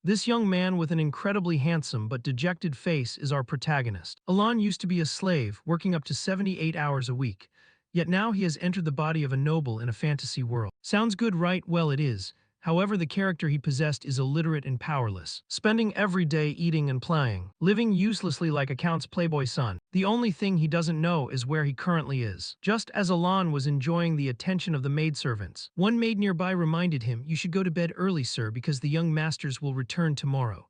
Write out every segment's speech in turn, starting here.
This young man with an incredibly handsome but dejected face is our protagonist. Alon used to be a slave, working up to 78 hours a week. Yet now he has entered the body of a noble in a fantasy world. Sounds good, right? Well, it is. However, the character he possessed is illiterate and powerless, spending every day eating and playing, living uselessly like a count's playboy son. The only thing he doesn't know is where he currently is. Just as Alon was enjoying the attention of the maidservants, one maid nearby reminded him, "You should go to bed early, sir, because the young masters will return tomorrow."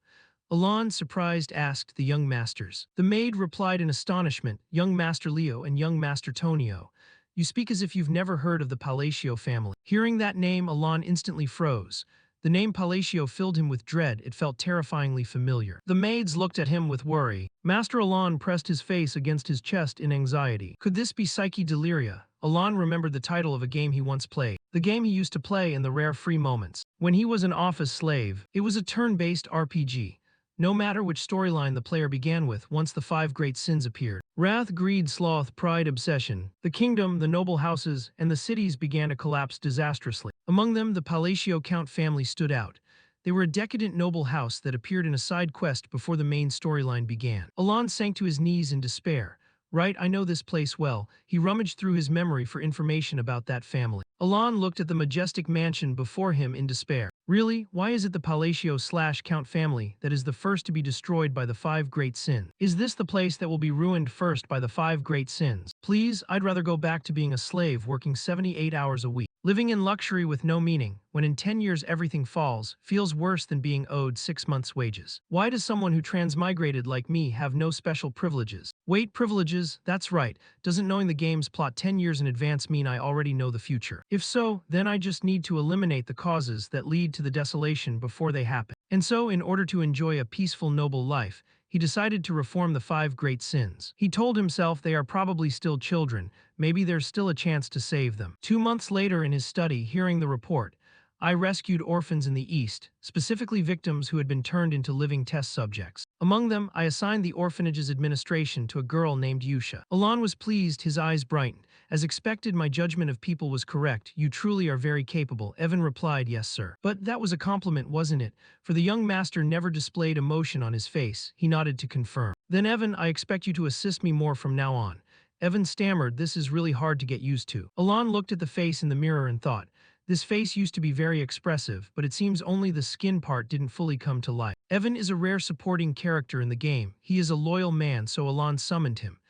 Alon, surprised, asked the young masters. The maid replied in astonishment, "Young Master Leo and young Master Tonio. You speak as if you've never heard of the Palacio family." Hearing that name, Alon instantly froze. The name Palacio filled him with dread. It felt terrifyingly familiar. The maids looked at him with worry. Master Alon pressed his face against his chest in anxiety. Could this be Psyche Deliria? Alon remembered the title of a game he once played, the game he used to play in the rare free moments when he was an office slave. It was a turn-based RPG. No matter which storyline the player began with, once the five great sins appeared. Wrath, greed, sloth, pride, obsession. The kingdom, the noble houses, and the cities began to collapse disastrously. Among them, the Palacio Count family stood out. They were a decadent noble house that appeared in a side quest before the main storyline began. Alon sank to his knees in despair. Right, I know this place well. He rummaged through his memory for information about that family. Alon looked at the majestic mansion before him in despair. Really, why is it the Palacio/Count family that is the first to be destroyed by the five great sins? Is this the place that will be ruined first by the five great sins? Please, I'd rather go back to being a slave working 78 hours a week. Living in luxury with no meaning, when in 10 years everything falls, feels worse than being owed 6 months' wages. Why does someone who transmigrated like me have no special privileges? Wait, privileges? That's right. Doesn't knowing the game's plot 10 years in advance mean I already know the future? If so, then I just need to eliminate the causes that lead to the desolation before they happen. And so, in order to enjoy a peaceful, noble life, he decided to reform the five great sins. He told himself they are probably still children, maybe there's still a chance to save them. 2 months later in his study, hearing the report, I rescued orphans in the East, specifically victims who had been turned into living test subjects. Among them, I assigned the orphanage's administration to a girl named Yusha. Alon was pleased, his eyes brightened. As expected, my judgment of people was correct. You truly are very capable. Evan replied, yes, sir. But that was a compliment, wasn't it? For the young master never displayed emotion on his face. He nodded to confirm. Then Evan, I expect you to assist me more from now on. Evan stammered, this is really hard to get used to. Alon looked at the face in the mirror and thought, this face used to be very expressive, but it seems only the skin part didn't fully come to life. Evan is a rare supporting character in the game. He is a loyal man, so Alon summoned him.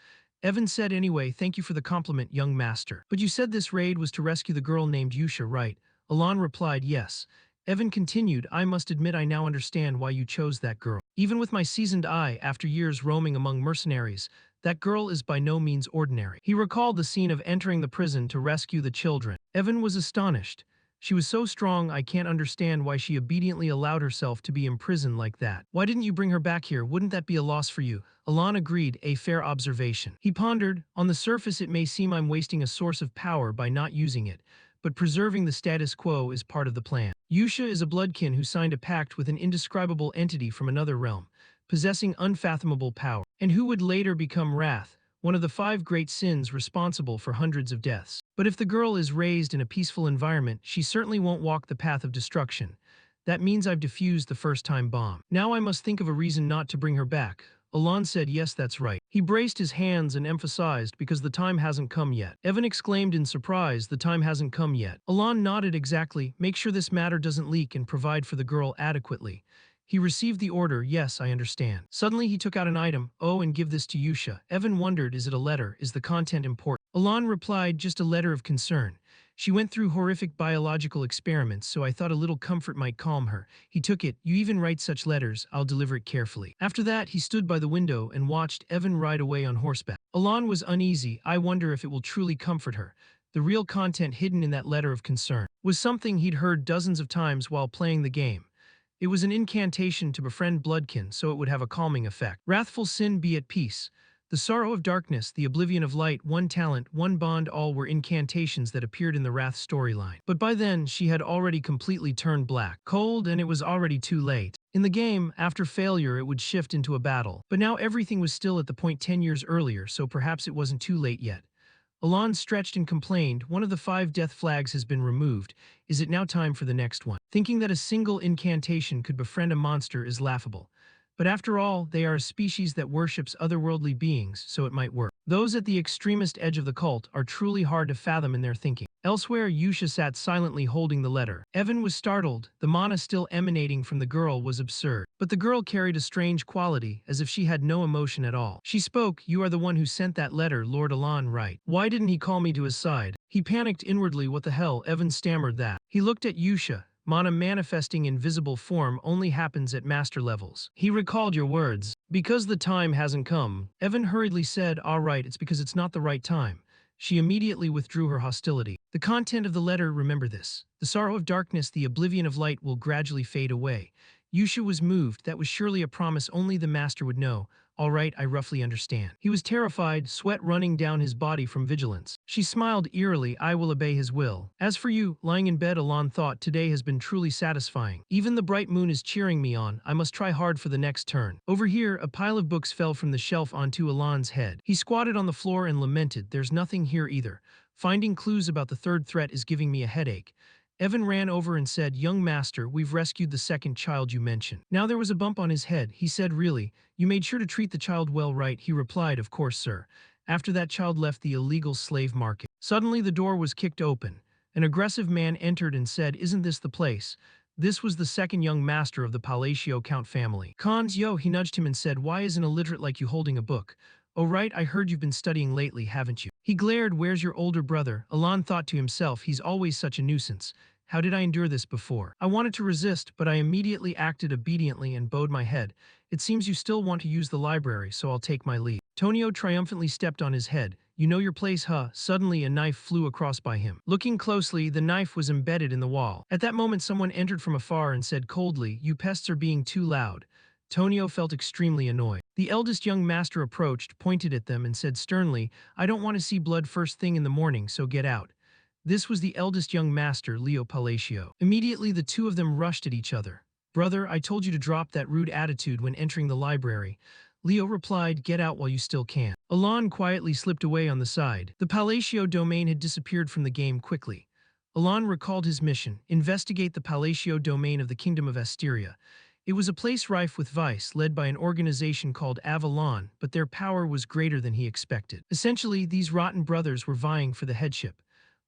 Evan said, anyway, thank you for the compliment, young master. But you said this raid was to rescue the girl named Yusha, right? Alon replied, yes. Evan continued, I must admit I now understand why you chose that girl. Even with my seasoned eye, after years roaming among mercenaries, that girl is by no means ordinary. He recalled the scene of entering the prison to rescue the children. Evan was astonished. She was so strong I can't understand why she obediently allowed herself to be imprisoned like that. Why didn't you bring her back here? Wouldn't that be a loss for you? Alon agreed, a fair observation. He pondered, on the surface it may seem I'm wasting a source of power by not using it, but preserving the status quo is part of the plan. Yusha is a bloodkin who signed a pact with an indescribable entity from another realm, possessing unfathomable power, and who would later become Wrath, one of the five great sins responsible for hundreds of deaths. But if the girl is raised in a peaceful environment, she certainly won't walk the path of destruction. That means I've defused the first-time bomb. Now I must think of a reason not to bring her back. Alon said, yes, that's right. He braced his hands and emphasized, because the time hasn't come yet. Evan exclaimed in surprise, the time hasn't come yet. Alon nodded, exactly. Make sure this matter doesn't leak and provide for the girl adequately. He received the order, yes, I understand. Suddenly he took out an item, oh, and give this to Yusha. Evan wondered, is it a letter? Is the content important? Alon replied, just a letter of concern. She went through horrific biological experiments, so I thought a little comfort might calm her. He took it, you even write such letters, I'll deliver it carefully. After that, he stood by the window and watched Evan ride away on horseback. Alon was uneasy, I wonder if it will truly comfort her. The real content hidden in that letter of concern was something he'd heard dozens of times while playing the game. It was an incantation to befriend bloodkin so it would have a calming effect. Wrathful sin, be at peace. The sorrow of darkness, the oblivion of light, one talent, one bond, all were incantations that appeared in the Wrath storyline. But by then, she had already completely turned black, cold, and it was already too late. In the game, after failure, it would shift into a battle. But now everything was still at the point 10 years earlier, so perhaps it wasn't too late yet. Alon stretched and complained, one of the 5 death flags has been removed. Is it now time for the next one? Thinking that a single incantation could befriend a monster is laughable. But after all, they are a species that worships otherworldly beings, so it might work. Those at the extremist edge of the cult are truly hard to fathom in their thinking. Elsewhere, Yusha sat silently holding the letter. Evan was startled. The mana still emanating from the girl was absurd. But the girl carried a strange quality, as if she had no emotion at all. She spoke, "You are the one who sent that letter, Lord Alon, right? Why didn't he call me to his side?" He panicked inwardly. What the hell? Evan stammered that. He looked at Yusha. Mana manifesting in visible form only happens at master levels. He recalled your words. Because the time hasn't come. Evan hurriedly said, "All right, it's because it's not the right time." She immediately withdrew her hostility. The content of the letter, remember this. The sorrow of darkness, the oblivion of light will gradually fade away. Yusha was moved. That was surely a promise only the master would know. All right, I roughly understand. He was terrified, sweat running down his body from vigilance. She smiled eerily, I will obey his will. As for you, lying in bed, Alon thought, today has been truly satisfying. Even the bright moon is cheering me on. I must try hard for the next turn. Over here, a pile of books fell from the shelf onto Alon's head. He squatted on the floor and lamented, there's nothing here either. Finding clues about the third threat is giving me a headache. Evan ran over and said, young master, we've rescued the second child you mentioned. Now there was a bump on his head. He said, really? You made sure to treat the child well, right? He replied, of course, sir. After that child left the illegal slave market. Suddenly the door was kicked open. An aggressive man entered and said, isn't this the place? This was the second young master of the Palacio Count family. Cons, yo, he nudged him and said, why is an illiterate like you holding a book? Oh right, I heard you've been studying lately, haven't you? He glared, where's your older brother? Alon thought to himself, he's always such a nuisance. How did I endure this before? I wanted to resist, but I immediately acted obediently and bowed my head. It seems you still want to use the library, so I'll take my leave. Tonio triumphantly stepped on his head. You know your place, huh? Suddenly a knife flew across by him. Looking closely, the knife was embedded in the wall. At that moment someone entered from afar and said coldly, you pests are being too loud. Tonio felt extremely annoyed. The eldest young master approached, pointed at them and said sternly, I don't want to see blood first thing in the morning, so get out. This was the eldest young master, Leo Palacio. Immediately the two of them rushed at each other. Brother, I told you to drop that rude attitude when entering the library. Leo replied, get out while you still can. Alon quietly slipped away on the side. The Palacio domain had disappeared from the game quickly. Alon recalled his mission, investigate the Palacio domain of the Kingdom of Asteria. It was a place rife with vice, led by an organization called Avalon, but their power was greater than he expected. Essentially, these rotten brothers were vying for the headship.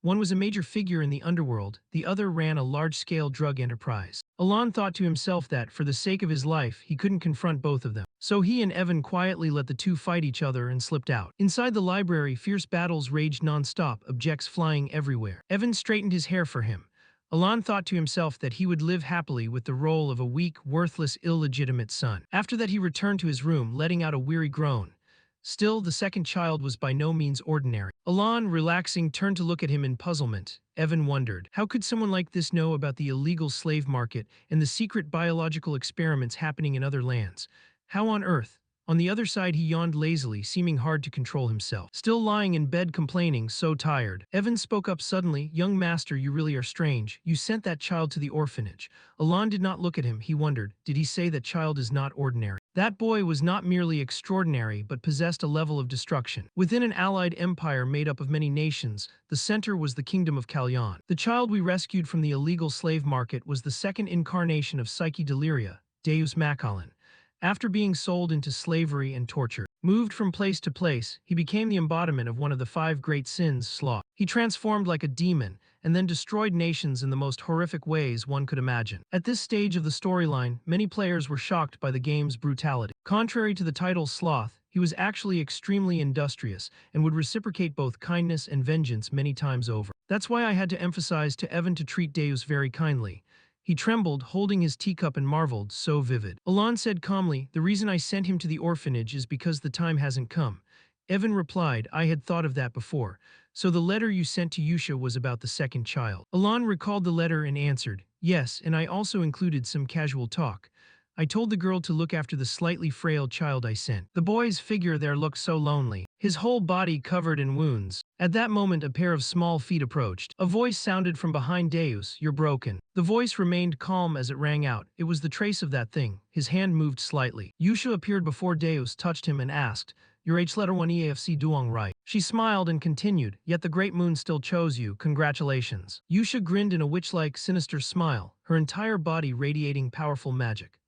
One was a major figure in the underworld, the other ran a large-scale drug enterprise. Alon thought to himself that, for the sake of his life, he couldn't confront both of them. So he and Evan quietly let the two fight each other and slipped out. Inside the library, fierce battles raged non-stop, objects flying everywhere. Evan straightened his hair for him. Alon thought to himself that he would live happily with the role of a weak, worthless, illegitimate son. After that he returned to his room, letting out a weary groan. Still, the second child was by no means ordinary. Alon, relaxing, turned to look at him in puzzlement. Evan wondered, how could someone like this know about the illegal slave market and the secret biological experiments happening in other lands? How on earth? On the other side he yawned lazily, seeming hard to control himself. Still lying in bed complaining, so tired. Evan spoke up suddenly, young master, you really are strange. You sent that child to the orphanage. Alon did not look at him. He wondered, did he say that child is not ordinary? That boy was not merely extraordinary, but possessed a level of destruction. Within an allied empire made up of many nations, the center was the kingdom of Kalyan. The child we rescued from the illegal slave market was the second incarnation of Psyche Deliria, Deus Macalan. After being sold into slavery and tortured, moved from place to place, he became the embodiment of one of the 5 great sins, sloth. He transformed like a demon, and then destroyed nations in the most horrific ways one could imagine. At this stage of the storyline, many players were shocked by the game's brutality. Contrary to the title Sloth, he was actually extremely industrious and would reciprocate both kindness and vengeance many times over. That's why I had to emphasize to Evan to treat Deus very kindly. He trembled, holding his teacup and marveled, so vivid. Alon said calmly, the reason I sent him to the orphanage is because the time hasn't come. Evan replied, I had thought of that before. So the letter you sent to Yusha was about the second child. Alon recalled the letter and answered, yes, and I also included some casual talk. I told the girl to look after the slightly frail child I sent. The boy's figure there looked so lonely, his whole body covered in wounds. At that moment a pair of small feet approached. A voice sounded from behind Deus, you're broken. The voice remained calm as it rang out. It was the trace of that thing. His hand moved slightly. Yusha appeared before Deus touched him and asked, your H letter 1 EAFC duong right. She smiled and continued, "Yet the great moon still chose you, congratulations." Yusha grinned in a witch-like, sinister smile, her entire body radiating powerful magic.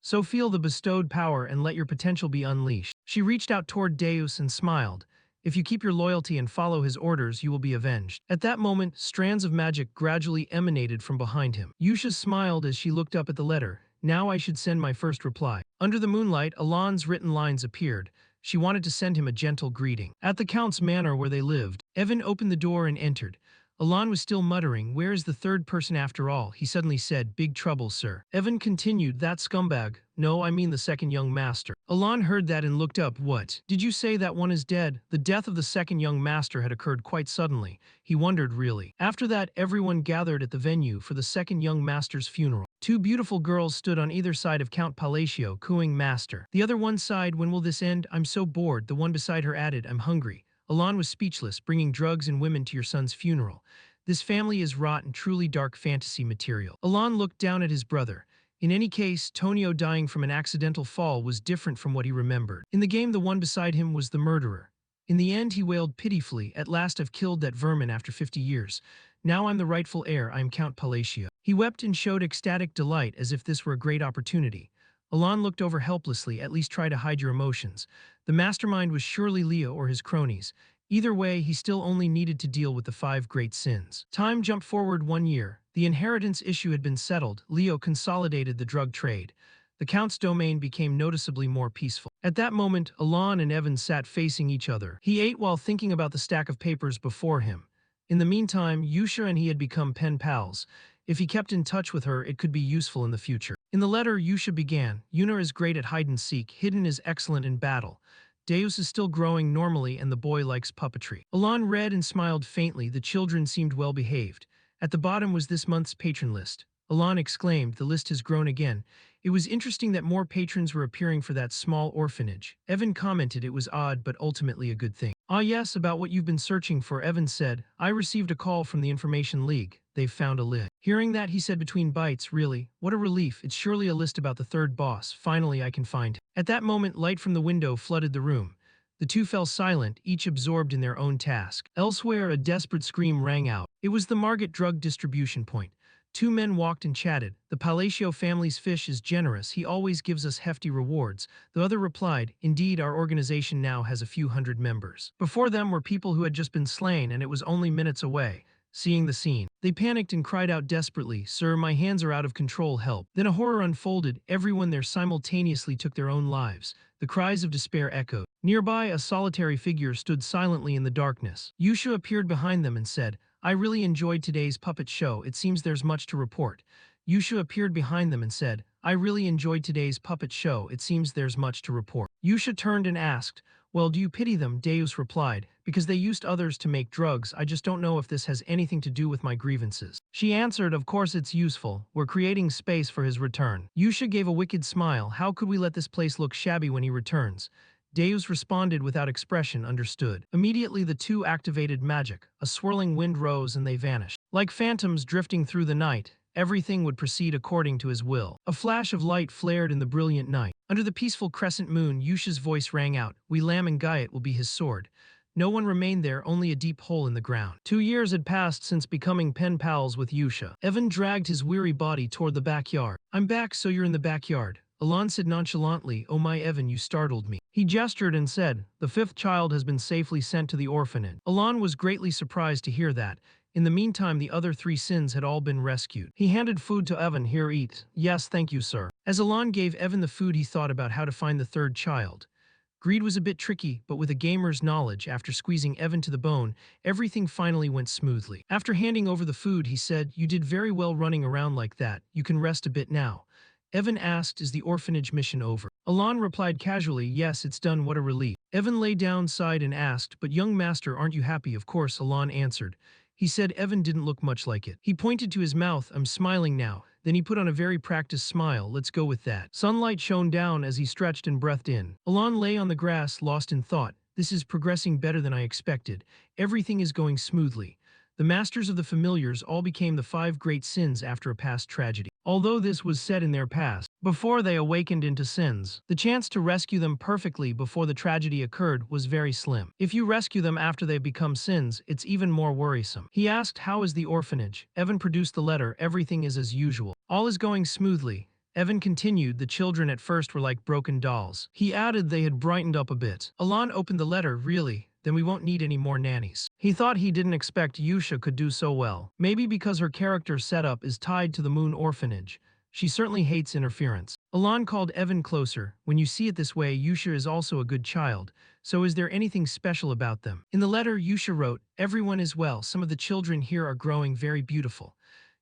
"So feel the bestowed power and let your potential be unleashed." She reached out toward Deus and smiled. "If you keep your loyalty and follow his orders, you will be avenged." At that moment, strands of magic gradually emanated from behind him. Yusha smiled as she looked up at the letter. "Now I should send my first reply." Under the moonlight, Alon's written lines appeared. She wanted to send him a gentle greeting. At the Count's manor where they lived, Evan opened the door and entered. Alon was still muttering, "Where is the third person after all?" He suddenly said, "Big trouble, sir." Evan continued, "That scumbag." "No, I mean the second young master." Alon heard that and looked up. "What? Did you say that one is dead?" The death of the second young master had occurred quite suddenly. He wondered really. After that, everyone gathered at the venue for the second young master's funeral. Two beautiful girls stood on either side of Count Palacio, cooing, "Master." The other one sighed, "When will this end? I'm so bored." The one beside her added, "I'm hungry." Alon was speechless, bringing drugs and women to your son's funeral. This family is wrought in truly dark fantasy material. Alon looked down at his brother. In any case, Tonio dying from an accidental fall was different from what he remembered. In the game, the one beside him was the murderer. In the end, he wailed pitifully, "At last I've killed that vermin after 50 years. Now I'm the rightful heir, I am Count Palacio." He wept and showed ecstatic delight as if this were a great opportunity. Alon looked over helplessly. "At least try to hide your emotions." The mastermind was surely Leo or his cronies. Either way, he still only needed to deal with the 5 great sins. Time jumped forward 1 year. The inheritance issue had been settled. Leo consolidated the drug trade. The Count's domain became noticeably more peaceful. At that moment, Alon and Evan sat facing each other. He ate while thinking about the stack of papers before him. In the meantime, Yusha and he had become pen pals. If he kept in touch with her, it could be useful in the future. In the letter, Yusha began, "Yuna is great at hide-and-seek, Hidden is excellent in battle. Deus is still growing normally and the boy likes puppetry." Alon read and smiled faintly. The children seemed well behaved. At the bottom was this month's patron list. Alon exclaimed, "The list has grown again." It was interesting that more patrons were appearing for that small orphanage. Evan commented it was odd but ultimately a good thing. "Ah yes, about what you've been searching for," Evan said. "I received a call from the Information League. They've found a list." Hearing that, he said between bites, "Really? What a relief. It's surely a list about the third boss. Finally I can find him." At that moment, light from the window flooded the room. The two fell silent, each absorbed in their own task. Elsewhere, a desperate scream rang out. It was the Margate drug distribution point. Two men walked and chatted. "The Palacio family's fish is generous. He always gives us hefty rewards." The other replied, "Indeed, our organization now has a few hundred members." Before them were people who had just been slain, and it was only minutes away. Seeing the scene, they panicked and cried out desperately, "Sir, my hands are out of control, help." Then a horror unfolded. Everyone there simultaneously took their own lives. The cries of despair echoed. Nearby, a solitary figure stood silently in the darkness. Yusha appeared behind them and said, "I really enjoyed today's puppet show. It seems there's much to report." Yusha appeared behind them and said, "I really enjoyed today's puppet show. It seems there's much to report." Yusha turned and asked, "Well, do you pity them?" Deus replied, "Because they used others to make drugs. I just don't know if this has anything to do with my grievances." She answered, "Of course it's useful. We're creating space for his return." Yusha gave a wicked smile. "How could we let this place look shabby when he returns?" Deus responded without expression, "Understood." Immediately the two activated magic. A swirling wind rose and they vanished. Like phantoms drifting through the night, everything would proceed according to his will. A flash of light flared in the brilliant night. Under the peaceful crescent moon, Yusha's voice rang out, "We Lam and Gaiet will be his sword." No one remained there, only a deep hole in the ground. 2 years had passed since becoming pen pals with Yusha. Evan dragged his weary body toward the backyard. "I'm back, so you're in the backyard." Alon said nonchalantly, "Oh my Evan, you startled me." He gestured and said, "The fifth child has been safely sent to the orphanage." Alon was greatly surprised to hear that. In the meantime, the other 3 sins had all been rescued. He handed food to Evan. "Here, eat." "Yes, thank you, sir." As Alon gave Evan the food, he thought about how to find the third child. Greed was a bit tricky, but with a gamer's knowledge, after squeezing Evan to the bone, everything finally went smoothly. After handing over the food, he said, "You did very well running around like that. You can rest a bit now." Evan asked, "Is the orphanage mission over?" Alon replied casually, "Yes, it's done. What a relief." Evan lay down, sighed, and asked, "But young master, aren't you happy?" "Of course," Alon answered. He said Evan didn't look much like it. He pointed to his mouth. "I'm smiling now." Then he put on a very practiced smile. "Let's go with that." Sunlight shone down as he stretched and breathed in. Alon lay on the grass, lost in thought. "This is progressing better than I expected. Everything is going smoothly." The masters of the familiars all became the 5 great sins after a past tragedy. Although this was said in their past, before they awakened into sins, the chance to rescue them perfectly before the tragedy occurred was very slim. If you rescue them after they've become sins, it's even more worrisome. He asked, "How is the orphanage?" Evan produced the letter. "Everything is as usual. All is going smoothly." Evan continued, "The children at first were like broken dolls." He added they had brightened up a bit. Alon opened the letter. "Really? Then we won't need any more nannies." He thought he didn't expect Yusha could do so well. Maybe because her character setup is tied to the moon orphanage. She certainly hates interference. Alon called Evan closer. "When you see it this way, Yusha is also a good child. So is there anything special about them?" In the letter, Yusha wrote, "Everyone is well. Some of the children here are growing very beautiful.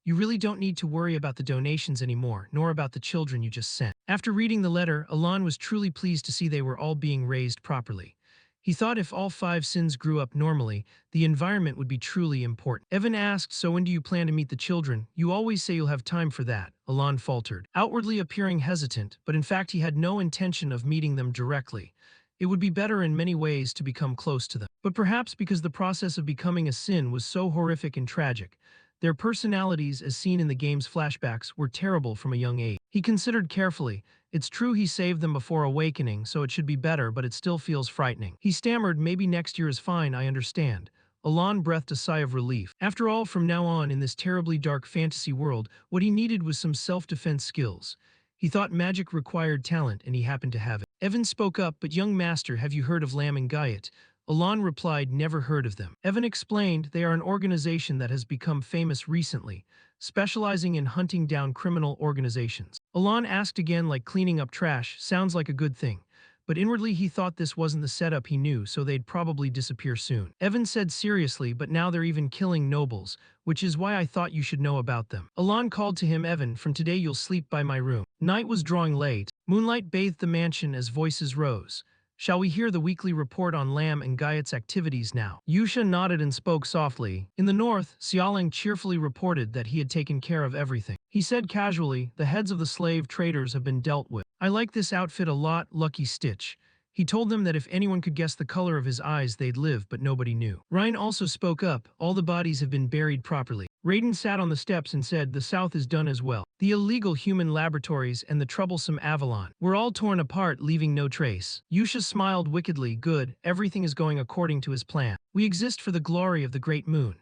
You really don't need to worry about the donations anymore, nor about the children you just sent." After reading the letter, Alon was truly pleased to see they were all being raised properly. He thought if all 5 sins grew up normally, the environment would be truly important. Evan asked, "So when do you plan to meet the children? You always say you'll have time for that." Alon faltered, outwardly appearing hesitant, but in fact he had no intention of meeting them directly. It would be better in many ways to become close to them. But perhaps because the process of becoming a sin was so horrific and tragic, their personalities, as seen in the game's flashbacks, were terrible from a young age. He considered carefully. It's true he saved them before awakening, so it should be better, but it still feels frightening. He stammered, "Maybe next year is fine, I understand." Alon breathed a sigh of relief. After all, from now on in this terribly dark fantasy world, what he needed was some self-defense skills. He thought magic required talent, and he happened to have it. Evan spoke up, "But young master, have you heard of Lam and Guyot?" Alon replied, "Never heard of them." Evan explained, "They are an organization that has become famous recently, specializing in hunting down criminal organizations." Alon asked again, like cleaning up trash, "Sounds like a good thing." But inwardly he thought this wasn't the setup he knew, so they'd probably disappear soon. Evan said seriously, "But now they're even killing nobles, which is why I thought you should know about them." Alon called to him, "Evan, from today you'll sleep by my room." Night was drawing late. Moonlight bathed the mansion as voices rose. "Shall we hear the weekly report on Lam and Guyot's activities now?" Yusha nodded and spoke softly. In the north, Xiaoling cheerfully reported that he had taken care of everything. He said casually, "The heads of the slave traders have been dealt with. I like this outfit a lot, Lucky Stitch." He told them that if anyone could guess the color of his eyes, they'd live, but nobody knew. Ryan also spoke up, "All the bodies have been buried properly." Raiden sat on the steps and said, "The south is done as well. The illegal human laboratories and the troublesome Avalon were all torn apart, leaving no trace." Yusha smiled wickedly, "Good, everything is going according to his plan. We exist for the glory of the Great Moon."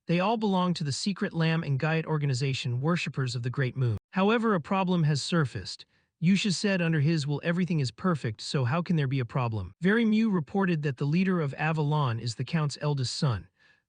They all belong to the secret Lam and Guyot organization, worshippers of the Great Moon. However, a problem has surfaced. Yusha said under his will, "Everything is perfect, so how can there be a problem?" Very Mew reported that the leader of Avalon is the Count's eldest son.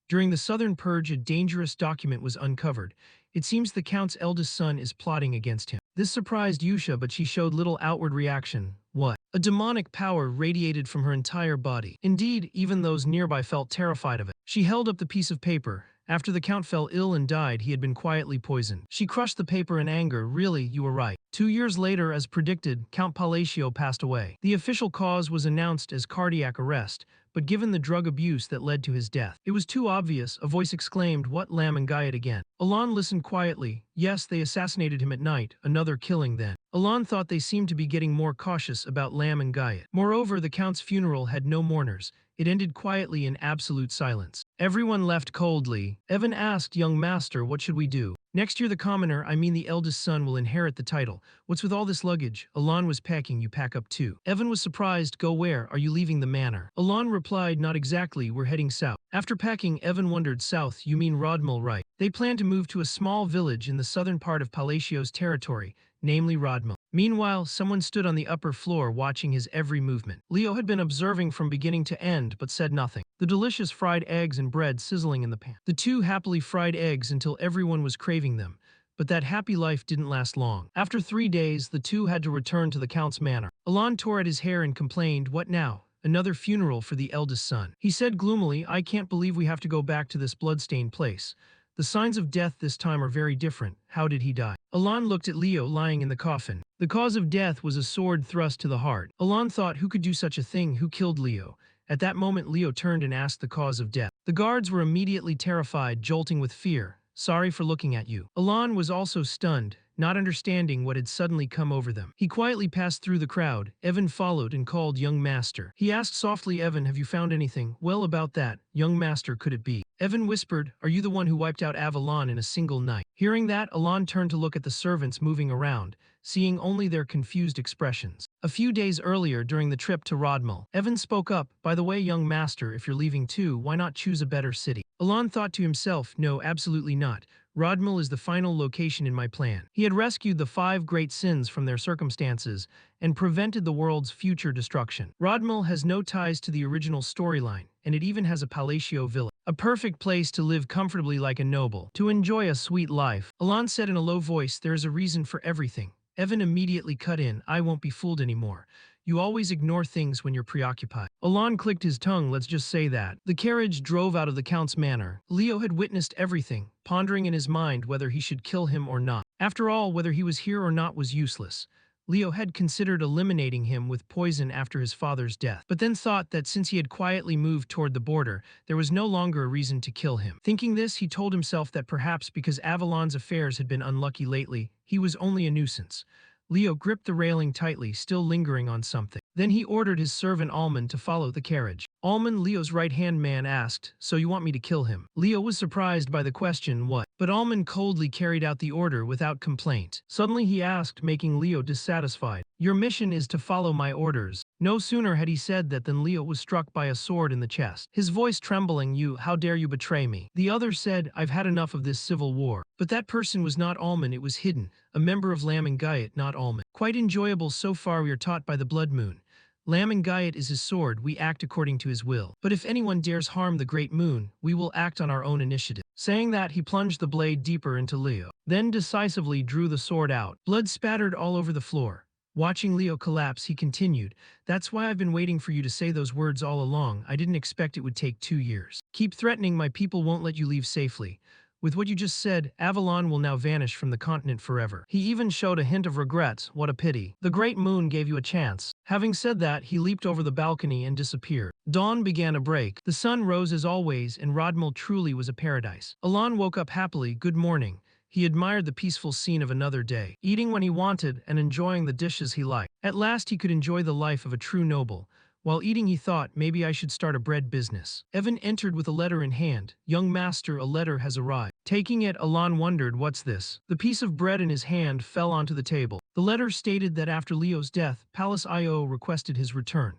During the Southern Purge, a dangerous document was uncovered. It seems the Count's eldest son is plotting against him. This surprised Yusha, but she showed little outward reaction. What? A demonic power radiated from her entire body. Indeed, even those nearby felt terrified of it. She held up the piece of paper. After the Count fell ill and died, he had been quietly poisoned. She crushed the paper in anger. "Really, you were right." 2 years later, as predicted, Count Palacio passed away. The official cause was announced as cardiac arrest, but given the drug abuse that led to his death, it was too obvious. A voice exclaimed, "What, Lam and Guyot again?" Alon listened quietly. "Yes, they assassinated him at night. Another killing then." Alon thought they seemed to be getting more cautious about Lam and Guyot. Moreover, the Count's funeral had no mourners. It ended quietly in absolute silence. Everyone left coldly. Evan asked, "Young master, what should we do?" "Next year the commoner, I mean the eldest son, will inherit the title. What's with all this luggage?" Alon was packing. "You pack up too." Evan was surprised. "Go where? Are you leaving the manor?" Alon replied, "Not exactly, we're heading south." After packing, Evan wondered, "South, you mean Rodmal, right?" They planned to move to a small village in the southern part of Palacio's territory, namely Rodmal. Meanwhile, someone stood on the upper floor watching his every movement. Leo had been observing from beginning to end, but said nothing. The delicious fried eggs and bread sizzling in the pan. The two happily fried eggs until everyone was craving them. But that happy life didn't last long. After 3 days, the two had to return to the Count's manor. Alon tore at his hair and complained, "What now? Another funeral for the eldest son." He said gloomily, "I can't believe we have to go back to this bloodstained place. The signs of death this time are very different. How did he die?" Alon looked at Leo lying in the coffin. The cause of death was a sword thrust to the heart. Alon thought, who could do such a thing? Who killed Leo? At that moment, Leo turned and asked the cause of death. The guards were immediately terrified, jolting with fear. Sorry for looking at you. Alon was also stunned, not understanding what had suddenly come over them. He quietly passed through the crowd. Evan followed and called young master. He asked softly, Evan, have you found anything? Well, about that, young master, could it be? Evan whispered, are you the one who wiped out Avalon in a single night? Hearing that, Alon turned to look at the servants moving around, seeing only their confused expressions. A few days earlier, during the trip to Rodmal, Evan spoke up, by the way, young master, if you're leaving too, why not choose a better city? Alon thought to himself, no, absolutely not. Rodmal is the final location in my plan. He had rescued the 5 great sins from their circumstances and prevented the world's future destruction. Rodmal has no ties to the original storyline, and it even has a palatial villa. A perfect place to live comfortably like a noble, to enjoy a sweet life. Alon said in a low voice, there is a reason for everything. Evan immediately cut in, I won't be fooled anymore. You always ignore things when you're preoccupied. Alon clicked his tongue, let's just say that. The carriage drove out of the Count's manor. Leo had witnessed everything, pondering in his mind whether he should kill him or not. After all, whether he was here or not was useless. Leo had considered eliminating him with poison after his father's death, but then thought that since he had quietly moved toward the border, there was no longer a reason to kill him. Thinking this, he told himself that perhaps because Avalon's affairs had been unlucky lately, he was only a nuisance. Leo gripped the railing tightly, still lingering on something. Then he ordered his servant Almond to follow the carriage. Almond, Leo's right-hand man, asked, so you want me to kill him? Leo was surprised by the question, what? But Almond coldly carried out the order without complaint. Suddenly he asked, making Leo dissatisfied, your mission is to follow my orders. No sooner had he said that than Leo was struck by a sword in the chest. His voice trembling, how dare you betray me? The other said, I've had enough of this civil war. But that person was not Almond, it was hidden, a member of Lam and Guyot, not Almond. Quite enjoyable so far, we are taught by the blood moon. Lam and Guyot is his sword, we act according to his will. But if anyone dares harm the great moon, we will act on our own initiative. Saying that, he plunged the blade deeper into Leo, then decisively drew the sword out. Blood spattered all over the floor. Watching Leo collapse, he continued, that's why I've been waiting for you to say those words all along. I didn't expect it would take 2 years. Keep threatening, my people won't let you leave safely. With what you just said, Avalon will now vanish from the continent forever. He even showed a hint of regrets, what a pity. The great moon gave you a chance. Having said that, he leaped over the balcony and disappeared. Dawn began to break. The sun rose as always, and Rodmal truly was a paradise. Alon woke up happily, good morning. He admired the peaceful scene of another day, eating when he wanted and enjoying the dishes he liked. At last he could enjoy the life of a true noble. While eating, he thought, maybe I should start a bread business. Evan entered with a letter in hand. Young master, a letter has arrived. Taking it, Alon wondered, what's this? The piece of bread in his hand fell onto the table. The letter stated that after Leo's death, Palace IO requested his return,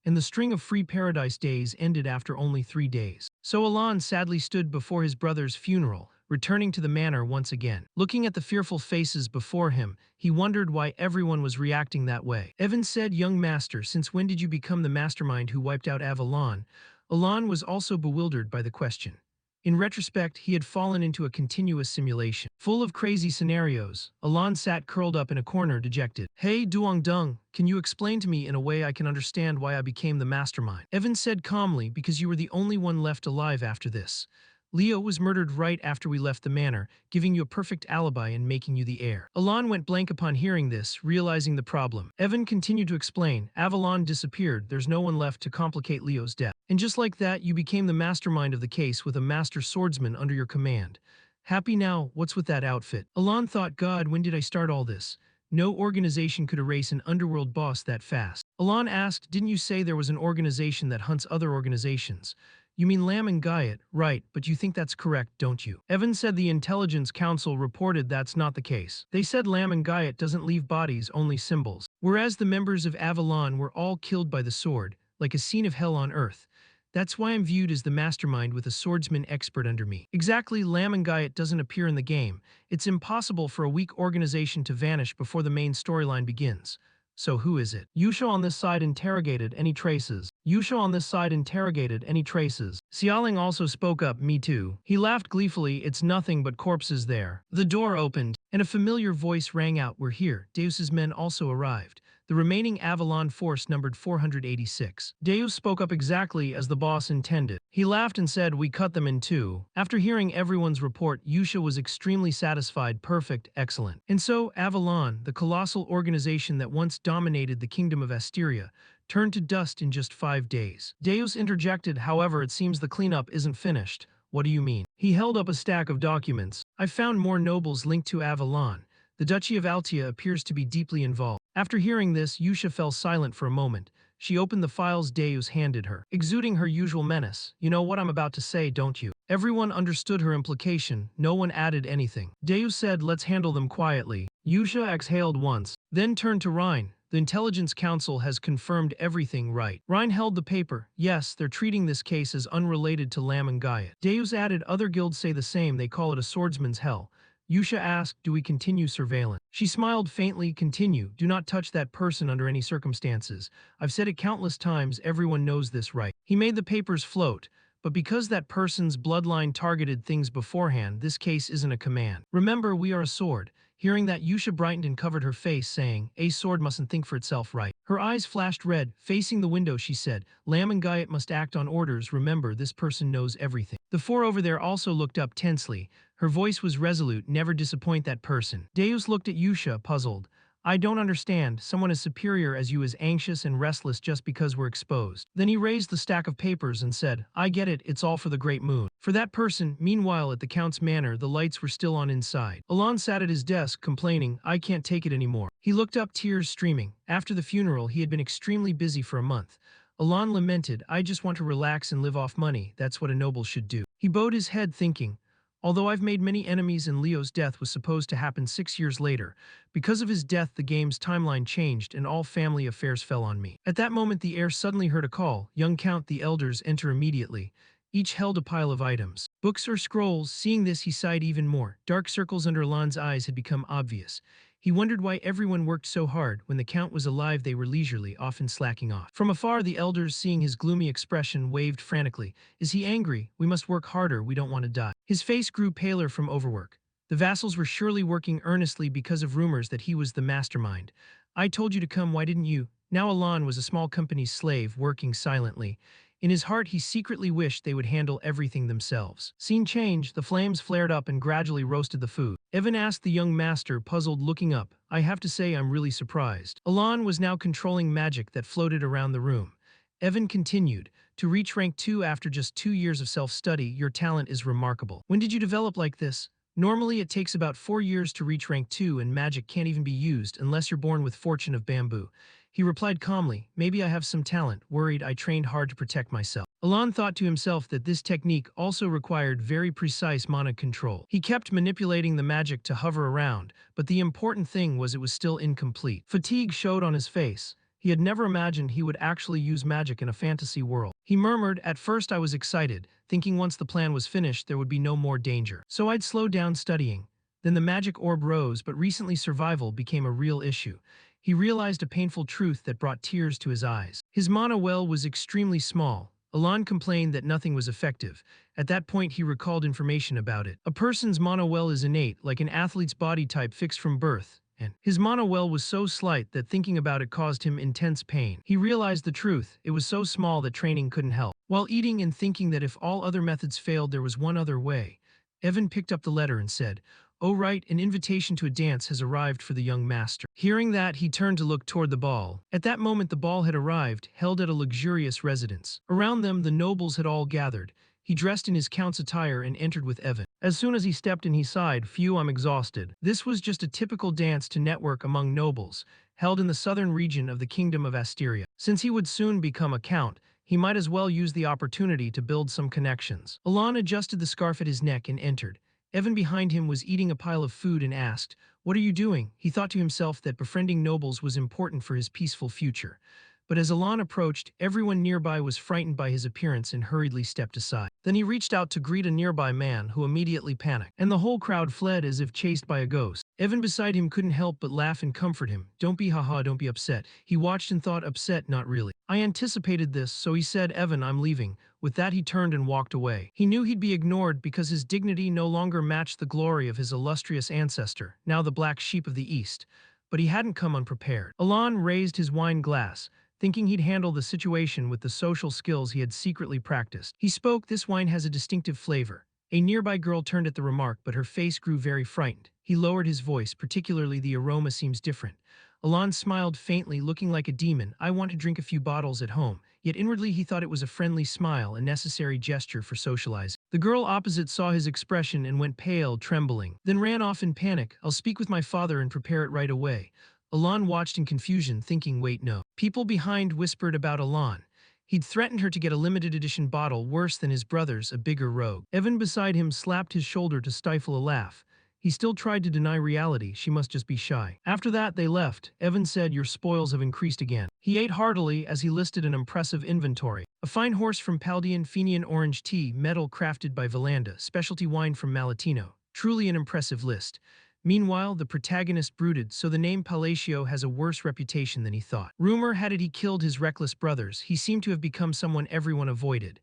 and the string of free paradise days ended after only 3 days. So Alon sadly stood before his brother's funeral, returning to the manor once again. Looking at the fearful faces before him, he wondered why everyone was reacting that way. Evan said, young master, since when did you become the mastermind who wiped out Avalon? Alon was also bewildered by the question. In retrospect, he had fallen into a continuous simulation, full of crazy scenarios. Alon sat curled up in a corner, dejected. Hey, Duong Dung, can you explain to me in a way I can understand why I became the mastermind? Evan said calmly, because you were the only one left alive after this. Leo was murdered right after we left the manor, giving you a perfect alibi and making you the heir. Alon went blank upon hearing this, realizing the problem. Evan continued to explain, Avalon disappeared, there's no one left to complicate Leo's death. And just like that, you became the mastermind of the case with a master swordsman under your command. Happy now, what's with that outfit? Alon thought, God, when did I start all this? No organization could erase an underworld boss that fast. Alon asked, didn't you say there was an organization that hunts other organizations? You mean Lam and Guyot, right, but you think that's correct, don't you? Evan said the Intelligence Council reported that's not the case. They said Lam and Guyot doesn't leave bodies, only symbols. Whereas the members of Avalon were all killed by the sword, like a scene of hell on earth. That's why I'm viewed as the mastermind with a swordsman expert under me. Exactly, Lam and Guyot doesn't appear in the game. It's impossible for a weak organization to vanish before the main storyline begins. So who is it? Yusha on this side interrogated, any traces? Yusha on this side interrogated, any traces? Xiaoling also spoke up, me too. He laughed gleefully, it's nothing but corpses there. The door opened, and a familiar voice rang out, we're here. Deus's men also arrived. The remaining Avalon force numbered 486. Deus spoke up exactly as the boss intended. He laughed and said, we cut them in two. After hearing everyone's report, Yusha was extremely satisfied, perfect, excellent. And so, Avalon, the colossal organization that once dominated the kingdom of Asteria, turned to dust in just 5 days. Deus interjected, however, it seems the cleanup isn't finished. What do you mean? He held up a stack of documents. I found more nobles linked to Avalon. The Duchy of Altia appears to be deeply involved. After hearing this, Yusha fell silent for a moment. She opened the files Deus handed her, exuding her usual menace. You know what I'm about to say, don't you? Everyone understood her implication. No one added anything. Deus said, let's handle them quietly. Yusha exhaled once, then turned to Rhine. The Intelligence Council has confirmed everything right. Rhine held the paper. Yes, they're treating this case as unrelated to Lam and Gaiet. Deus added, other guilds say the same, they call it a swordsman's hell. Yusha asked, do we continue surveillance? She smiled faintly, continue, do not touch that person under any circumstances. I've said it countless times, everyone knows this right. He made the papers float, but because that person's bloodline targeted things beforehand, this case isn't a command. Remember, we are a sword. Hearing that, Yusha brightened and covered her face, saying, a sword mustn't think for itself, right? Her eyes flashed red. Facing the window, she said, Lam and Gaiet must act on orders. Remember, this person knows everything. The four over there also looked up tensely. Her voice was resolute, never disappoint that person. Deus looked at Yusha, puzzled. I don't understand, someone as superior as you is anxious and restless just because we're exposed. Then he raised the stack of papers and said, I get it, it's all for the great moon. For that person, meanwhile at the Count's manor, the lights were still on inside. Alon sat at his desk, complaining, I can't take it anymore. He looked up, tears streaming. After the funeral, he had been extremely busy for a month. Alon lamented, I just want to relax and live off money, that's what a noble should do. He bowed his head, thinking, although I've made many enemies and Leo's death was supposed to happen 6 years later, because of his death the game's timeline changed and all family affairs fell on me. At that moment the heir suddenly heard a call. Young Count, the elders enter immediately. Each held a pile of items. Books or scrolls. Seeing this he sighed even more. Dark circles under Alon's eyes had become obvious. He wondered why everyone worked so hard. When the Count was alive they were leisurely, often slacking off. From afar the elders, seeing his gloomy expression, waved frantically. Is he angry? We must work harder, we don't want to die. His face grew paler from overwork. The vassals were surely working earnestly because of rumors that he was the mastermind. I told you to come, why didn't you? Now Alon was a small company's slave, working silently. In his heart he secretly wished they would handle everything themselves. Scene changed, the flames flared up and gradually roasted the food. Evan asked the young master, puzzled, looking up. I have to say I'm really surprised. Alon was now controlling magic that floated around the room. Evan continued, to reach rank 2 after just 2 years of self-study, your talent is remarkable. When did you develop like this? Normally it takes about 4 years to reach rank 2 and magic can't even be used unless you're born with fortune of bamboo. He replied calmly, maybe I have some talent, worried I trained hard to protect myself. Alon thought to himself that this technique also required very precise mana control. He kept manipulating the magic to hover around, but the important thing was it was still incomplete. Fatigue showed on his face. He had never imagined he would actually use magic in a fantasy world. He murmured, at first I was excited, thinking once the plan was finished there would be no more danger. So I'd slow down studying. Then the magic orb rose, but recently survival became a real issue. He realized a painful truth that brought tears to his eyes. His mana well was extremely small. Alon complained that nothing was effective. At that point he recalled information about it. A person's mana well is innate, like an athlete's body type fixed from birth. And his mana well was so slight that thinking about it caused him intense pain. He realized the truth. It was so small that training couldn't help. While eating and thinking that if all other methods failed there was one other way, Evan picked up the letter and said, oh right, an invitation to a dance has arrived for the young master. Hearing that, he turned to look toward the ball. At that moment the ball had arrived, held at a luxurious residence. Around them the nobles had all gathered. He dressed in his count's attire and entered with Evan. As soon as he stepped in he sighed, phew, I'm exhausted. This was just a typical dance to network among nobles, held in the southern region of the Kingdom of Asteria. Since he would soon become a count, he might as well use the opportunity to build some connections. Alon adjusted the scarf at his neck and entered. Evan behind him was eating a pile of food and asked, what are you doing? He thought to himself that befriending nobles was important for his peaceful future. But as Alon approached, everyone nearby was frightened by his appearance and hurriedly stepped aside. Then he reached out to greet a nearby man who immediately panicked, and the whole crowd fled as if chased by a ghost. Evan beside him couldn't help but laugh and comfort him. Don't be haha, don't be upset. He watched and thought, upset, not really. I anticipated this, so he said, Evan, I'm leaving. With that he turned and walked away. He knew he'd be ignored because his dignity no longer matched the glory of his illustrious ancestor, now the black sheep of the East. But he hadn't come unprepared. Alon raised his wine glass, thinking he'd handle the situation with the social skills he had secretly practiced. He spoke, this wine has a distinctive flavor. A nearby girl turned at the remark, but her face grew very frightened. He lowered his voice, particularly the aroma seems different. Alon smiled faintly, looking like a demon. I want to drink a few bottles at home. Yet inwardly he thought it was a friendly smile, a necessary gesture for socializing. The girl opposite saw his expression and went pale, trembling, then ran off in panic. I'll speak with my father and prepare it right away. Alan watched in confusion, thinking, wait, no. People behind whispered about Alan. He'd threatened her to get a limited edition bottle worse than his brother's, a bigger rogue. Evan beside him slapped his shoulder to stifle a laugh. He still tried to deny reality, she must just be shy. After that, they left. Evan said, your spoils have increased again. He ate heartily as he listed an impressive inventory. A fine horse from Paldean Fenian orange tea, metal crafted by Valanda, specialty wine from Malatino. Truly an impressive list. Meanwhile, the protagonist brooded, so the name Palacio has a worse reputation than he thought. Rumor had it he killed his reckless brothers. He seemed to have become someone everyone avoided.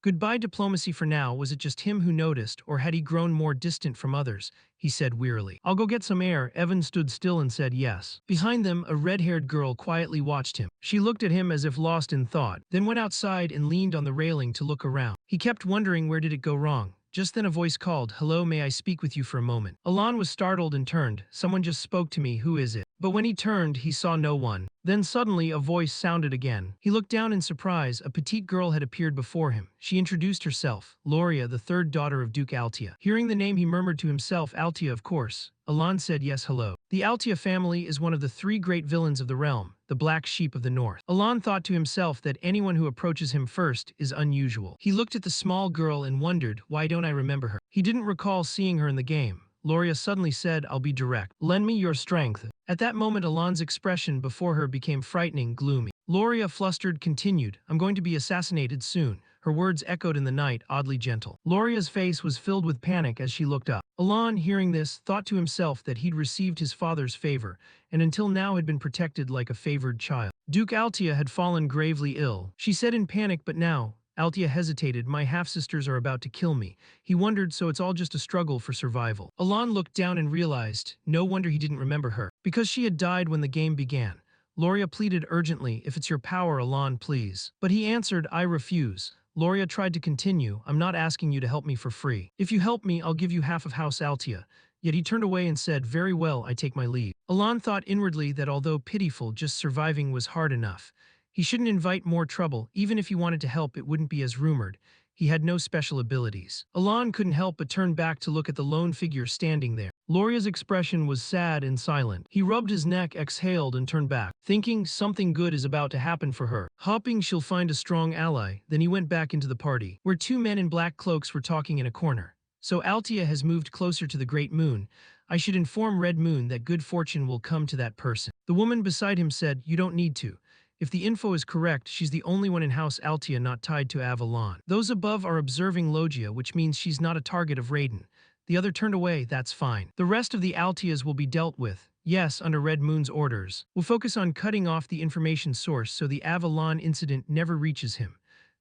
Goodbye diplomacy for now. Was it just him who noticed, or had he grown more distant from others? He said wearily. I'll go get some air. Evan stood still and said yes. Behind them, a red-haired girl quietly watched him. She looked at him as if lost in thought, then went outside and leaned on the railing to look around. He kept wondering, where did it go wrong? Just then a voice called, hello, may I speak with you for a moment? Alan was startled and turned. Someone just spoke to me, who is it? But when he turned, he saw no one. Then suddenly a voice sounded again. He looked down in surprise. A petite girl had appeared before him. She introduced herself, Loria, the third daughter of Duke Altia. Hearing the name, he murmured to himself, Altia, of course. Alan said yes, hello. The Altia family is one of the three great villains of the realm, the black sheep of the north. Alan thought to himself that anyone who approaches him first is unusual. He looked at the small girl and wondered, why don't I remember her? He didn't recall seeing her in the game. Loria suddenly said, I'll be direct. Lend me your strength. At that moment, Alan's expression before her became frightening, gloomy. Loria, flustered, continued, I'm going to be assassinated soon. Her words echoed in the night, oddly gentle. Loria's face was filled with panic as she looked up. Alan, hearing this, thought to himself that he'd received his father's favor, and until now had been protected like a favored child. Duke Altia had fallen gravely ill. She said in panic, but now, Altia hesitated, my half-sisters are about to kill me. He wondered, so it's all just a struggle for survival. Alan looked down and realized, no wonder he didn't remember her. Because she had died when the game began. Loria pleaded urgently, if it's your power, Alan, please. But he answered, I refuse. Loria tried to continue, I'm not asking you to help me for free. If you help me, I'll give you half of House Altia. Yet he turned away and said, very well, I take my leave. Alan thought inwardly that although pitiful, just surviving was hard enough. He shouldn't invite more trouble. Even if he wanted to help, it wouldn't be as rumored. He had no special abilities. Alan couldn't help but turn back to look at the lone figure standing there. Loria's expression was sad and silent. He rubbed his neck, exhaled, and turned back, thinking something good is about to happen for her. Hoping she'll find a strong ally, then he went back into the party, where two men in black cloaks were talking in a corner. So Altia has moved closer to the Great Moon. I should inform Red Moon that good fortune will come to that person. The woman beside him said, you don't need to. If the info is correct, she's the only one in House Altia not tied to Avalon. Those above are observing Logia, which means she's not a target of Raiden. The other turned away, that's fine. The rest of the Altias will be dealt with. Yes, under Red Moon's orders. We'll focus on cutting off the information source so the Avalon incident never reaches him.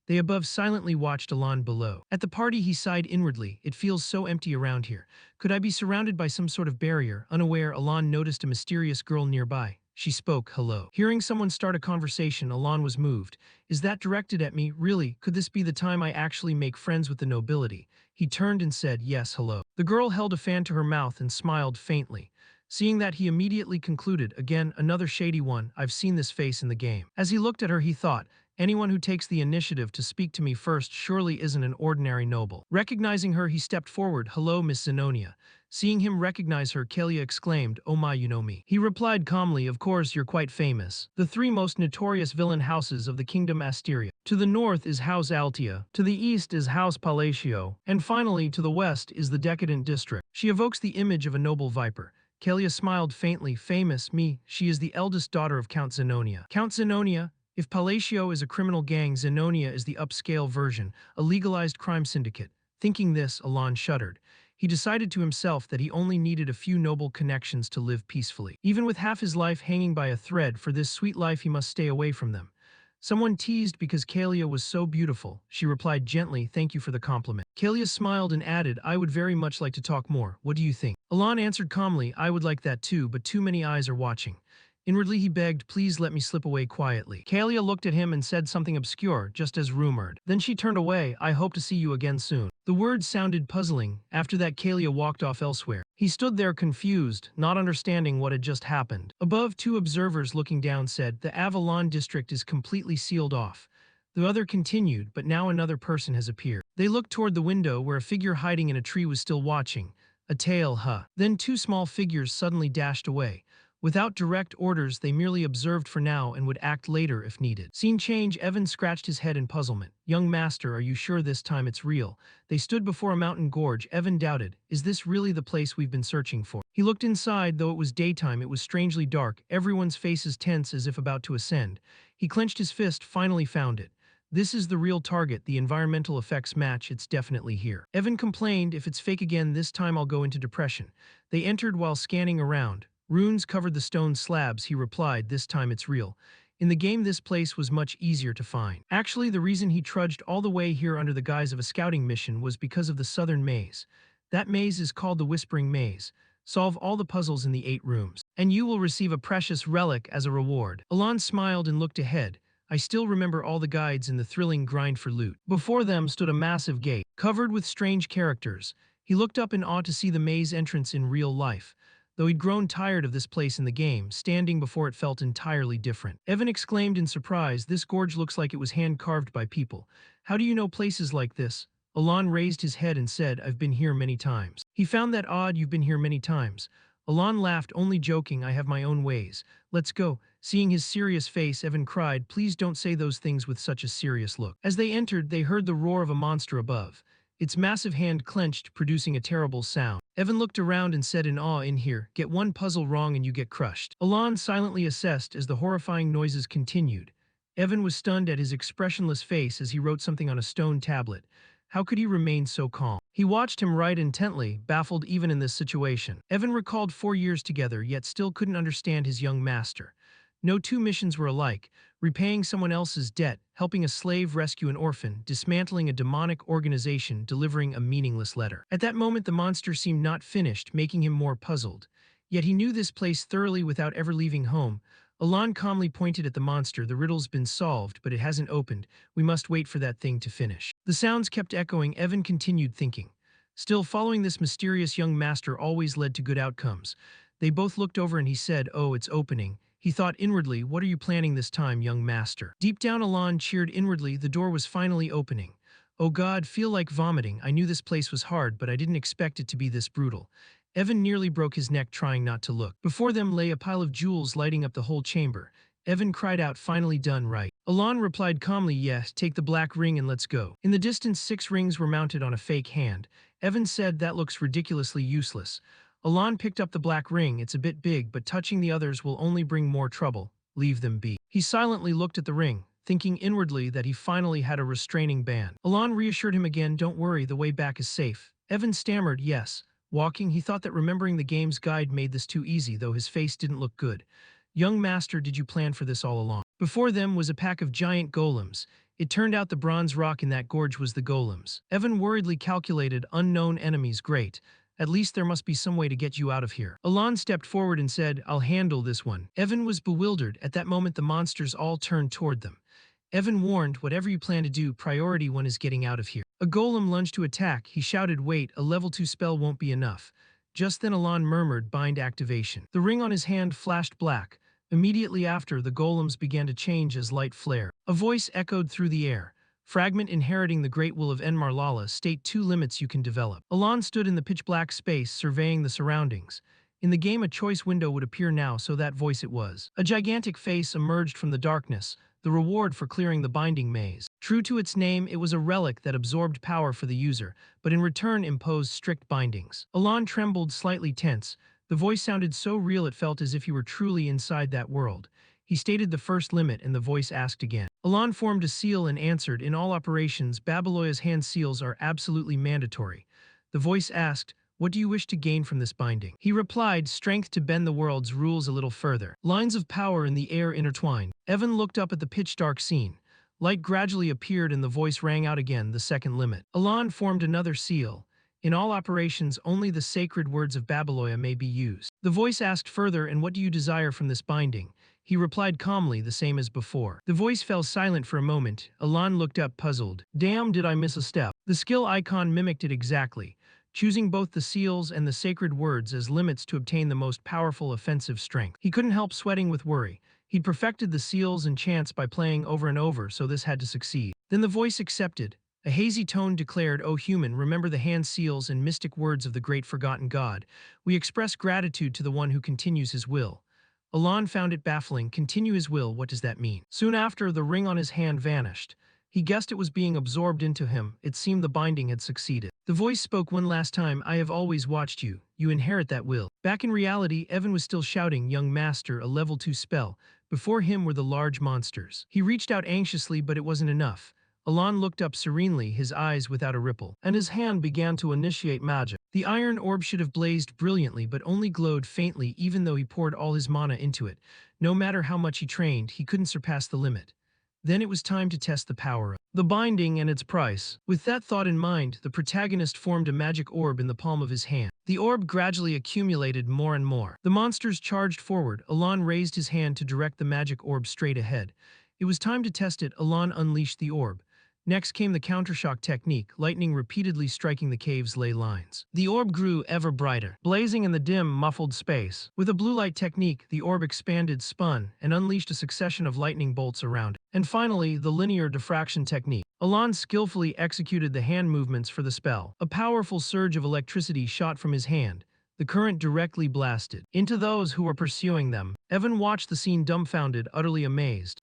They above silently watched Alan below. At the party, he sighed inwardly. It feels so empty around here. Could I be surrounded by some sort of barrier? Unaware, Alan noticed a mysterious girl nearby. She spoke, hello. Hearing someone start a conversation, Alan was moved. Is that directed at me? Really? Could this be the time I actually make friends with the nobility? He turned and said, yes, hello. The girl held a fan to her mouth and smiled faintly. Seeing that, he immediately concluded, again, another shady one. I've seen this face in the game. As he looked at her, he thought, anyone who takes the initiative to speak to me first surely isn't an ordinary noble. Recognizing her, he stepped forward. Hello, Miss Zenonia. Seeing him recognize her, Kalia exclaimed, oh my, you know me. He replied calmly, of course, you're quite famous. The three most notorious villain houses of the kingdom Asteria. To the north is House Altia, to the east is House Palacio, and finally to the west is the decadent district. She evokes the image of a noble viper. Kalia smiled faintly, famous, me, she is the eldest daughter of Count Zenonia. Count Zenonia? If Palacio is a criminal gang, Zenonia is the upscale version, a legalized crime syndicate. Thinking this, Alan shuddered. He decided to himself that he only needed a few noble connections to live peacefully. Even with half his life hanging by a thread, for this sweet life he must stay away from them. Someone teased because Kalia was so beautiful. She replied gently, thank you for the compliment. Kalia smiled and added, I would very much like to talk more. What do you think? Alan answered calmly, I would like that too, but too many eyes are watching. Inwardly he begged, please let me slip away quietly. Kalia looked at him and said something obscure, just as rumored. Then she turned away, I hope to see you again soon. The words sounded puzzling. After that, Kalia walked off elsewhere. He stood there confused, not understanding what had just happened. Above, two observers looking down said, the Avalon district is completely sealed off. The other continued, but now another person has appeared. They looked toward the window where a figure hiding in a tree was still watching. A tail, huh? Then two small figures suddenly dashed away. Without direct orders, they merely observed for now and would act later if needed. Scene change, Evan scratched his head in puzzlement. Young master, are you sure this time it's real? They stood before a mountain gorge. Evan doubted. Is this really the place we've been searching for? He looked inside. Though it was daytime, it was strangely dark. Everyone's faces tense as if about to ascend. He clenched his fist, finally found it. This is the real target. The environmental effects match. It's definitely here. Evan complained, if it's fake again, this time I'll go into depression. They entered while scanning around. Runes covered the stone slabs, he replied, this time it's real. In the game this place was much easier to find. Actually, the reason he trudged all the way here under the guise of a scouting mission was because of the southern maze. That maze is called the Whispering Maze. Solve all the puzzles in the 8 rooms, and you will receive a precious relic as a reward. Alon smiled and looked ahead. I still remember all the guides in the thrilling grind for loot. Before them stood a massive gate, covered with strange characters. He looked up in awe to see the maze entrance in real life. Though he'd grown tired of this place in the game, standing before it felt entirely different. Evan exclaimed in surprise, this gorge looks like it was hand-carved by people. How do you know places like this? Alon raised his head and said, I've been here many times. He found that odd. You've been here many times. Alon laughed, only joking, I have my own ways. Let's go. Seeing his serious face, Evan cried, please don't say those things with such a serious look. As they entered, they heard the roar of a monster above. Its massive hand clenched, producing a terrible sound. Evan looked around and said in awe, in here, get one puzzle wrong and you get crushed. Alon silently assessed as the horrifying noises continued. Evan was stunned at his expressionless face as he wrote something on a stone tablet. How could he remain so calm? He watched him write intently, baffled even in this situation. Evan recalled 4 years together, yet still couldn't understand his young master. No two missions were alike. Repaying someone else's debt, helping a slave rescue an orphan, dismantling a demonic organization, delivering a meaningless letter. At that moment, the monster seemed not finished, making him more puzzled. Yet he knew this place thoroughly without ever leaving home. Alon calmly pointed at the monster. The riddle's been solved, but it hasn't opened. We must wait for that thing to finish. The sounds kept echoing. Evan continued thinking. Still, following this mysterious young master always led to good outcomes. They both looked over and he said, oh, it's opening. He thought inwardly, what are you planning this time, young master? Deep down, Alon cheered inwardly. The door was finally opening. Oh God, feel like vomiting. I knew this place was hard, but I didn't expect it to be this brutal. Evan nearly broke his neck trying not to look. Before them lay a pile of jewels lighting up the whole chamber. Evan cried out, finally done, right? Alon replied calmly, yes, take the black ring and let's go. In the distance, 6 rings were mounted on a fake hand. Evan said, that looks ridiculously useless. Alon picked up the black ring. It's a bit big, but touching the others will only bring more trouble. Leave them be. He silently looked at the ring, thinking inwardly that he finally had a restraining band. Alon reassured him again, don't worry, the way back is safe. Evan stammered, yes. Walking, he thought that remembering the game's guide made this too easy, though his face didn't look good. Young master, did you plan for this all along? Before them was a pack of giant golems. It turned out the bronze rock in that gorge was the golems. Evan worriedly calculated, unknown enemies, great. At least there must be some way to get you out of here. Alon stepped forward and said, I'll handle this one. Evan was bewildered. At that moment, the monsters all turned toward them. Evan warned, whatever you plan to do, priority 1 is getting out of here. A golem lunged to attack. He shouted, wait, a level 2 spell won't be enough. Just then Alon murmured, bind activation. The ring on his hand flashed black. Immediately after, the golems began to change as light flared. A voice echoed through the air. Fragment inheriting the great will of Enmarlala, state 2 limits you can develop. Alon stood in the pitch-black space, surveying the surroundings. In the game, a choice window would appear now, so that voice it was. A gigantic face emerged from the darkness, the reward for clearing the binding maze. True to its name, it was a relic that absorbed power for the user, but in return imposed strict bindings. Alon trembled, slightly tense. The voice sounded so real it felt as if he were truly inside that world. He stated the first limit, and the voice asked again. Alon formed a seal and answered, in all operations, Babyloia's hand seals are absolutely mandatory. The voice asked, what do you wish to gain from this binding? He replied, strength to bend the world's rules a little further. Lines of power in the air intertwined. Evan looked up at the pitch-dark scene. Light gradually appeared and the voice rang out again, the second limit. Alon formed another seal. In all operations, only the sacred words of Babyloia may be used. The voice asked further, and what do you desire from this binding? He replied calmly, the same as before. The voice fell silent for a moment. Alon looked up, puzzled. Damn, did I miss a step? The skill icon mimicked it exactly, choosing both the seals and the sacred words as limits to obtain the most powerful offensive strength. He couldn't help sweating with worry. He'd perfected the seals and chants by playing over and over, so this had to succeed. Then the voice accepted. A hazy tone declared, "O human, remember the hand seals and mystic words of the great forgotten god. We express gratitude to the one who continues his will." Alon found it baffling. Continue his will, what does that mean? Soon after, the ring on his hand vanished. He guessed it was being absorbed into him. It seemed the binding had succeeded. The voice spoke one last time, "I have always watched you. You inherit that will." Back in reality, Evan was still shouting, "Young master, a level 2 spell." Before him were the large monsters. He reached out anxiously, but it wasn't enough. Alon looked up serenely, his eyes without a ripple, and his hand began to initiate magic. The iron orb should have blazed brilliantly, but only glowed faintly even though he poured all his mana into it. No matter how much he trained, he couldn't surpass the limit. Then it was time to test the power of the binding and its price. With that thought in mind, the protagonist formed a magic orb in the palm of his hand. The orb gradually accumulated more and more. The monsters charged forward. Alon raised his hand to direct the magic orb straight ahead. It was time to test it. Alon unleashed the orb. Next came the countershock technique, lightning repeatedly striking the cave's ley lines. The orb grew ever brighter, blazing in the dim, muffled space. With a blue light technique, the orb expanded, spun, and unleashed a succession of lightning bolts around it. And finally, the linear diffraction technique. Alon skillfully executed the hand movements for the spell. A powerful surge of electricity shot from his hand. The current directly blasted into those who were pursuing them. Evan watched the scene dumbfounded, utterly amazed.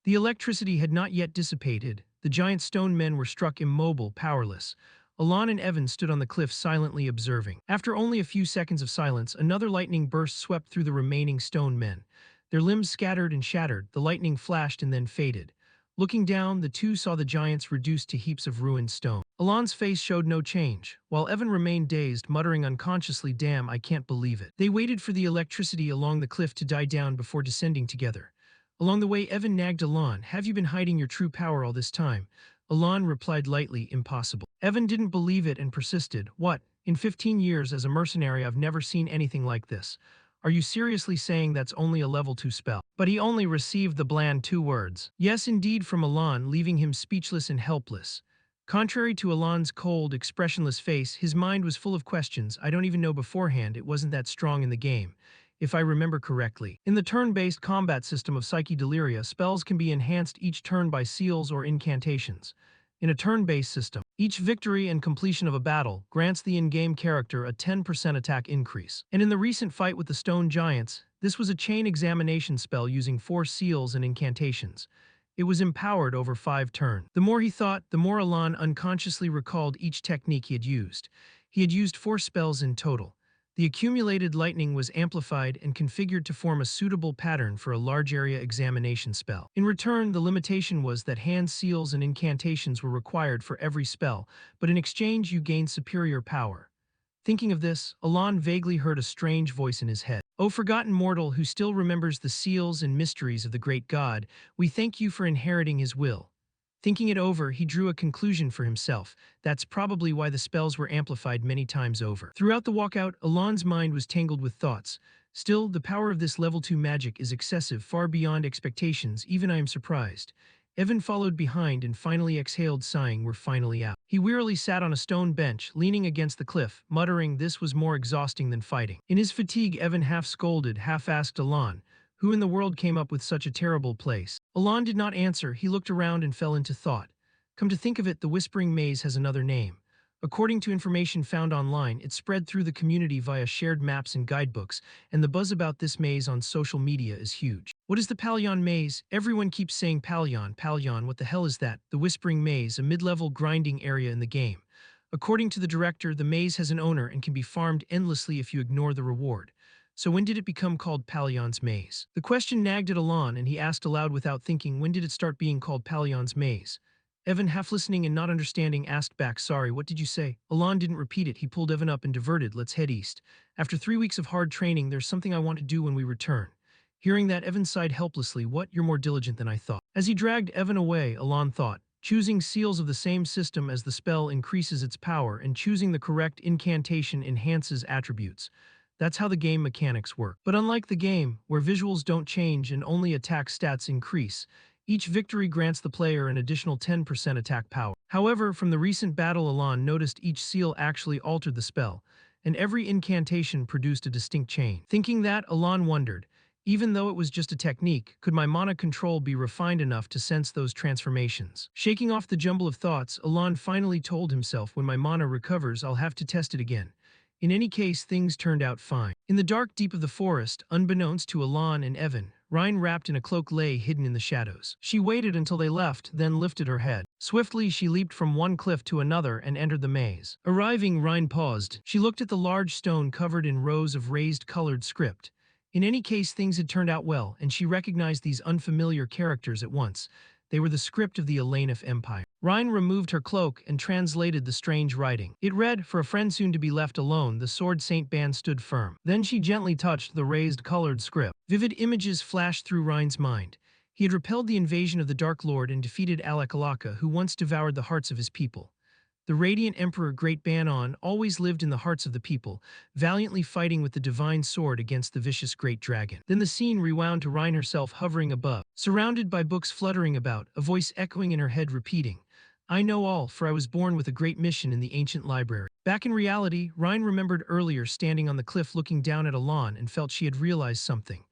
The electricity had not yet dissipated. The giant stone men were struck immobile, powerless. Alon and Evan stood on the cliff silently observing. After only a few seconds of silence, another lightning burst swept through the remaining stone men. Their limbs scattered and shattered, the lightning flashed and then faded. Looking down, the two saw the giants reduced to heaps of ruined stone. Alon's face showed no change, while Evan remained dazed, muttering unconsciously, "Damn, I can't believe it." They waited for the electricity along the cliff to die down before descending together. Along the way, Evan nagged Alon, "Have you been hiding your true power all this time?" Alon replied lightly, "Impossible." Evan didn't believe it and persisted, "What? In 15 years as a mercenary, I've never seen anything like this. Are you seriously saying that's only a level 2 spell?" But he only received the bland 2 words, "Yes indeed," from Alon, leaving him speechless and helpless. Contrary to Alon's cold, expressionless face, his mind was full of questions. "I don't even know beforehand, it wasn't that strong in the game, if I remember correctly." In the turn-based combat system of Psyche Deliria, spells can be enhanced each turn by seals or incantations. In a turn-based system, each victory and completion of a battle grants the in-game character a 10% attack increase. And in the recent fight with the stone giants, this was a chain examination spell using 4 seals and incantations. It was empowered over 5 turns. The more he thought, the more Alon unconsciously recalled each technique he had used. He had used 4 spells in total. The accumulated lightning was amplified and configured to form a suitable pattern for a large area examination spell. In return, the limitation was that hand seals and incantations were required for every spell, but in exchange you gained superior power. Thinking of this, Alon vaguely heard a strange voice in his head. "O forgotten mortal who still remembers the seals and mysteries of the great god, we thank you for inheriting his will." Thinking it over, he drew a conclusion for himself. That's probably why the spells were amplified many times over. Throughout the walkout, Alon's mind was tangled with thoughts. Still, the power of this level 2 magic is excessive, far beyond expectations, even I am surprised. Evan followed behind and finally exhaled, sighing, "We're finally out." He wearily sat on a stone bench, leaning against the cliff, muttering this was more exhausting than fighting. In his fatigue, Evan half scolded, half asked Alon, "Who in the world came up with such a terrible place?" Alon did not answer. He looked around and fell into thought. Come to think of it, the Whispering Maze has another name. According to information found online, it spread through the community via shared maps and guidebooks, and the buzz about this maze on social media is huge. What is the Palion Maze? Everyone keeps saying Palion, Palion, what the hell is that? The Whispering Maze, a mid-level grinding area in the game. According to the director, the maze has an owner and can be farmed endlessly if you ignore the reward. So when did it become called Palion's Maze? The question nagged at Alon, and he asked aloud without thinking, when did it start being called Palion's Maze? Evan, half listening and not understanding, asked back, "Sorry, what did you say?" Alon didn't repeat it. He pulled Evan up and diverted, "Let's head east. After 3 weeks of hard training, there's something I want to do when we return." Hearing that, Evan sighed helplessly. "What? You're more diligent than I thought." As he dragged Evan away, Alon thought, choosing seals of the same system as the spell increases its power, and choosing the correct incantation enhances attributes. That's how the game mechanics work. But unlike the game, where visuals don't change and only attack stats increase, each victory grants the player an additional 10% attack power. However, from the recent battle, Alon noticed each seal actually altered the spell. and every incantation produced a distinct chain. Thinking that, Alon wondered, even though it was just a technique, could my mana control be refined enough to sense those transformations? Shaking off the jumble of thoughts, Alon finally told himself, when my mana recovers, I'll have to test it again. In any case, things turned out fine. In the dark deep of the forest, unbeknownst to Alon and Evan, Rhine wrapped in a cloak lay hidden in the shadows. She waited until they left, then lifted her head. Swiftly, she leaped from one cliff to another and entered the maze. Arriving, Rhine paused. She looked at the large stone covered in rows of raised colored script. In any case, things had turned out well, and she recognized these unfamiliar characters at once. They were the script of the Elenif Empire. Rhine removed her cloak and translated the strange writing. It read, "For a friend soon to be left alone, the sword Saint Ban stood firm." Then she gently touched the raised colored script. Vivid images flashed through Rhine's mind. He had repelled the invasion of the Dark Lord and defeated Alakalaka, who once devoured the hearts of his people. The radiant Emperor Great Banon always lived in the hearts of the people, valiantly fighting with the divine sword against the vicious Great Dragon. Then the scene rewound to Rhine herself hovering above, surrounded by books fluttering about, a voice echoing in her head repeating, "I know all, for I was born with a great mission in the ancient library." Back in reality, Rhine remembered earlier standing on the cliff looking down at Alon and felt she had realized something.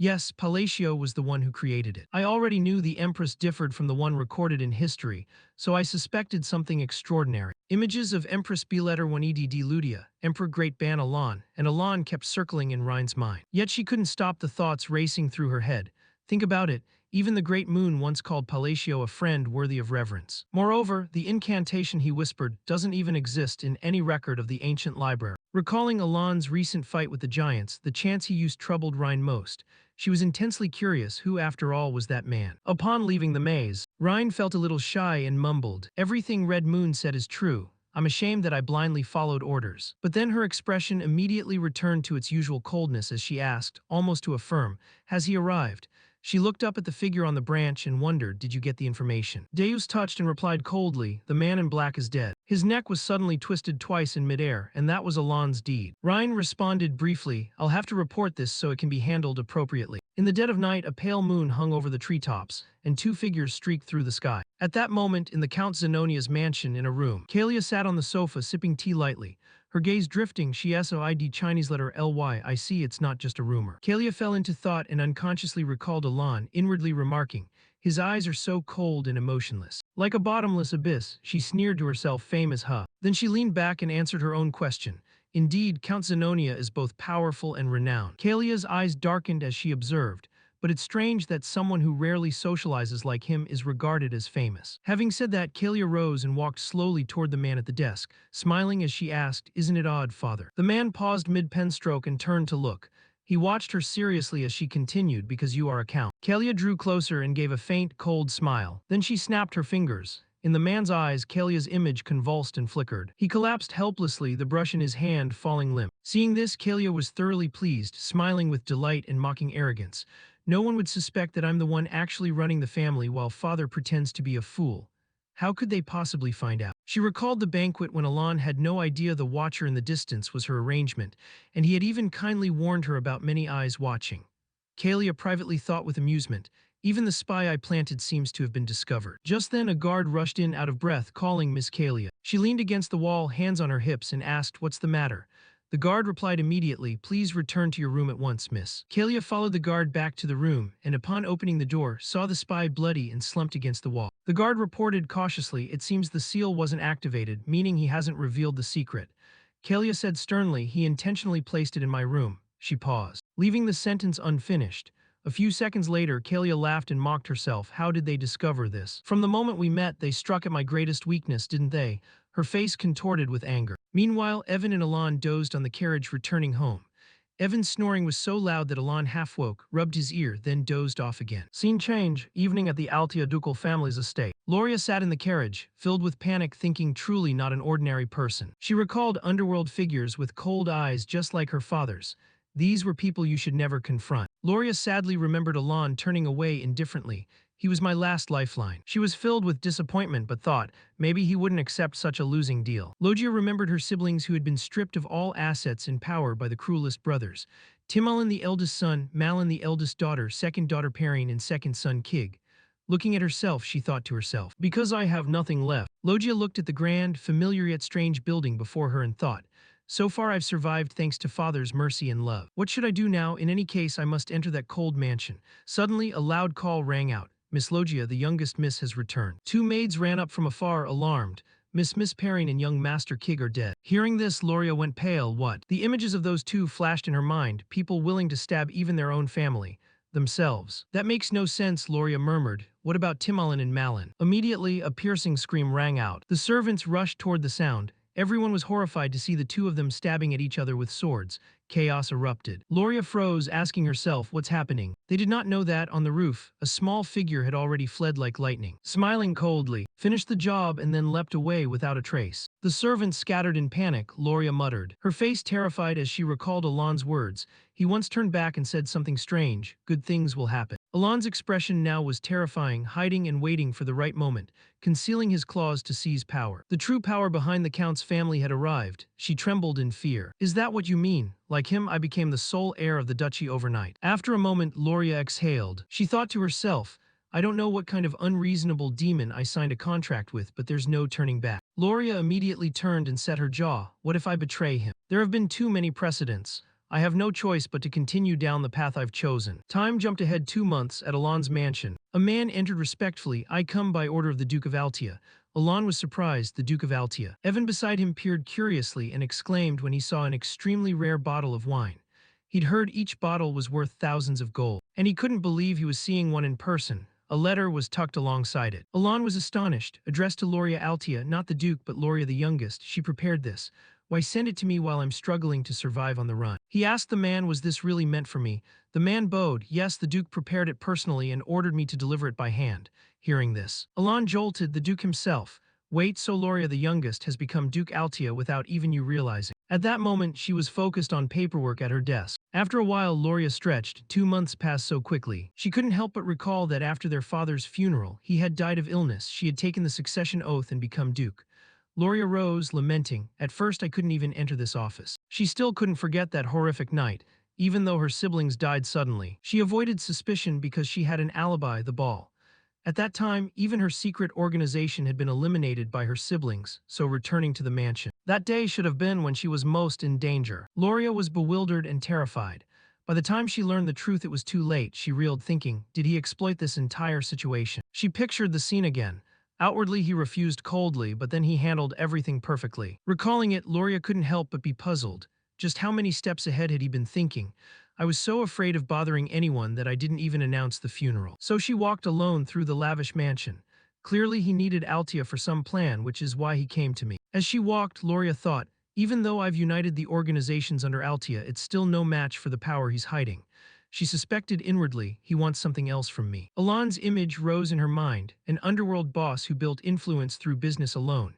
Yes, Palatio was the one who created it. I already knew the Empress differed from the one recorded in history, so I suspected something extraordinary. Images of Empress Beletter 1ed de Ludia, Emperor Great Ban Alon, and Alon kept circling in Rhine's mind. Yet she couldn't stop the thoughts racing through her head. Think about it, even the great moon once called Palatio a friend worthy of reverence. Moreover, the incantation he whispered doesn't even exist in any record of the ancient library. Recalling Alon's recent fight with the giants, the chance he used troubled Rhine most. She was intensely curious who, after all, was that man. Upon leaving the maze, Rhine felt a little shy and mumbled, "Everything Red Moon said is true. I'm ashamed that I blindly followed orders." But then her expression immediately returned to its usual coldness as she asked, almost to affirm, "Has he arrived?" She looked up at the figure on the branch and wondered, "Did you get the information?" Deus touched and replied coldly, "The man in black is dead." His neck was suddenly twisted twice in midair, and that was Alon's deed. Rhine responded briefly, "I'll have to report this so it can be handled appropriately." In the dead of night, a pale moon hung over the treetops, and two figures streaked through the sky. At that moment, in the Count Zenonia's mansion in a room, Kalia sat on the sofa sipping tea lightly. Her gaze drifting, she SOID Chinese letter LY, "I see it's not just a rumor." Kalia fell into thought and unconsciously recalled Alon, inwardly remarking, "His eyes are so cold and emotionless. Like a bottomless abyss," she sneered to herself, famous huh. Then she leaned back and answered her own question. Indeed, Count Zenonia is both powerful and renowned. Kalia's eyes darkened as she observed, but it's strange that someone who rarely socializes like him is regarded as famous. Having said that, Kalia rose and walked slowly toward the man at the desk, smiling as she asked, "Isn't it odd, father?" The man paused mid-pen stroke and turned to look. He watched her seriously as she continued, "Because you are a count." Kalia drew closer and gave a faint, cold smile. Then she snapped her fingers. In the man's eyes, Kalia's image convulsed and flickered. He collapsed helplessly, the brush in his hand falling limp. Seeing this, Kalia was thoroughly pleased, smiling with delight and mocking arrogance. "No one would suspect that I'm the one actually running the family while father pretends to be a fool. How could they possibly find out?" She recalled the banquet when Alon had no idea the watcher in the distance was her arrangement, and he had even kindly warned her about many eyes watching. Kalia privately thought with amusement, "Even the spy I planted seems to have been discovered." Just then a guard rushed in out of breath, calling Miss Kalia. She leaned against the wall, hands on her hips, and asked, "What's the matter?" The guard replied immediately, "Please return to your room at once, miss." Kalia followed the guard back to the room, and upon opening the door, saw the spy bloody and slumped against the wall. The guard reported cautiously, "It seems the seal wasn't activated, meaning he hasn't revealed the secret." Kalia said sternly, "He intentionally placed it in my room." She paused, leaving the sentence unfinished. A few seconds later, Kalia laughed and mocked herself. "How did they discover this? From the moment we met, they struck at my greatest weakness, didn't they?" Her face contorted with anger. Meanwhile, Evan and Alon dozed on the carriage returning home. Evan's snoring was so loud that Alon half woke, rubbed his ear, then dozed off again. Scene change, evening at the Altia ducal family's estate. Loria sat in the carriage, filled with panic, thinking truly not an ordinary person. She recalled underworld figures with cold eyes just like her father's. These were people you should never confront. Loria sadly remembered Alon turning away indifferently. "He was my last lifeline." She was filled with disappointment but thought, maybe he wouldn't accept such a losing deal. Logia remembered her siblings who had been stripped of all assets and power by the cruelest brothers. Timalin the eldest son, Malin the eldest daughter, second daughter Perrine, and second son Kig. Looking at herself, she thought to herself, "Because I have nothing left." Logia looked at the grand, familiar yet strange building before her and thought, So far I've survived thanks to Father's mercy and love. What should I do now? In any case, I must enter that cold mansion. Suddenly, a loud call rang out. Miss Logia, the youngest miss, has returned. Two maids ran up from afar, alarmed. Miss Perrine and young Master Kig are dead. Hearing this, Loria went pale. What? The images of those two flashed in her mind, people willing to stab even their own family. Themselves. That makes no sense, Loria murmured. What about Timalin and Malin? Immediately, a piercing scream rang out. The servants rushed toward the sound. Everyone was horrified to see the two of them stabbing at each other with swords. Chaos erupted. Loria froze, asking herself, what's happening? They did not know that, on the roof, a small figure had already fled like lightning. Smiling coldly, finished the job and then leapt away without a trace. The servants scattered in panic, Loria muttered, her face terrified as she recalled Alon's words. He once turned back and said something strange, good things will happen. Alon's expression now was terrifying, hiding and waiting for the right moment, concealing his claws to seize power. The true power behind the Count's family had arrived. She trembled in fear. Is that what you mean? Like him, I became the sole heir of the duchy overnight. After a moment, Loria exhaled. She thought to herself, I don't know what kind of unreasonable demon I signed a contract with, but there's no turning back. Loria immediately turned and set her jaw. What if I betray him? There have been too many precedents. I have no choice but to continue down the path I've chosen. Time jumped ahead 2 months at Alon's mansion. A man entered respectfully. I come by order of the Duke of Altia. Alon was surprised, the Duke of Altia. Evan beside him peered curiously and exclaimed when he saw an extremely rare bottle of wine. He'd heard each bottle was worth thousands of gold, and he couldn't believe he was seeing one in person. A letter was tucked alongside it. Alon was astonished, addressed to Loria Altia, not the Duke but Loria the youngest. She prepared this. Why send it to me while I'm struggling to survive on the run? He asked the man, was this really meant for me? The man bowed. Yes, the Duke prepared it personally and ordered me to deliver it by hand. Hearing this, Alon jolted, the Duke himself. Wait, so Loria the youngest has become Duke Altia without even you realizing. At that moment, she was focused on paperwork at her desk. After a while, Loria stretched. 2 months passed so quickly. She couldn't help but recall that after their father's funeral, he had died of illness. She had taken the succession oath and become Duke. Loria rose, lamenting, at first I couldn't even enter this office. She still couldn't forget that horrific night. Even though her siblings died suddenly, she avoided suspicion because she had an alibi, the ball. At that time, even her secret organization had been eliminated by her siblings, so returning to the mansion. That day should have been when she was most in danger. Loria was bewildered and terrified. By the time she learned the truth, it was too late. She reeled, thinking, did he exploit this entire situation? She pictured the scene again. Outwardly, he refused coldly, but then he handled everything perfectly. Recalling it, Loria couldn't help but be puzzled. Just how many steps ahead had he been thinking? I was so afraid of bothering anyone that I didn't even announce the funeral. So she walked alone through the lavish mansion. Clearly, he needed Altia for some plan, which is why he came to me. As she walked, Loria thought, even though I've united the organizations under Altia, it's still no match for the power he's hiding. She suspected inwardly, he wants something else from me. Alon's image rose in her mind, an underworld boss who built influence through business alone.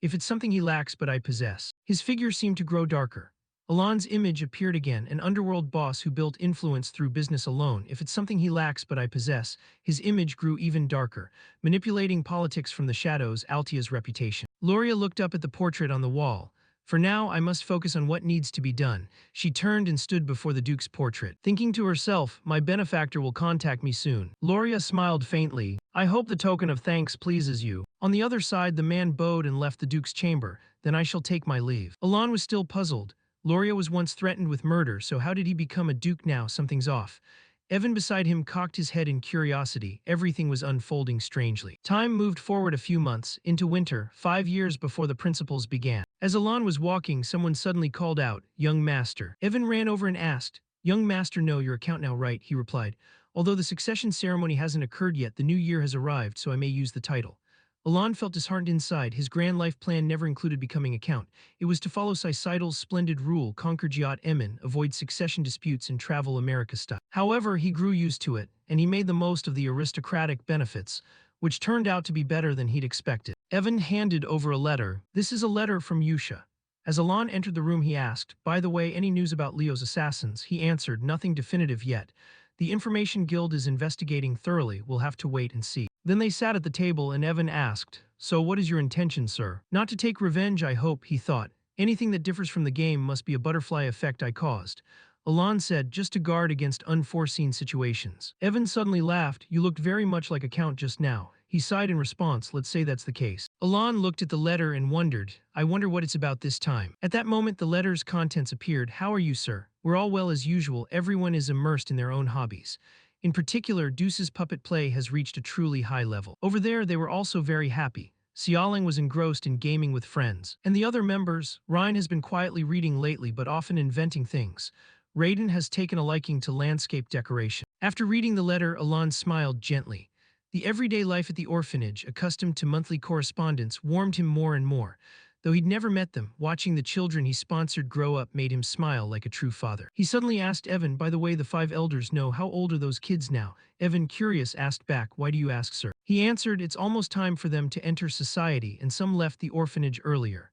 If it's something he lacks but I possess. His figure seemed to grow darker. Alon's image appeared again, an underworld boss who built influence through business alone. If it's something he lacks but I possess. His image grew even darker, manipulating politics from the shadows, Altia's reputation. Loria looked up at the portrait on the wall. For now, I must focus on what needs to be done. She turned and stood before the Duke's portrait, thinking to herself, my benefactor will contact me soon. Loria smiled faintly. I hope the token of thanks pleases you. On the other side, the man bowed and left the Duke's chamber. Then I shall take my leave. Alon was still puzzled. Loria was once threatened with murder, so how did he become a Duke now? Something's off. Evan beside him cocked his head in curiosity. Everything was unfolding strangely. Time moved forward a few months, into winter, 5 years before the principals began. As Alon was walking, someone suddenly called out, young master. Evan ran over and asked, young master, no, your account now, right? He replied, although the succession ceremony hasn't occurred yet, the new year has arrived, so I may use the title. Alon felt disheartened inside. His grand life plan never included becoming a count. It was to follow Societal's splendid rule, conquer Jyot Emin, avoid succession disputes, and travel America style. However, he grew used to it, and he made the most of the aristocratic benefits, which turned out to be better than he'd expected. Evan handed over a letter. This is a letter from Yusha. As Alon entered the room, he asked, by the way, any news about Leo's assassins? He answered, nothing definitive yet. The Information Guild is investigating thoroughly. We'll have to wait and see. Then they sat at the table and Evan asked, so what is your intention, sir? Not to take revenge, I hope, he thought. Anything that differs from the game must be a butterfly effect I caused. Alon said, just to guard against unforeseen situations. Evan suddenly laughed. You looked very much like a count just now. He sighed in response, let's say that's the case. Alon looked at the letter and wondered, I wonder what it's about this time. At that moment, the letter's contents appeared. How are you, sir? We're all well as usual. Everyone is immersed in their own hobbies. In particular, Deuce's puppet play has reached a truly high level. Over there, they were also very happy. Xiaoling was engrossed in gaming with friends. And the other members, Ryan has been quietly reading lately but often inventing things. Raiden has taken a liking to landscape decoration. After reading the letter, Alon smiled gently. The everyday life at the orphanage, accustomed to monthly correspondence, warmed him more and more. Though he'd never met them, watching the children he sponsored grow up made him smile like a true father. He suddenly asked Evan, by the way, the 5 elders know, how old are those kids now? Evan, curious, asked back, why do you ask, sir? He answered, it's almost time for them to enter society, and some left the orphanage earlier.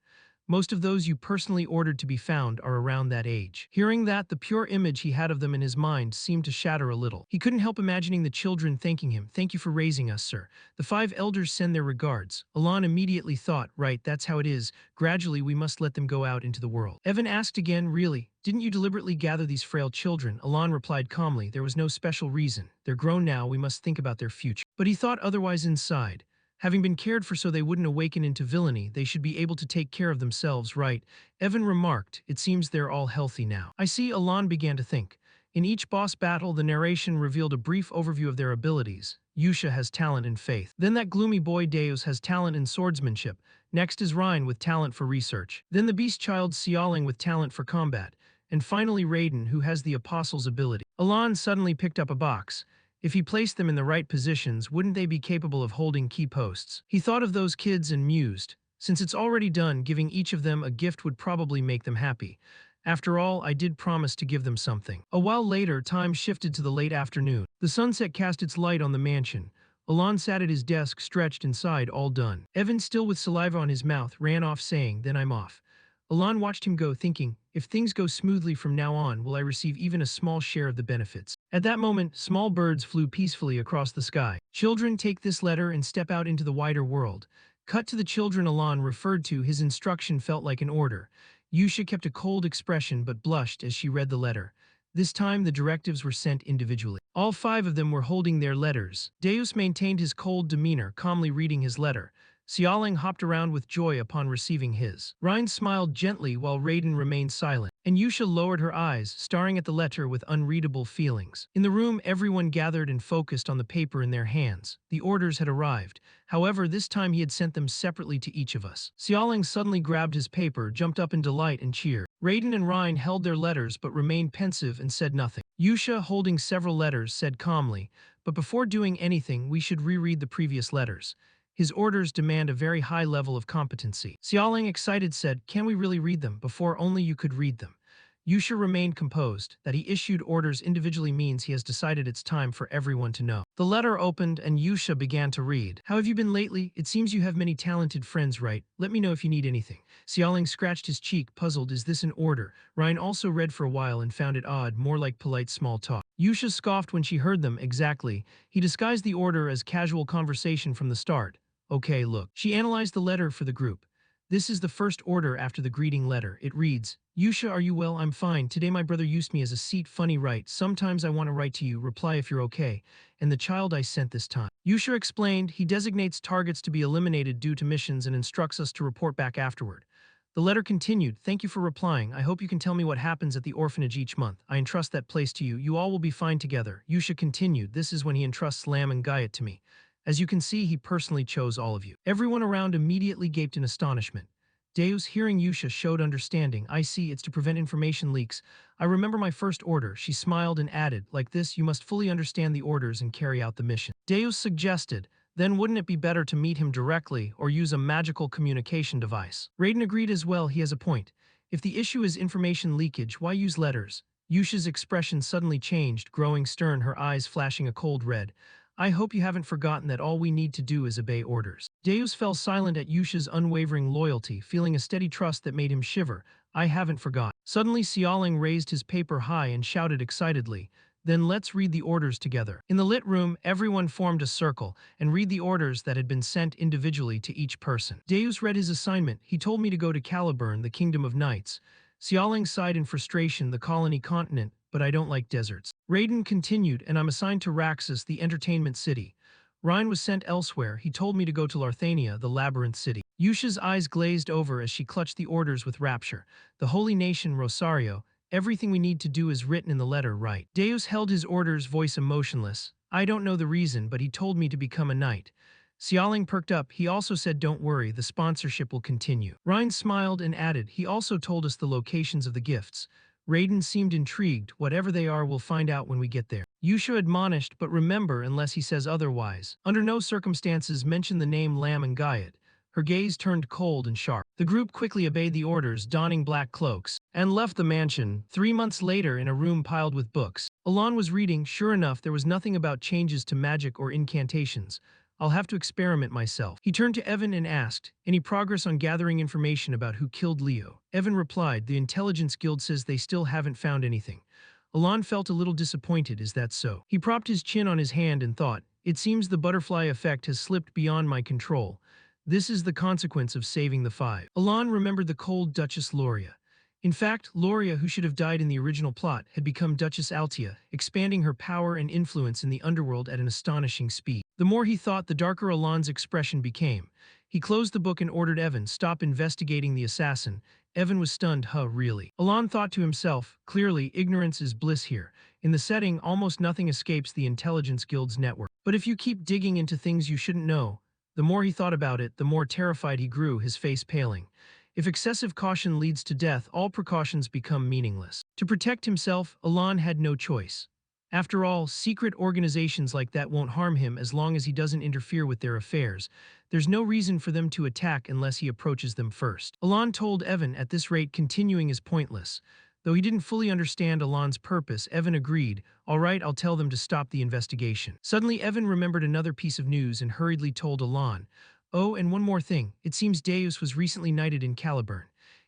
Most of those you personally ordered to be found are around that age. Hearing that, the pure image he had of them in his mind seemed to shatter a little. He couldn't help imagining the children thanking him. Thank you for raising us, sir. The 5 elders send their regards. Alon immediately thought, right, that's how it is. Gradually, we must let them go out into the world. Evan asked again, really? Didn't you deliberately gather these frail children? Alon replied calmly, there was no special reason. They're grown now, we must think about their future. But he thought otherwise inside. Having been cared for so they wouldn't awaken into villainy, they should be able to take care of themselves, right? Evan remarked, it seems they're all healthy now. I see, Alon began to think. In each boss battle, the narration revealed a brief overview of their abilities. Yusha has talent and faith. Then that gloomy boy Deus has talent in swordsmanship. Next is Ryan with talent for research. Then the beast child Xiaoling with talent for combat. And finally Raiden, who has the apostle's ability. Alon suddenly picked up a box. If he placed them in the right positions, wouldn't they be capable of holding key posts? He thought of those kids and mused. Since it's already done, giving each of them a gift would probably make them happy. After all, I did promise to give them something. A while later, time shifted to the late afternoon. The sunset cast its light on the mansion. Alon sat at his desk, stretched inside, all done. Evan, still with saliva on his mouth, ran off saying, then I'm off. Alon watched him go, thinking, if things go smoothly from now on, will I receive even a small share of the benefits? At that moment, small birds flew peacefully across the sky. Children, take this letter and step out into the wider world. Cut to the children Alon referred to, his instruction felt like an order. Yusha kept a cold expression but blushed as she read the letter. This time, the directives were sent individually. All 5 of them were holding their letters. Deus maintained his cold demeanor, calmly reading his letter. Xiaoling hopped around with joy upon receiving his. Ryan smiled gently while Raiden remained silent, and Yusha lowered her eyes, staring at the letter with unreadable feelings. In the room, everyone gathered and focused on the paper in their hands. The orders had arrived. However, this time he had sent them separately to each of us. Xiaoling suddenly grabbed his paper, jumped up in delight, and cheered. Raiden and Ryan held their letters but remained pensive and said nothing. Yusha, holding several letters, said calmly, but before doing anything, we should reread the previous letters. His orders demand a very high level of competency. Xiaoling, excited, said, can we really read them? Before only you could read them. Yusha remained composed. That he issued orders individually means he has decided it's time for everyone to know. The letter opened and Yusha began to read. How have you been lately? It seems you have many talented friends, right? Let me know if you need anything. Xiaoling scratched his cheek, puzzled. Is this an order? Ryan also read for a while and found it odd, more like polite small talk. Yusha scoffed when she heard them. Exactly. He disguised the order as casual conversation from the start. Okay, look. She analyzed the letter for the group. This is the first order after the greeting letter. It reads, Yusha, are you well? I'm fine. Today my brother used me as a seat. Funny, right? Sometimes I want to write to you. Reply if you're okay. And the child I sent this time. Yusha explained, he designates targets to be eliminated due to missions and instructs us to report back afterward. The letter continued, thank you for replying. I hope you can tell me what happens at the orphanage each month. I entrust that place to you. You all will be fine together. Yusha continued, this is when he entrusts Lam and Gayat to me. As you can see, he personally chose all of you. Everyone around immediately gaped in astonishment. Deus, hearing Yusha, showed understanding. I see, it's to prevent information leaks. I remember my first order. She smiled and added, like this, you must fully understand the orders and carry out the mission. Deus suggested, then wouldn't it be better to meet him directly or use a magical communication device? Raiden agreed as well, he has a point. If the issue is information leakage, why use letters? Yusha's expression suddenly changed, growing stern, her eyes flashing a cold red. I hope you haven't forgotten that all we need to do is obey orders. Deus fell silent at Yusha's unwavering loyalty, feeling a steady trust that made him shiver. I haven't forgotten. Suddenly Xiaoling raised his paper high and shouted excitedly, then let's read the orders together. In the lit room, everyone formed a circle and read the orders that had been sent individually to each person. Deus read his assignment. He told me to go to Caliburn, the Kingdom of Knights. Xiaoling sighed in frustration, the colony continent, but I don't like deserts. Raiden continued, and I'm assigned to Raxus, the entertainment city. Ryan was sent elsewhere. He told me to go to Larthania, the labyrinth city. Yusha's eyes glazed over as she clutched the orders with rapture. The holy nation, Rosario. Everything we need to do is written in the letter, right? Deus held his orders, voice emotionless. I don't know the reason, but he told me to become a knight. Xiaoling perked up. He also said, don't worry, the sponsorship will continue. Ryan smiled and added, he also told us the locations of the gifts. Raiden seemed intrigued. Whatever they are, we'll find out when we get there. Yusha admonished, but remember unless he says otherwise. Under no circumstances mention the name Lam and Guyot. Her gaze turned cold and sharp. The group quickly obeyed the orders, donning black cloaks, and left the mansion. 3 months later, in a room piled with books, Alon was reading. Sure enough, there was nothing about changes to magic or incantations. I'll have to experiment myself. He turned to Evan and asked, any progress on gathering information about who killed Leo? Evan replied, the Intelligence Guild says they still haven't found anything. Alon felt a little disappointed. Is that so? He propped his chin on his hand and thought, it seems the butterfly effect has slipped beyond my control. This is the consequence of saving the five. Alon remembered the cold Duchess Loria. In fact, Loria, who should have died in the original plot, had become Duchess Altia, expanding her power and influence in the underworld at an astonishing speed. The more he thought, the darker Alon's expression became. He closed the book and ordered Evan, stop investigating the assassin. Evan was stunned. Huh, really? Alon thought to himself, clearly, ignorance is bliss here. In the setting, almost nothing escapes the Intelligence Guild's network. But if you keep digging into things you shouldn't know, the more he thought about it, the more terrified he grew, his face paling. If excessive caution leads to death, all precautions become meaningless. To protect himself, Alon had no choice. After all, secret organizations like that won't harm him as long as he doesn't interfere with their affairs. There's no reason for them to attack unless he approaches them first. Alon told Evan, at this rate continuing is pointless. Though he didn't fully understand Alon's purpose, Evan agreed, all right, I'll tell them to stop the investigation. Suddenly, Evan remembered another piece of news and hurriedly told Alon, oh, and one more thing, it seems Deus was recently knighted in Caliburn.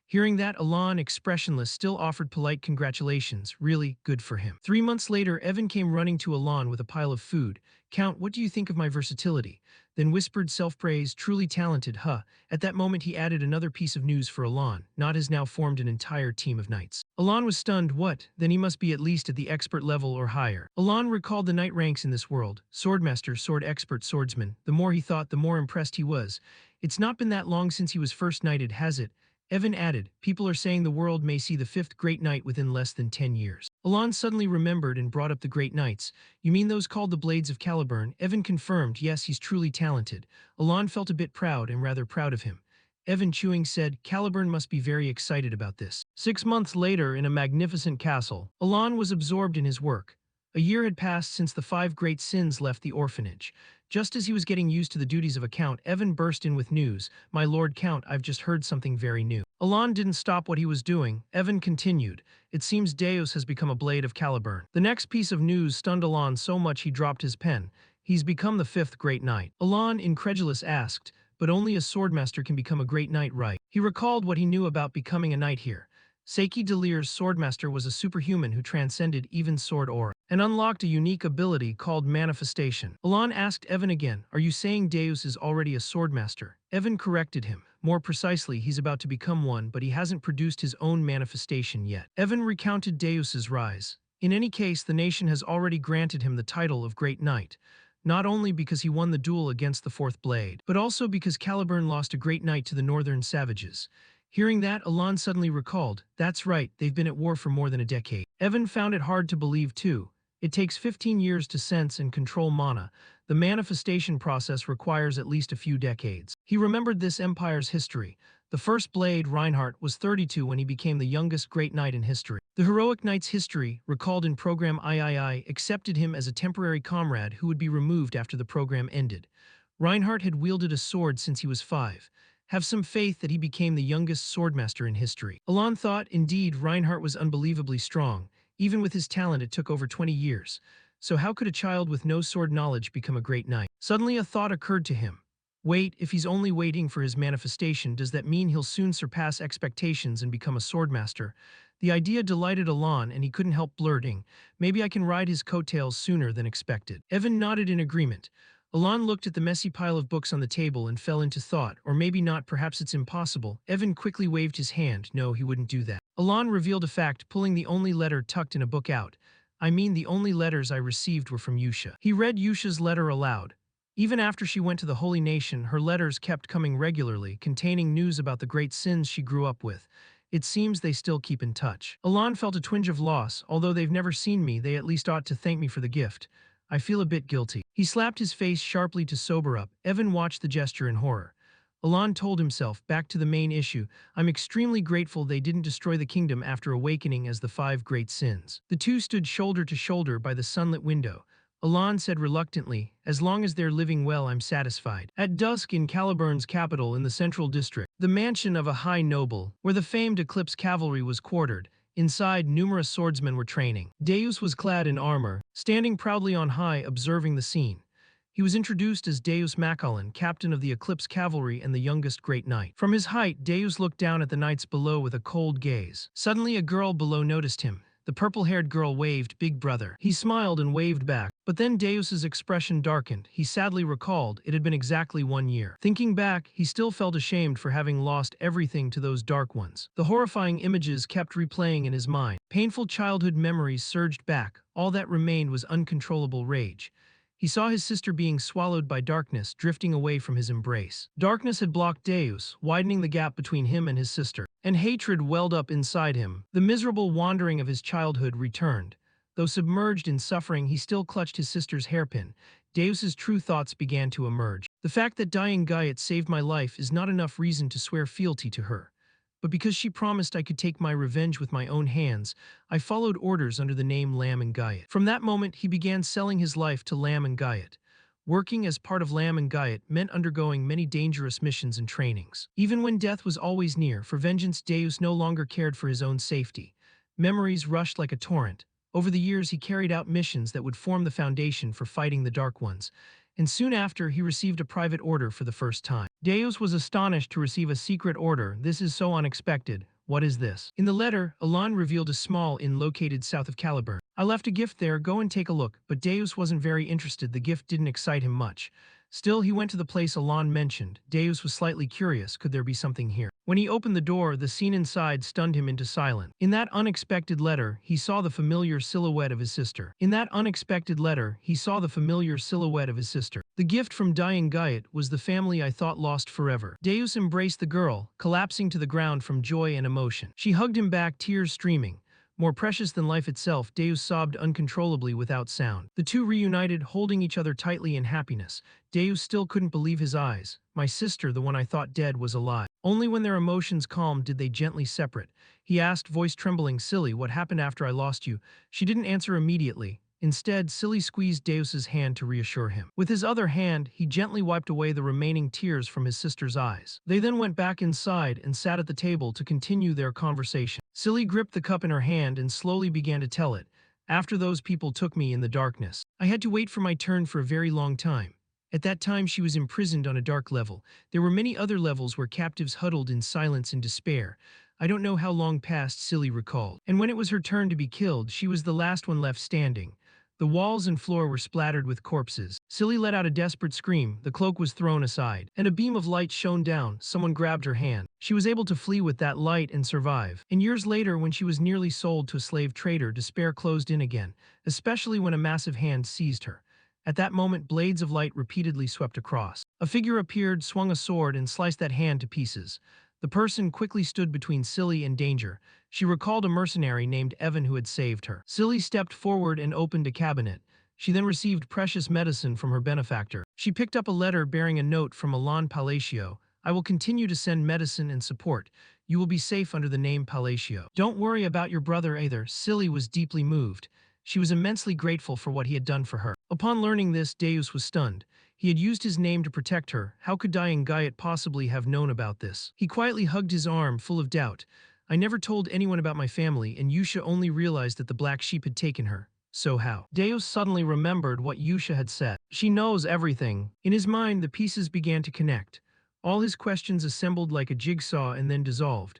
Hearing that, Alon, expressionless, still offered polite congratulations. Really, good for him. 3 months later, Evan came running to Alon with a pile of food. Count, what do you think of my versatility? Then whispered self-praise, truly talented, huh? At that moment he added another piece of news for Alon. Nod has now formed an entire team of knights. Alon was stunned. What? Then he must be at least at the expert level or higher. Alon recalled the knight ranks in this world. Swordmaster, sword expert, swordsman. The more he thought, the more impressed he was. It's not been that long since he was first knighted, has it? Evan added, people are saying the world may see the fifth great knight within less than 10 years. Alon suddenly remembered and brought up the great knights. You mean those called the Blades of Caliburn? Evan confirmed, yes, he's truly talented. Alon felt a bit proud and rather proud of him. Evan, chewing, said, Caliburn must be very excited about this. 6 months later, in a magnificent castle, Alon was absorbed in his work. A year had passed since the 5 great sins left the orphanage. Just as he was getting used to the duties of a count, Evan burst in with news. My lord count, I've just heard something very new. Alon didn't stop what he was doing. Evan continued. It seems Deus has become a blade of Caliburn. The next piece of news stunned Alon so much he dropped his pen. He's become the 5th great knight. Alon, incredulous, asked, but only a swordmaster can become a great knight, right? He recalled what he knew about becoming a knight here. Seiki Delir's swordmaster was a superhuman who transcended even sword aura and unlocked a unique ability called manifestation. Alon asked Evan again, are you saying Deus is already a swordmaster? Evan corrected him. More precisely, he's about to become one, but he hasn't produced his own manifestation yet. Evan recounted Deus's rise. In any case, the nation has already granted him the title of Great Knight, not only because he won the duel against the 4th Blade, but also because Caliburn lost a great knight to the northern savages. Hearing that, Alon suddenly recalled, that's right, they've been at war for more than a decade. Evan found it hard to believe too. It takes 15 years to sense and control mana. The manifestation process requires at least a few decades. He remembered this empire's history. The first blade, Reinhardt, was 32 when he became the youngest great knight in history. The heroic knight's history, recalled in program III, accepted him as a temporary comrade who would be removed after the program ended. Reinhardt had wielded a sword since he was 5. Have some faith that he became the youngest swordmaster in history. Alon thought, indeed, Reinhardt was unbelievably strong. Even with his talent, it took over 20 years. So how could a child with no sword knowledge become a great knight? Suddenly a thought occurred to him. Wait, if he's only waiting for his manifestation, does that mean he'll soon surpass expectations and become a swordmaster? The idea delighted Alon, and he couldn't help blurting, maybe I can ride his coattails sooner than expected. Evan nodded in agreement. Alon looked at the messy pile of books on the table and fell into thought, or maybe not, perhaps it's impossible. Evan quickly waved his hand. No, he wouldn't do that. Alon revealed a fact, pulling the only letter tucked in a book out. I mean, the only letters I received were from Yusha. He read Yusha's letter aloud. Even after she went to the Holy Nation, her letters kept coming regularly, containing news about the great sins she grew up with. It seems they still keep in touch. Alon felt a twinge of loss. Although they've never seen me, they at least ought to thank me for the gift. I feel a bit guilty. He slapped his face sharply to sober up. Evan watched the gesture in horror. Alon told himself, back to the main issue, I'm extremely grateful they didn't destroy the kingdom after awakening as the five great sins. The two stood shoulder to shoulder by the sunlit window. Alon said reluctantly, as long as they're living well, I'm satisfied. At dusk in Caliburn's capital in the central district, the mansion of a high noble, where the famed Eclipse cavalry was quartered, inside numerous swordsmen were training. Deus was clad in armor, standing proudly on high observing the scene. He was introduced as Deus Macaulin, captain of the Eclipse Cavalry and the youngest great knight. From his height, Deus looked down at the knights below with a cold gaze. Suddenly a girl below noticed him. The purple-haired girl waved, "Big brother." He smiled and waved back. But then Deus's expression darkened. He sadly recalled it had been exactly 1 year. Thinking back, he still felt ashamed for having lost everything to those dark ones. The horrifying images kept replaying in his mind. Painful childhood memories surged back. All that remained was uncontrollable rage. He saw his sister being swallowed by darkness, drifting away from his embrace. Darkness had blocked Deus, widening the gap between him and his sister, and hatred welled up inside him. The miserable wandering of his childhood returned. Though submerged in suffering, he still clutched his sister's hairpin. Deus's true thoughts began to emerge. The fact that dying Gaiet saved my life is not enough reason to swear fealty to her. But because she promised I could take my revenge with my own hands, I followed orders under the name Lamb and Gaiet. From that moment, he began selling his life to Lamb and Gaiet. Working as part of Lamb and Gaiet meant undergoing many dangerous missions and trainings. Even when death was always near, for vengeance, Deus no longer cared for his own safety. Memories rushed like a torrent. Over the years, he carried out missions that would form the foundation for fighting the Dark Ones. And soon after, he received a private order for the first time. Deus was astonished to receive a secret order. This is so unexpected. What is this? In the letter, Alon revealed a small inn located south of Caliburn. I left a gift there, go and take a look, but Deus wasn't very interested. The gift didn't excite him much. Still, he went to the place Alon mentioned. Deus was slightly curious. Could there be something here? When he opened the door, the scene inside stunned him into silence. In that unexpected letter, he saw the familiar silhouette of his sister. The gift from dying Gaiet was the family I thought lost forever. Deus embraced the girl, collapsing to the ground from joy and emotion. She hugged him back, tears streaming. More precious than life itself, Deus sobbed uncontrollably without sound. The two reunited, holding each other tightly in happiness. Deus still couldn't believe his eyes. My sister, the one I thought dead, was alive. Only when their emotions calmed did they gently separate. He asked, voice trembling, "Silly, what happened after I lost you?" She didn't answer immediately. Instead, Silly squeezed Deus's hand to reassure him. With his other hand, he gently wiped away the remaining tears from his sister's eyes. They then went back inside and sat at the table to continue their conversation. Silly gripped the cup in her hand and slowly began to tell it. After those people took me in the darkness, I had to wait for my turn for a very long time. At that time, she was imprisoned on a dark level. There were many other levels where captives huddled in silence and despair. I don't know how long passed, Silly recalled. And when it was her turn to be killed, she was the last one left standing. The walls and floor were splattered with corpses. Silly let out a desperate scream. The cloak was thrown aside, and a beam of light shone down. Someone grabbed her hand. She was able to flee with that light and survive. And years later, when she was nearly sold to a slave trader, despair closed in again, especially when a massive hand seized her. At that moment, blades of light repeatedly swept across. A figure appeared, swung a sword, and sliced that hand to pieces. The person quickly stood between Silly and danger. She recalled a mercenary named Evan who had saved her. Silly stepped forward and opened a cabinet. She then received precious medicine from her benefactor. She picked up a letter bearing a note from Milan Palacio. I will continue to send medicine and support. You will be safe under the name Palacio. Don't worry about your brother either. Silly was deeply moved. She was immensely grateful for what he had done for her. Upon learning this, Deus was stunned. He had used his name to protect her. How could dying Gaiet possibly have known about this? He quietly hugged his arm, full of doubt. I never told anyone about my family, and Yusha only realized that the black sheep had taken her. So how? Deus suddenly remembered what Yusha had said. She knows everything. In his mind, the pieces began to connect. All his questions assembled like a jigsaw and then dissolved.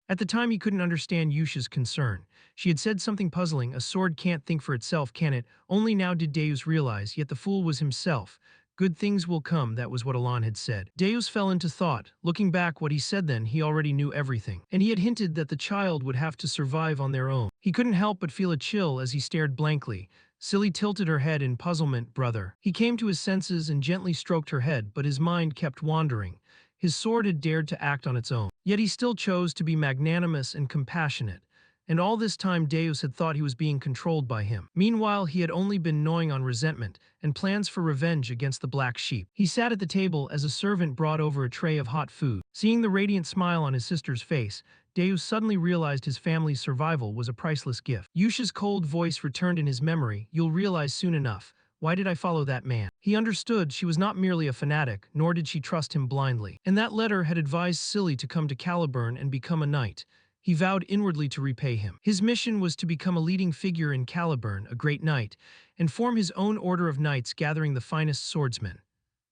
At the time, he couldn't understand Yusha's concern. She had said something puzzling. A sword can't think for itself, can it? Only now did Deus realize, yet the fool was himself. Good things will come, that was what Alon had said. Deus fell into thought. Looking back, what he said then, he already knew everything. And he had hinted that the child would have to survive on their own. He couldn't help but feel a chill as he stared blankly. Silly tilted her head in puzzlement. Brother. He came to his senses and gently stroked her head, but his mind kept wandering. His sword had dared to act on its own. Yet he still chose to be magnanimous and compassionate. And all this time Deus had thought he was being controlled by him. Meanwhile, he had only been gnawing on resentment and plans for revenge against the black sheep. He sat at the table as a servant brought over a tray of hot food. Seeing the radiant smile on his sister's face, Deus suddenly realized his family's survival was a priceless gift. Yusha's cold voice returned in his memory. You'll realize soon enough. Why did I follow that man? He understood she was not merely a fanatic, nor did she trust him blindly. And that letter had advised Silly to come to Caliburn and become a knight. He vowed inwardly to repay him. His mission was to become a leading figure in Caliburn, a great knight, and form his own order of knights gathering the finest swordsmen.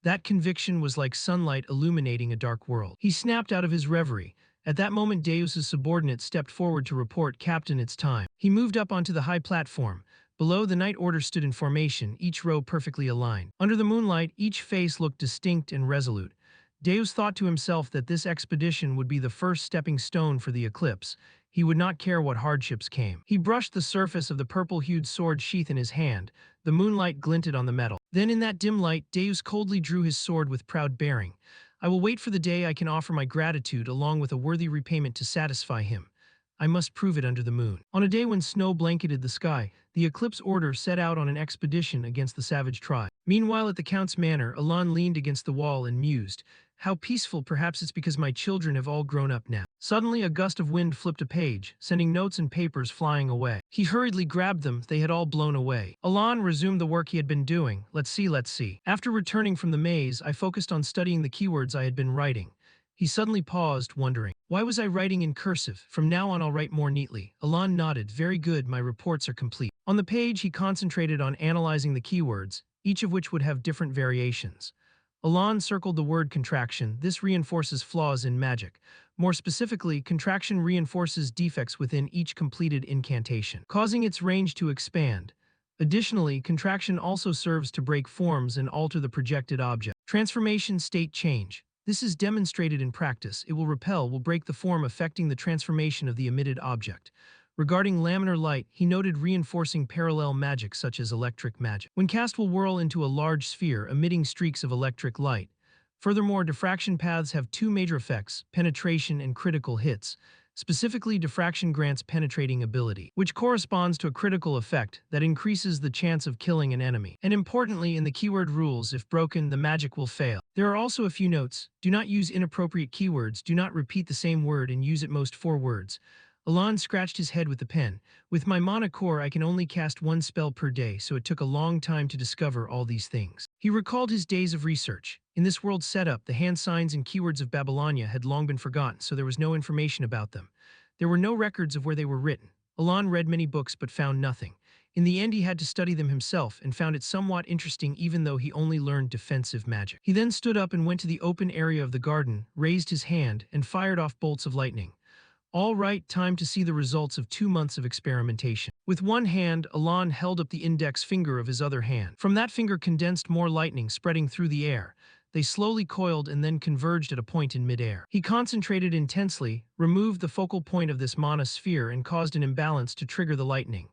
That conviction was like sunlight illuminating a dark world. He snapped out of his reverie. At that moment, Deus's subordinate stepped forward to report, Captain, it's time. He moved up onto the high platform. Below, the knight order stood in formation, each row perfectly aligned. Under the moonlight, each face looked distinct and resolute. Deus thought to himself that this expedition would be the first stepping stone for the eclipse. He would not care what hardships came. He brushed the surface of the purple-hued sword sheath in his hand. The moonlight glinted on the metal. Then in that dim light, Deus coldly drew his sword with proud bearing. I will wait for the day I can offer my gratitude along with a worthy repayment to satisfy him. I must prove it under the moon. On a day when snow blanketed the sky, the Eclipse Order set out on an expedition against the savage tribe. Meanwhile, at the Count's manor, Elan leaned against the wall and mused. How peaceful. Perhaps it's because my children have all grown up now. Suddenly, a gust of wind flipped a page, sending notes and papers flying away. He hurriedly grabbed them. They had all blown away. Elan resumed the work he had been doing. Let's see. After returning from the maze, I focused on studying the keywords I had been writing. He suddenly paused, wondering, why was I writing in cursive? From now on I'll write more neatly. Elan nodded. Very good, my reports are complete. On the page, he concentrated on analyzing the keywords, each of which would have different variations. Elan circled the word contraction. This reinforces flaws in magic. More specifically, contraction reinforces defects within each completed incantation, causing its range to expand. Additionally, contraction also serves to break forms and alter the projected object. Transformation state change. This is demonstrated in practice. It will break the form affecting the transformation of the emitted object. Regarding laminar light, he noted reinforcing parallel magic such as electric magic. When cast will whirl into a large sphere, emitting streaks of electric light. Furthermore, diffraction paths have two major effects, penetration and critical hits. Specifically, diffraction grants penetrating ability, which corresponds to a critical effect that increases the chance of killing an enemy. And importantly, in the keyword rules, if broken, the magic will fail. There are also a few notes. Do not use inappropriate keywords, do not repeat the same word and use at most 4 words. Elan scratched his head with the pen. With my mana core, I can only cast 1 spell per day, so it took a long time to discover all these things. He recalled his days of research. In this world setup, the hand signs and keywords of Babylonia had long been forgotten, so there was no information about them. There were no records of where they were written. Elan read many books but found nothing. In the end, he had to study them himself and found it somewhat interesting even though he only learned defensive magic. He then stood up and went to the open area of the garden, raised his hand, and fired off bolts of lightning. All right, time to see the results of 2 months of experimentation. With one hand, Elan held up the index finger of his other hand. From that finger condensed more lightning spreading through the air. They slowly coiled and then converged at a point in midair. He concentrated intensely, removed the focal point of this mana sphere and caused an imbalance to trigger the lightning.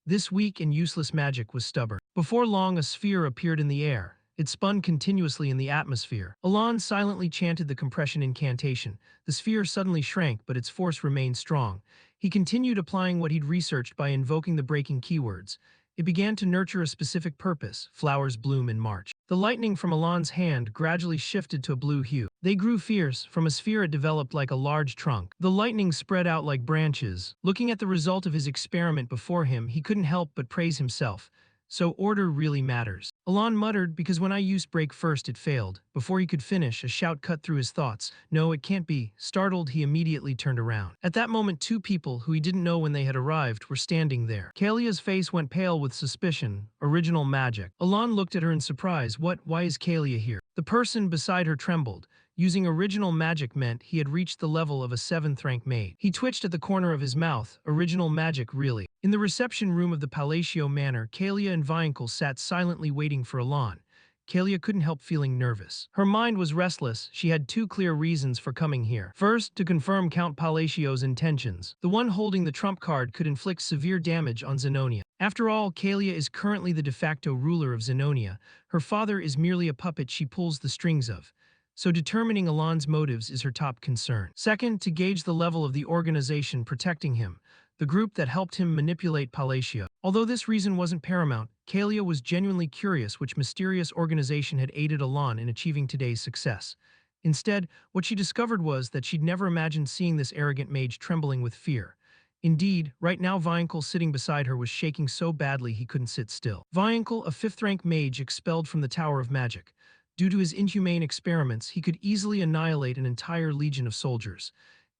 This weak and useless magic was stubborn. Before long, a sphere appeared in the air. It spun continuously in the atmosphere. Elan silently chanted the compression incantation. The sphere suddenly shrank, but its force remained strong. He continued applying what he'd researched by invoking the breaking keywords. It began to nurture a specific purpose. Flowers bloom in March. The lightning from Elan's hand gradually shifted to a blue hue. They grew fierce. From a sphere it developed like a large trunk. The lightning spread out like branches. Looking at the result of his experiment before him, he couldn't help but praise himself. So order really matters. Elan muttered, because when I used break first it failed. Before he could finish, a shout cut through his thoughts. No, it can't be. Startled, he immediately turned around. At that moment, 2 people, who he didn't know when they had arrived, were standing there. Kalia's face went pale with suspicion. Original magic. Elan looked at her in surprise. Why is Kalia here? The person beside her trembled. Using original magic meant he had reached the level of a 7th rank mage. He twitched at the corner of his mouth. Original magic, really. In the reception room of the Palacio Manor, Kalia and Viankel sat silently waiting for Elan. Kalia couldn't help feeling nervous. Her mind was restless. She had 2 clear reasons for coming here. First, to confirm Count Palacio's intentions. The one holding the trump card could inflict severe damage on Zenonia. After all, Kalia is currently the de facto ruler of Zenonia. Her father is merely a puppet she pulls the strings of. So determining Alon's motives is her top concern. Second, to gauge the level of the organization protecting him, the group that helped him manipulate Palacio. Although this reason wasn't paramount, Kalia was genuinely curious which mysterious organization had aided Alon in achieving today's success. Instead, what she discovered was that she'd never imagined seeing this arrogant mage trembling with fear. Indeed, right now Viankel sitting beside her was shaking so badly he couldn't sit still. Viankel, a fifth-rank mage expelled from the Tower of Magic. Due to his inhumane experiments, he could easily annihilate an entire legion of soldiers.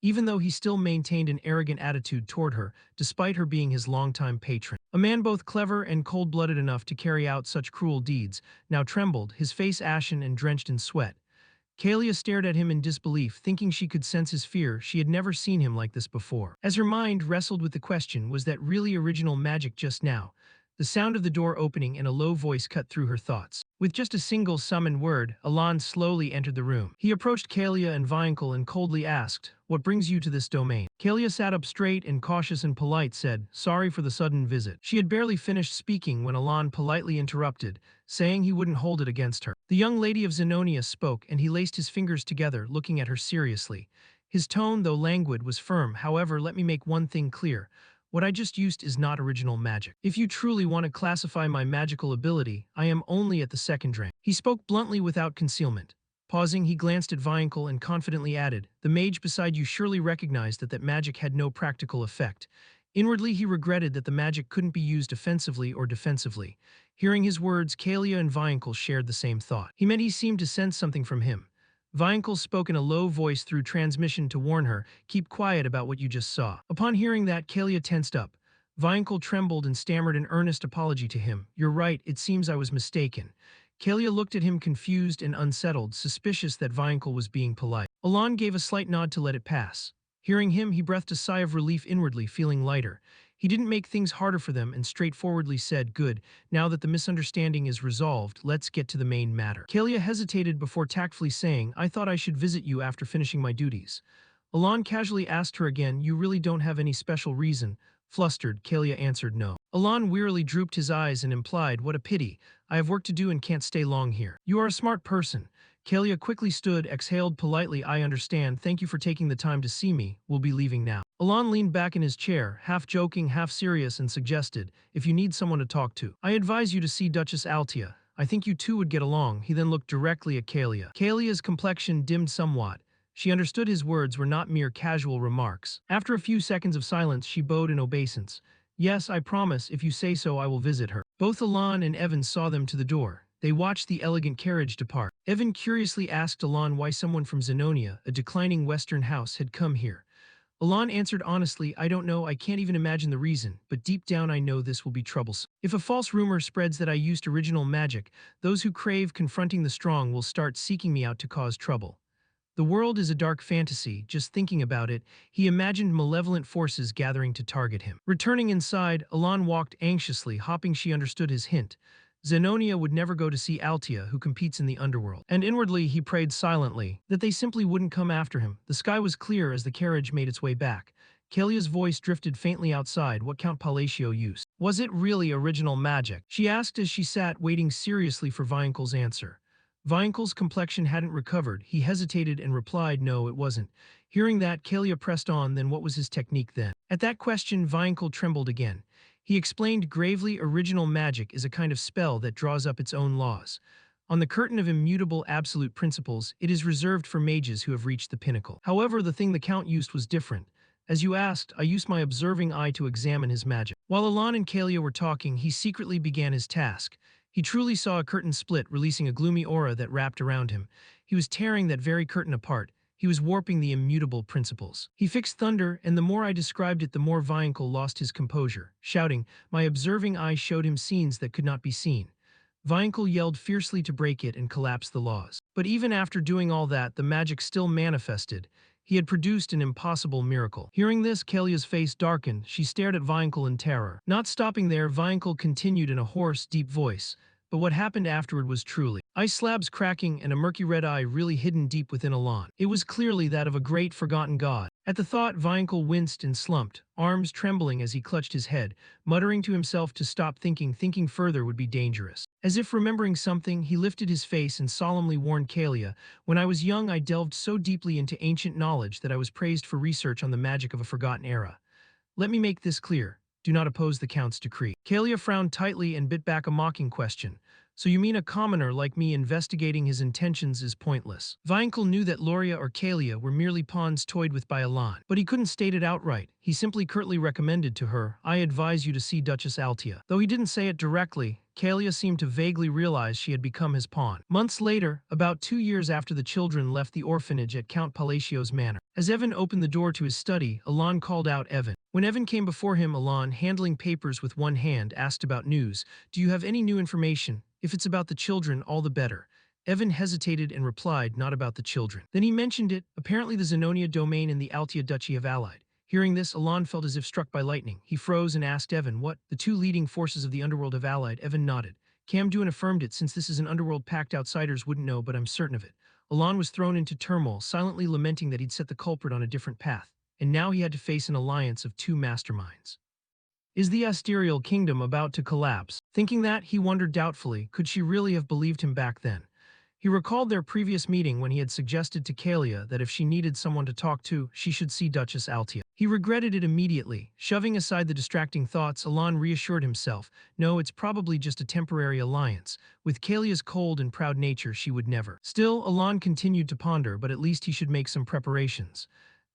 Even though he still maintained an arrogant attitude toward her, despite her being his longtime patron. A man both clever and cold-blooded enough to carry out such cruel deeds, now trembled, his face ashen and drenched in sweat. Kalia stared at him in disbelief, thinking she could sense his fear. She had never seen him like this before. As her mind wrestled with the question, was that really original magic just now? The sound of the door opening and a low voice cut through her thoughts. With just a single summoned word, Alon slowly entered the room. He approached Kalia and Viankel and coldly asked, "What brings you to this domain?" Kalia sat up straight and cautious and polite said, "Sorry for the sudden visit." She had barely finished speaking when Alon politely interrupted, saying he wouldn't hold it against her. The young lady of Zenonia spoke, and he laced his fingers together, looking at her seriously. His tone, though languid, was firm. "However, let me make one thing clear. What I just used is not original magic. If you truly want to classify my magical ability, I am only at the second rank." He spoke bluntly without concealment. Pausing, he glanced at Viankel and confidently added, "The mage beside you surely recognized that magic had no practical effect." Inwardly, he regretted that the magic couldn't be used offensively or defensively. Hearing his words, Kalia and Viankel shared the same thought. He meant he seemed to sense something from him. Viankel spoke in a low voice through transmission to warn her, "Keep quiet about what you just saw." Upon hearing that, Kalia tensed up. Viankel trembled and stammered an earnest apology to him. "You're right, it seems I was mistaken." Kalia looked at him confused and unsettled, suspicious that Viankel was being polite. Alon gave a slight nod to let it pass. Hearing him, he breathed a sigh of relief inwardly, feeling lighter. He didn't make things harder for them and straightforwardly said, "Good, now that the misunderstanding is resolved, let's get to the main matter." Kalia hesitated before tactfully saying, "I thought I should visit you after finishing my duties." Alon casually asked her again, "You really don't have any special reason?" Flustered, Kalia answered no. Alon wearily drooped his eyes and implied, "What a pity. I have work to do and can't stay long here." "You are a smart person." Kalia quickly stood, exhaled politely, "I understand, thank you for taking the time to see me, we'll be leaving now." Alon leaned back in his chair, half joking, half serious, and suggested, "If you need someone to talk to, I advise you to see Duchess Altia. I think you two would get along." He then looked directly at Kalia. Kalia's complexion dimmed somewhat. She understood his words were not mere casual remarks. After a few seconds of silence, she bowed in obeisance. "Yes, I promise, if you say so I will visit her." Both Alon and Evan saw them to the door. They watched the elegant carriage depart. Evan curiously asked Alon why someone from Zenonia, a declining Western house, had come here. Alon answered honestly, "I don't know, I can't even imagine the reason, but deep down I know this will be troublesome. If a false rumor spreads that I used original magic, those who crave confronting the strong will start seeking me out to cause trouble. The world is a dark fantasy, just thinking about it, he imagined malevolent forces gathering to target him." Returning inside, Alon walked anxiously, hoping she understood his hint. Zenonia would never go to see Altia, who competes in the underworld. And inwardly, he prayed silently that they simply wouldn't come after him. The sky was clear as the carriage made its way back. Kalia's voice drifted faintly outside what Count Palacio used. "Was it really original magic?" she asked as she sat waiting seriously for Viankel's answer. Viankel's complexion hadn't recovered. He hesitated and replied, "No, it wasn't." Hearing that, Kalia pressed on, "Then what was his technique then?" At that question, Viankel trembled again. He explained gravely, "Original magic is a kind of spell that draws up its own laws. On the curtain of immutable absolute principles, it is reserved for mages who have reached the pinnacle. However, the thing the Count used was different. As you asked, I used my observing eye to examine his magic." While Alon and Kalia were talking, he secretly began his task. He truly saw a curtain split, releasing a gloomy aura that wrapped around him. He was tearing that very curtain apart. He was warping the immutable principles. He fixed thunder, and the more I described it, the more Viankel lost his composure, shouting, "My observing eye showed him scenes that could not be seen." Viankel yelled fiercely to break it and collapse the laws. But even after doing all that, the magic still manifested. He had produced an impossible miracle. Hearing this, Kalia's face darkened. She stared at Viankel in terror. Not stopping there, Viankel continued in a hoarse, deep voice. "But what happened afterward was truly." Ice slabs cracking and a murky red eye really hidden deep within Alon. It was clearly that of a great forgotten god. At the thought, Viankel winced and slumped, arms trembling as he clutched his head, muttering to himself to stop thinking further would be dangerous. As if remembering something, he lifted his face and solemnly warned Kalia, "When I was young I delved so deeply into ancient knowledge that I was praised for research on the magic of a forgotten era. Let me make this clear. Do not oppose the Count's decree." Kalia frowned tightly and bit back a mocking question. "So you mean a commoner like me investigating his intentions is pointless?" Viankel knew that Loria or Kalia were merely pawns toyed with by Elan, but he couldn't state it outright. He simply curtly recommended to her, "I advise you to see Duchess Altia." Though he didn't say it directly, Kalia seemed to vaguely realize she had become his pawn. Months later, about 2 years after the children left the orphanage at Count Palacio's manor, as Evan opened the door to his study, Elan called out Evan. When Evan came before him, Elan, handling papers with one hand, asked about news. "Do you have any new information? If it's about the children, all the better." Evan hesitated and replied, "Not about the children." Then he mentioned it, apparently the Zenonia domain and the Altia Duchy have allied. Hearing this, Elan felt as if struck by lightning. He froze and asked Evan, "What? The two leading forces of the underworld have allied?" Evan nodded. Camduin affirmed it. "Since this is an underworld pact, outsiders wouldn't know, but I'm certain of it." Elan was thrown into turmoil, silently lamenting that he'd set the culprit on a different path, and now he had to face an alliance of two masterminds. Is the Asterial kingdom about to collapse? Thinking that, he wondered doubtfully, could she really have believed him back then? He recalled their previous meeting when he had suggested to Kalia that if she needed someone to talk to, she should see Duchess Altia. He regretted it immediately. Shoving aside the distracting thoughts, Elan reassured himself, no, it's probably just a temporary alliance. With Kalia's cold and proud nature, she would never. Still, Elan continued to ponder, but at least he should make some preparations.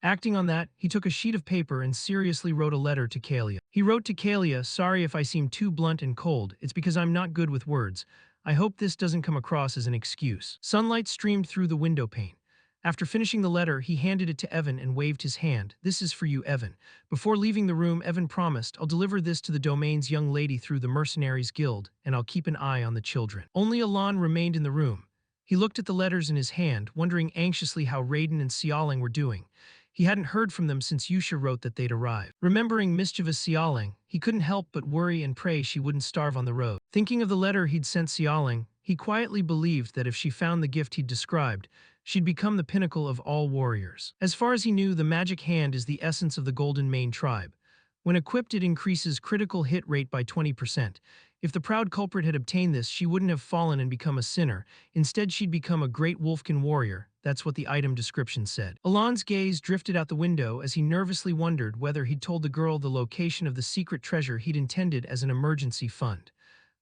Acting on that, he took a sheet of paper and seriously wrote a letter to Kalia. He wrote to Kalia, "Sorry if I seem too blunt and cold, it's because I'm not good with words. I hope this doesn't come across as an excuse." Sunlight streamed through the window pane. After finishing the letter, he handed it to Evan and waved his hand. "This is for you, Evan." Before leaving the room, Evan promised, "I'll deliver this to the domain's young lady through the Mercenaries Guild, and I'll keep an eye on the children." Only Elan remained in the room. He looked at the letters in his hand, wondering anxiously how Raiden and Xiaoling were doing. He hadn't heard from them since Yusha wrote that they'd arrived. Remembering mischievous Xiaoling, he couldn't help but worry and pray she wouldn't starve on the road. Thinking of the letter he'd sent Xiaoling, he quietly believed that if she found the gift he'd described, she'd become the pinnacle of all warriors. As far as he knew, the magic hand is the essence of the Golden Mane tribe. When equipped, it increases critical hit rate by 20%. If the proud culprit had obtained this, she wouldn't have fallen and become a sinner. Instead, she'd become a great Wolfkin warrior. That's what the item description said. Elan's gaze drifted out the window as he nervously wondered whether he'd told the girl the location of the secret treasure he'd intended as an emergency fund.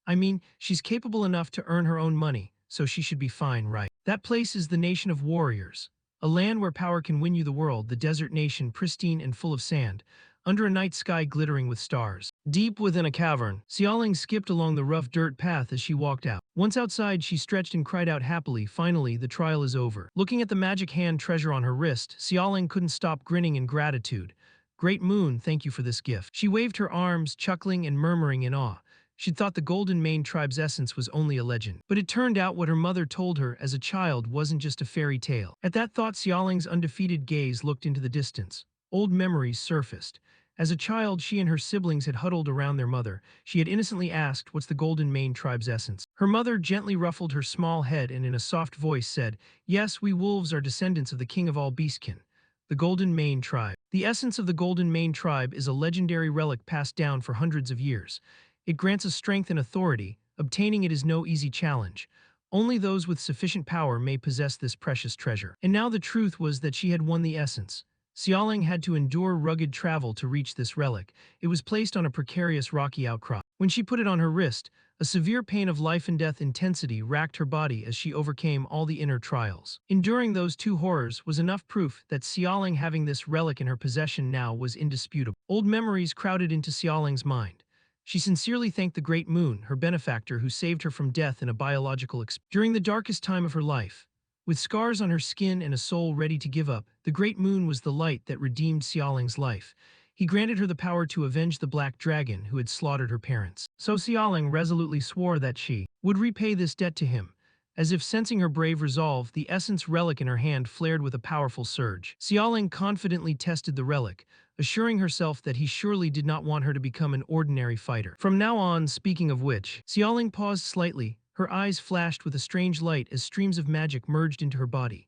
I mean, she's capable enough to earn her own money, so she should be fine, right? That place is the nation of warriors. A land where power can win you the world, the desert nation pristine and full of sand, under a night sky glittering with stars. Deep within a cavern, Xiaoling skipped along the rough dirt path as she walked out. Once outside, she stretched and cried out happily, "Finally, the trial is over." Looking at the magic hand treasure on her wrist, Xiaoling couldn't stop grinning in gratitude. "Great Moon, thank you for this gift." She waved her arms, chuckling and murmuring in awe. She'd thought the Golden Mane tribe's essence was only a legend. But it turned out what her mother told her as a child wasn't just a fairy tale. At that thought, Xiaoling's undefeated gaze looked into the distance. Old memories surfaced. As a child, she and her siblings had huddled around their mother. She had innocently asked, "What's the Golden Mane tribe's essence?" Her mother gently ruffled her small head and in a soft voice said, "Yes, we wolves are descendants of the king of all beastkin, the Golden Mane tribe. The essence of the Golden Mane tribe is a legendary relic passed down for hundreds of years. It grants us strength and authority. Obtaining it is no easy challenge. Only those with sufficient power may possess this precious treasure." And now the truth was that she had won the essence. Xiaoling had to endure rugged travel to reach this relic. It was placed on a precarious rocky outcrop. When she put it on her wrist, a severe pain of life and death intensity racked her body as she overcame all the inner trials. Enduring those two horrors was enough proof that Xiaoling having this relic in her possession now was indisputable. Old memories crowded into Xiaoling's mind. She sincerely thanked the Great Moon, her benefactor who saved her from death in a biological experience. During the darkest time of her life, with scars on her skin and a soul ready to give up, the Great Moon was the light that redeemed Xiaoling's life. He granted her the power to avenge the Black Dragon who had slaughtered her parents. So Xiaoling resolutely swore that she would repay this debt to him. As if sensing her brave resolve, the essence relic in her hand flared with a powerful surge. Xiaoling confidently tested the relic, assuring herself that he surely did not want her to become an ordinary fighter. From now on, speaking of which, Xiaoling paused slightly. Her eyes flashed with a strange light as streams of magic merged into her body.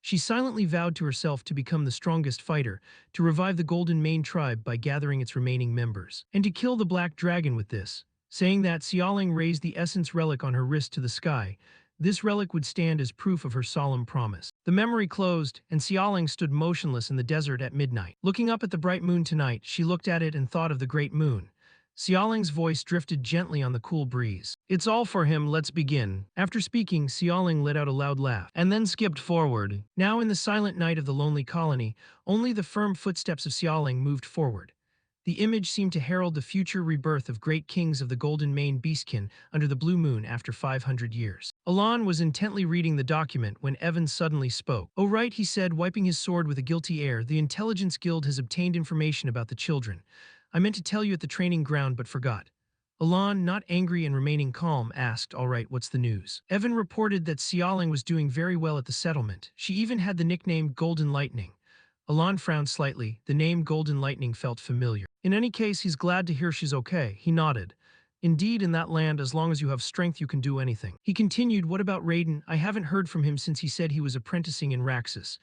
She silently vowed to herself to become the strongest fighter, to revive the Golden Mane tribe by gathering its remaining members, and to kill the Black Dragon with this. Saying that, Xiaoling raised the essence relic on her wrist to the sky. This relic would stand as proof of her solemn promise. The memory closed, and Xiaoling stood motionless in the desert at midnight. Looking up at the bright moon tonight, she looked at it and thought of the great moon. Xiaoling's voice drifted gently on the cool breeze. It's all for him, let's begin. After speaking, Xiaoling let out a loud laugh, and then skipped forward. Now in the silent night of the lonely colony, only the firm footsteps of Xiaoling moved forward. The image seemed to herald the future rebirth of great kings of the Golden Mane Beastkin under the blue moon after 500 years. Alon was intently reading the document when Evan suddenly spoke. "Oh right," he said, wiping his sword with a guilty air, "the Intelligence Guild has obtained information about the children. I meant to tell you at the training ground but forgot." Alon, not angry and remaining calm, asked, "All right, what's the news?" Evan reported that Xiaoling was doing very well at the settlement. She even had the nickname Golden Lightning. Alon frowned slightly. The name Golden Lightning felt familiar. "In any case, he's glad to hear she's okay." He nodded. "Indeed, in that land, as long as you have strength, you can do anything." He continued, "What about Raiden? I haven't heard from him since he said he was apprenticing in Raxus."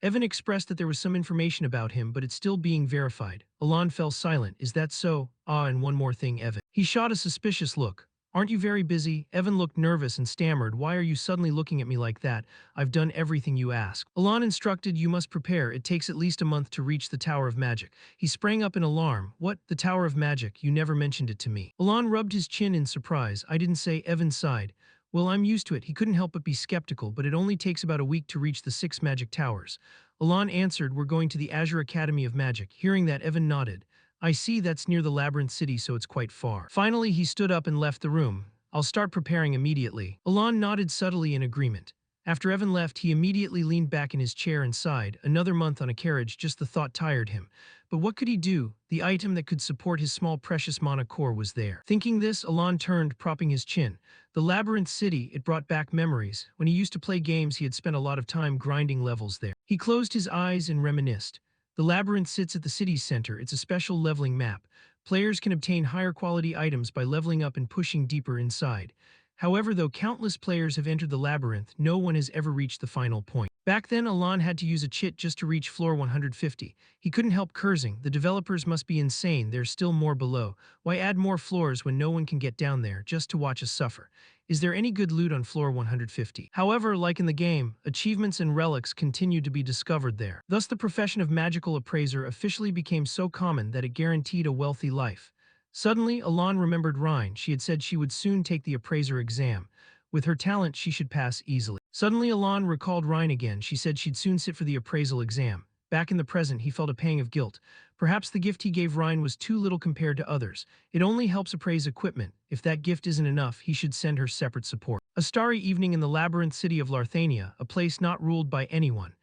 Evan expressed that there was some information about him, but it's still being verified. Alon fell silent. "Is that so? Ah, and one more thing, Evan." He shot a suspicious look. "Aren't you very busy?" Evan looked nervous and stammered, "Why are you suddenly looking at me like that? I've done everything you asked." Alon instructed, "You must prepare. It takes at least a month to reach the Tower of Magic." He sprang up in alarm. "What? The Tower of Magic? You never mentioned it to me." Alon rubbed his chin in surprise. "I didn't say." Evan sighed. "Well, I'm used to it." He couldn't help but be skeptical, but it only takes about a week to reach the 6 magic towers. Alon answered, "We're going to the Azure Academy of Magic." Hearing that, Evan nodded. "I see, that's near the Labyrinth City, so it's quite far." Finally, he stood up and left the room. "I'll start preparing immediately." Alon nodded subtly in agreement. After Evan left, he immediately leaned back in his chair and sighed. Another month on a carriage, just the thought tired him. But what could he do? The item that could support his small precious mana core was there. Thinking this, Alon turned, propping his chin. The Labyrinth City, it brought back memories. When he used to play games, he had spent a lot of time grinding levels there. He closed his eyes and reminisced. The labyrinth sits at the city's center. It's a special leveling map. Players can obtain higher quality items by leveling up and pushing deeper inside. However, though countless players have entered the labyrinth, no one has ever reached the final point. Back then, Alon had to use a cheat just to reach floor 150. He couldn't help cursing. The developers must be insane. There's still more below. Why add more floors when no one can get down there just to watch us suffer? Is there any good loot on floor 150? However, like in the game, achievements and relics continued to be discovered there. Thus, the profession of magical appraiser officially became so common that it guaranteed a wealthy life. Suddenly, Alon remembered Rhine. She had said she would soon take the appraiser exam. With her talent, she should pass easily. Suddenly, Alon recalled Rhine again. She said she'd soon sit for the appraisal exam. Back in the present, he felt a pang of guilt. Perhaps the gift he gave Rhine was too little compared to others. It only helps appraise equipment. If that gift isn't enough, he should send her separate support. A starry evening in the labyrinth city of Larthania, a place not ruled by anyone.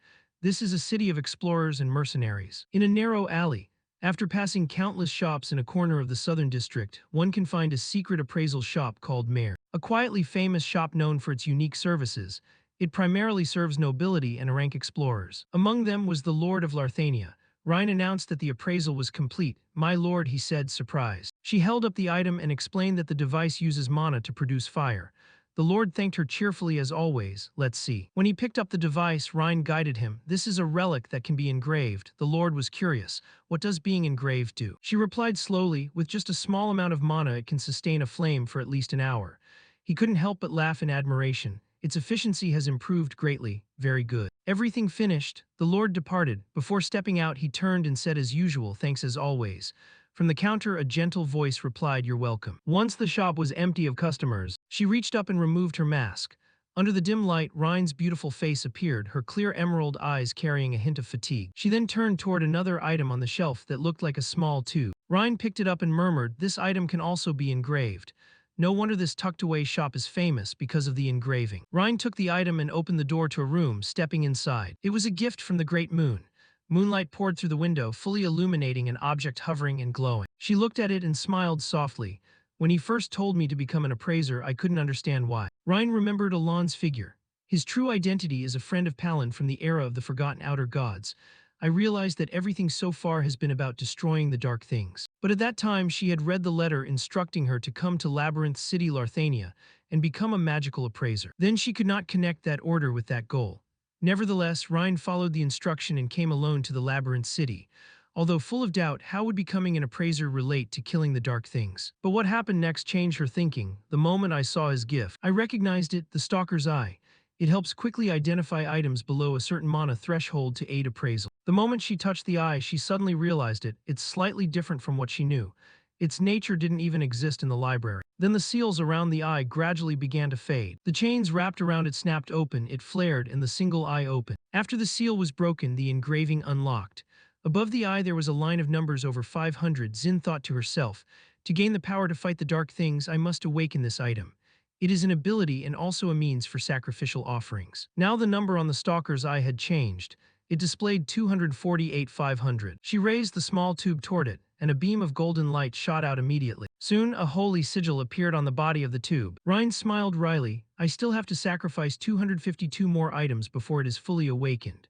This is a city of explorers and mercenaries. In a narrow alley, after passing countless shops in a corner of the southern district, one can find a secret appraisal shop called Mare. A quietly famous shop known for its unique services, it primarily serves nobility and rank explorers. Among them was the Lord of Larthania. Rhine announced that the appraisal was complete. "My lord," he said, surprised. She held up the item and explained that the device uses mana to produce fire. The Lord thanked her cheerfully as always. "Let's see." When he picked up the device, Rhine guided him. "This is a relic that can be engraved." The Lord was curious. "What does being engraved do?" She replied slowly, "With just a small amount of mana, it can sustain a flame for at least an hour." He couldn't help but laugh in admiration. "Its efficiency has improved greatly. Very good." Everything finished, the Lord departed. Before stepping out, he turned and said as usual, "Thanks as always." From the counter, a gentle voice replied, "You're welcome." Once the shop was empty of customers, she reached up and removed her mask. Under the dim light, Rhine's beautiful face appeared, her clear emerald eyes carrying a hint of fatigue. She then turned toward another item on the shelf that looked like a small tube. Rhine picked it up and murmured, "This item can also be engraved." No wonder this tucked-away shop is famous because of the engraving. Rhine took the item and opened the door to a room, stepping inside. It was a gift from the great moon. Moonlight poured through the window, fully illuminating an object hovering and glowing. She looked at it and smiled softly. "When he first told me to become an appraiser, I couldn't understand why." Rhine remembered Alon's figure. His true identity is a friend of Palin from the era of the forgotten outer gods. I realized that everything so far has been about destroying the dark things. But at that time, she had read the letter instructing her to come to Labyrinth City Larthania and become a magical appraiser. Then she could not connect that order with that goal. Nevertheless, Ryan followed the instruction and came alone to the labyrinth city. Although full of doubt, how would becoming an appraiser relate to killing the dark things? But what happened next changed her thinking. The moment I saw his gift, I recognized it, the stalker's eye. It helps quickly identify items below a certain mana threshold to aid appraisal. The moment she touched the eye, she suddenly realized it. It's slightly different from what she knew. Its nature didn't even exist in the library. Then the seals around the eye gradually began to fade. The chains wrapped around it snapped open, it flared, and the single eye opened. After the seal was broken, the engraving unlocked. Above the eye there was a line of numbers over 500. Xin thought to herself, to gain the power to fight the dark things, I must awaken this item. It is an ability and also a means for sacrificial offerings. Now the number on the stalker's eye had changed. It displayed 248,500. She raised the small tube toward it, and a beam of golden light shot out immediately. Soon, a holy sigil appeared on the body of the tube. Ryan smiled wryly. I still have to sacrifice 252 more items before it is fully awakened.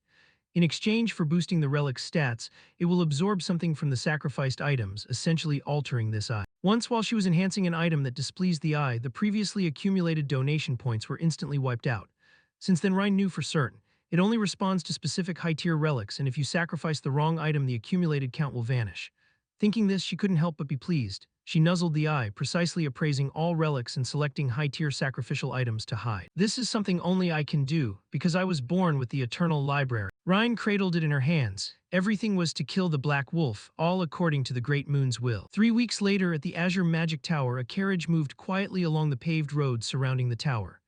In exchange for boosting the relic's stats, it will absorb something from the sacrificed items, essentially altering this eye. Once while she was enhancing an item that displeased the eye, the previously accumulated donation points were instantly wiped out. Since then Ryan knew for certain, it only responds to specific high-tier relics, and if you sacrifice the wrong item the accumulated count will vanish. Thinking this, she couldn't help but be pleased. She nuzzled the eye, precisely appraising all relics and selecting high-tier sacrificial items to hide. This is something only I can do, because I was born with the eternal library. Ryan cradled it in her hands. Everything was to kill the Black Wolf, all according to the Great Moon's will. 3 weeks later, at the Azure Magic Tower, a carriage moved quietly along the paved road surrounding the tower.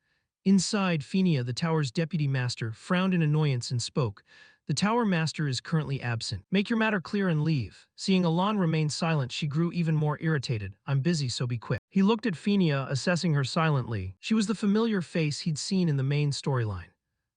Inside, Phinia, the tower's deputy master, frowned in annoyance and spoke. The tower master is currently absent. Make your matter clear and leave. Seeing Alon remain silent, she grew even more irritated. I'm busy, so be quick. He looked at Phinia, assessing her silently. She was the familiar face he'd seen in the main storyline.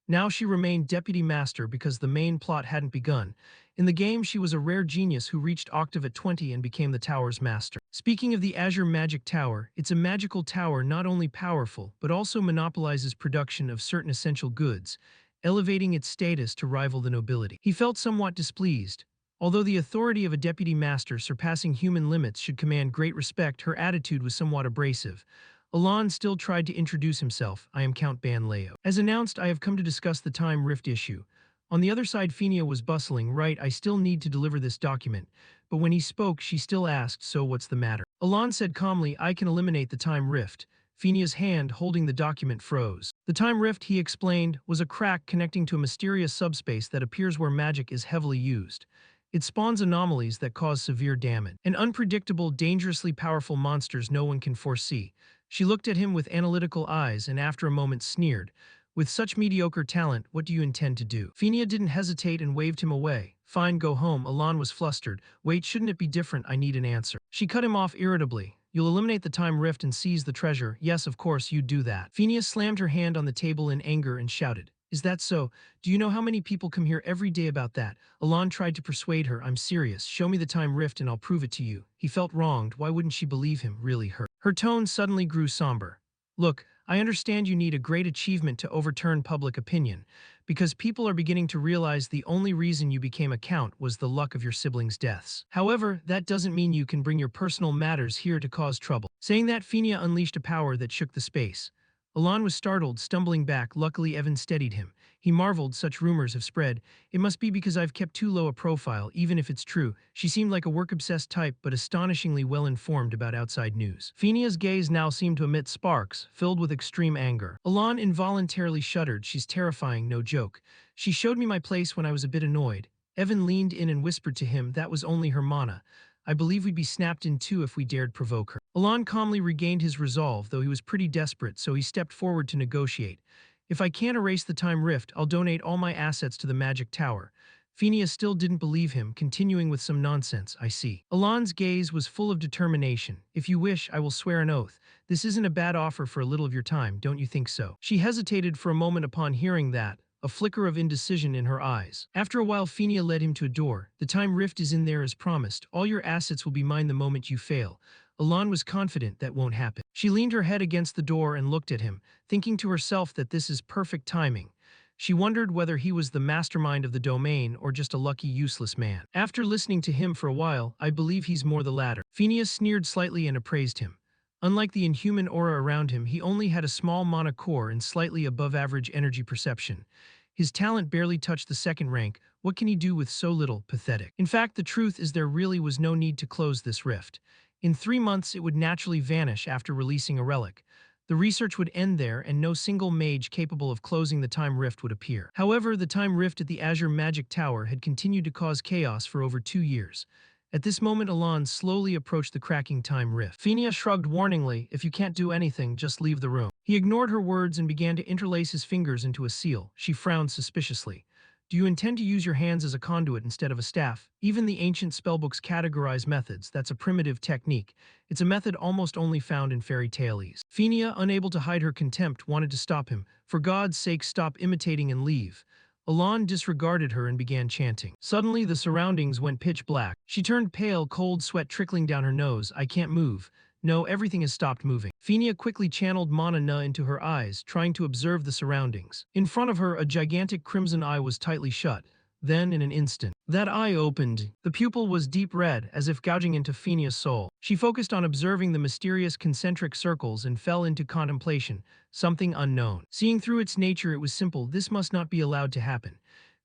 Now she remained deputy master because the main plot hadn't begun. In the game, she was a rare genius who reached octave at 20 and became the tower's master. Speaking of the Azure Magic Tower, it's a magical tower not only powerful, but also monopolizes production of certain essential goods, elevating its status to rival the nobility. He felt somewhat displeased. Although the authority of a deputy master surpassing human limits should command great respect, her attitude was somewhat abrasive. Alon still tried to introduce himself. I am Count Ban Leo. As announced, I have come to discuss the time rift issue. On the other side, Phinia was bustling. Right, I still need to deliver this document. But when he spoke, she still asked, so what's the matter? Alon said calmly, I can eliminate the time rift. Phinia's hand holding the document froze. The time rift, he explained, was a crack connecting to a mysterious subspace that appears where magic is heavily used. It spawns anomalies that cause severe damage, and unpredictable, dangerously powerful monsters no one can foresee. She looked at him with analytical eyes and after a moment sneered. With such mediocre talent, what do you intend to do? Phinia didn't hesitate and waved him away. Fine, go home. Alon was flustered. Wait, shouldn't it be different? I need an answer. She cut him off irritably. You'll eliminate the time rift and seize the treasure. Yes, of course, you'd do that. Phinia slammed her hand on the table in anger and shouted. Is that so? Do you know how many people come here every day about that? Alon tried to persuade her. I'm serious. Show me the time rift and I'll prove it to you. He felt wronged. Why wouldn't she believe him? Really hurt. Her tone suddenly grew somber. Look, I understand you need a great achievement to overturn public opinion, because people are beginning to realize the only reason you became a count was the luck of your siblings' deaths. However, that doesn't mean you can bring your personal matters here to cause trouble. Saying that, Phinia unleashed a power that shook the space. Alon was startled, stumbling back. Luckily, Evan steadied him. He marveled, such rumors have spread. It must be because I've kept too low a profile, even if it's true. She seemed like a work-obsessed type, but astonishingly well-informed about outside news. Phinia's gaze now seemed to emit sparks, filled with extreme anger. Alon involuntarily shuddered. She's terrifying, no joke. She showed me my place when I was a bit annoyed. Evan leaned in and whispered to him that was only her mana. I believe we'd be snapped in two if we dared provoke her. Alon calmly regained his resolve, though he was pretty desperate, so he stepped forward to negotiate. If I can't erase the time rift, I'll donate all my assets to the magic tower. Phinia still didn't believe him, continuing with some nonsense. I see. Alon's gaze was full of determination. If you wish, I will swear an oath. This isn't a bad offer for a little of your time, don't you think so? She hesitated for a moment upon hearing that, a flicker of indecision in her eyes. After a while, Phinia led him to a door. The time rift is in there as promised. All your assets will be mine the moment you fail. Alon was confident that won't happen. She leaned her head against the door and looked at him, thinking to herself that this is perfect timing. She wondered whether he was the mastermind of the domain or just a lucky, useless man. After listening to him for a while, I believe he's more the latter. Phinia sneered slightly and appraised him. Unlike the inhuman aura around him, he only had a small mana core and slightly above-average energy perception. His talent barely touched the second rank. What can he do with so little? Pathetic. In fact, the truth is there really was no need to close this rift. In 3 months, it would naturally vanish after releasing a relic. The research would end there, and no single mage capable of closing the time rift would appear. However, the time rift at the Azure Magic Tower had continued to cause chaos for over 2 years. At this moment, Alon slowly approached the cracking time rift. Phinia shrugged warningly, "If you can't do anything, just leave the room." He ignored her words and began to interlace his fingers into a seal. She frowned suspiciously. "Do you intend to use your hands as a conduit instead of a staff? Even the ancient spellbooks categorize methods. That's a primitive technique. It's a method almost only found in fairy tales." Phinia, unable to hide her contempt, wanted to stop him. "For God's sake, stop imitating and leave." Alon disregarded her and began chanting. Suddenly, the surroundings went pitch black. She turned pale, cold sweat trickling down her nose. "I can't move. No, everything has stopped moving." Phinia quickly channeled mana na into her eyes, trying to observe the surroundings. In front of her, a gigantic crimson eye was tightly shut. Then, in an instant, that eye opened. The pupil was deep red, as if gouging into Phinia's soul. She focused on observing the mysterious concentric circles and fell into contemplation, something unknown. Seeing through its nature, it was simple. This must not be allowed to happen.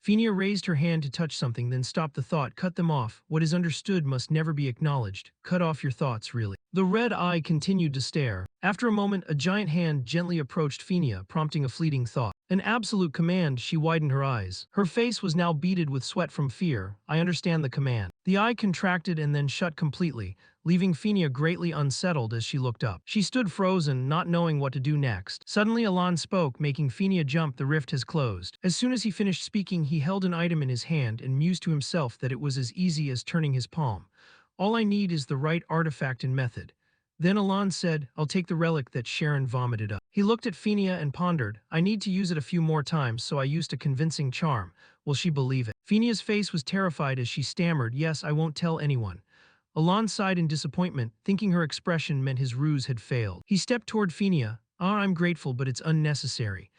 Phinia raised her hand to touch something, then stopped the thought. "Cut them off. What is understood must never be acknowledged. Cut off your thoughts, really." The red eye continued to stare. After a moment, a giant hand gently approached Phinia, prompting a fleeting thought. An absolute command. She widened her eyes. Her face was now beaded with sweat from fear. "I understand the command." The eye contracted and then shut completely, leaving Phinia greatly unsettled as she looked up. She stood frozen, not knowing what to do next. Suddenly, Alon spoke, making Phinia jump. "The rift has closed." As soon as he finished speaking, he held an item in his hand and mused to himself that it was as easy as turning his palm. "All I need is the right artifact and method." Then Alon said, "I'll take the relic that Sharon vomited up." He looked at Phinia and pondered. "I need to use it a few more times, so I used a convincing charm. Will she believe it?" Phinia's face was terrified as she stammered, "Yes, I won't tell anyone." Alon sighed in disappointment, thinking her expression meant his ruse had failed. He stepped toward Phinia. I'm grateful, but it's unnecessary."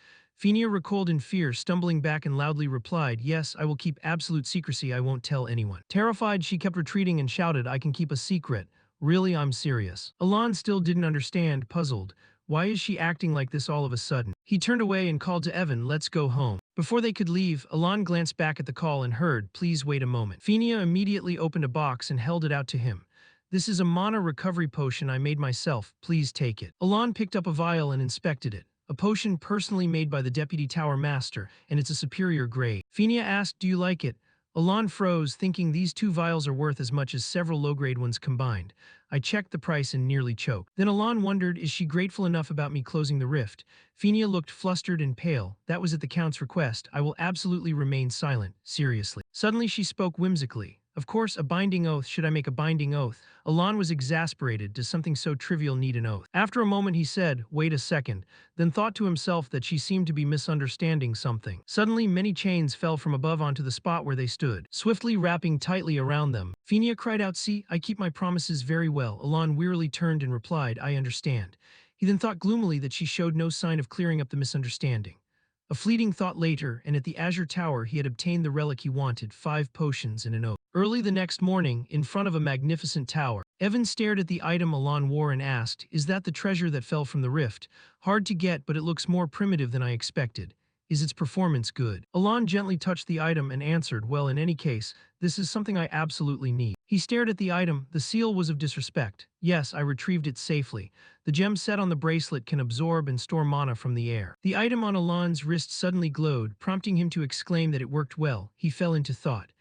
Phinia recoiled in fear, stumbling back and loudly replied, "Yes, I will keep absolute secrecy. I won't tell anyone." Terrified, she kept retreating and shouted, "I can keep a secret. Really, I'm serious." Alon still didn't understand, puzzled. Why is she acting like this all of a sudden? He turned away and called to Evan, "Let's go home." Before they could leave, Alon glanced back at the call and heard, "Please wait a moment." Phinia immediately opened a box and held it out to him. "This is a mana recovery potion I made myself. Please take it." Alon picked up a vial and inspected it. A potion personally made by the Deputy Tower Master, and it's a superior grade. Phinia asked, "Do you like it?" Alon froze, thinking these 2 vials are worth as much as several low-grade ones combined. I checked the price and nearly choked. Then Alon wondered, is she grateful enough about me closing the rift? Phinia looked flustered and pale. "That was at the Count's request. I will absolutely remain silent. Seriously." Suddenly she spoke whimsically. "Of course, a binding oath. Should I make a binding oath?" Alon was exasperated. Does something so trivial need an oath? After a moment he said, "Wait a second," then thought to himself that she seemed to be misunderstanding something. Suddenly many chains fell from above onto the spot where they stood, swiftly wrapping tightly around them. Phinia cried out, "See, I keep my promises very well." Alon wearily turned and replied, "I understand." He then thought gloomily that she showed no sign of clearing up the misunderstanding. A fleeting thought later, and at the Azure Tower he had obtained the relic he wanted, 5 potions and an oath. Early the next morning, in front of a magnificent tower, Evan stared at the item Alon wore and asked, "Is that the treasure that fell from the rift? Hard to get, but it looks more primitive than I expected. Is its performance good?" Alon gently touched the item and answered, "Well, in any case, this is something I absolutely need." He stared at the item. The seal was of disrespect. "Yes, I retrieved it safely. The gem set on the bracelet can absorb and store mana from the air." The item on Alon's wrist suddenly glowed, prompting him to exclaim that it worked well. He fell into thought.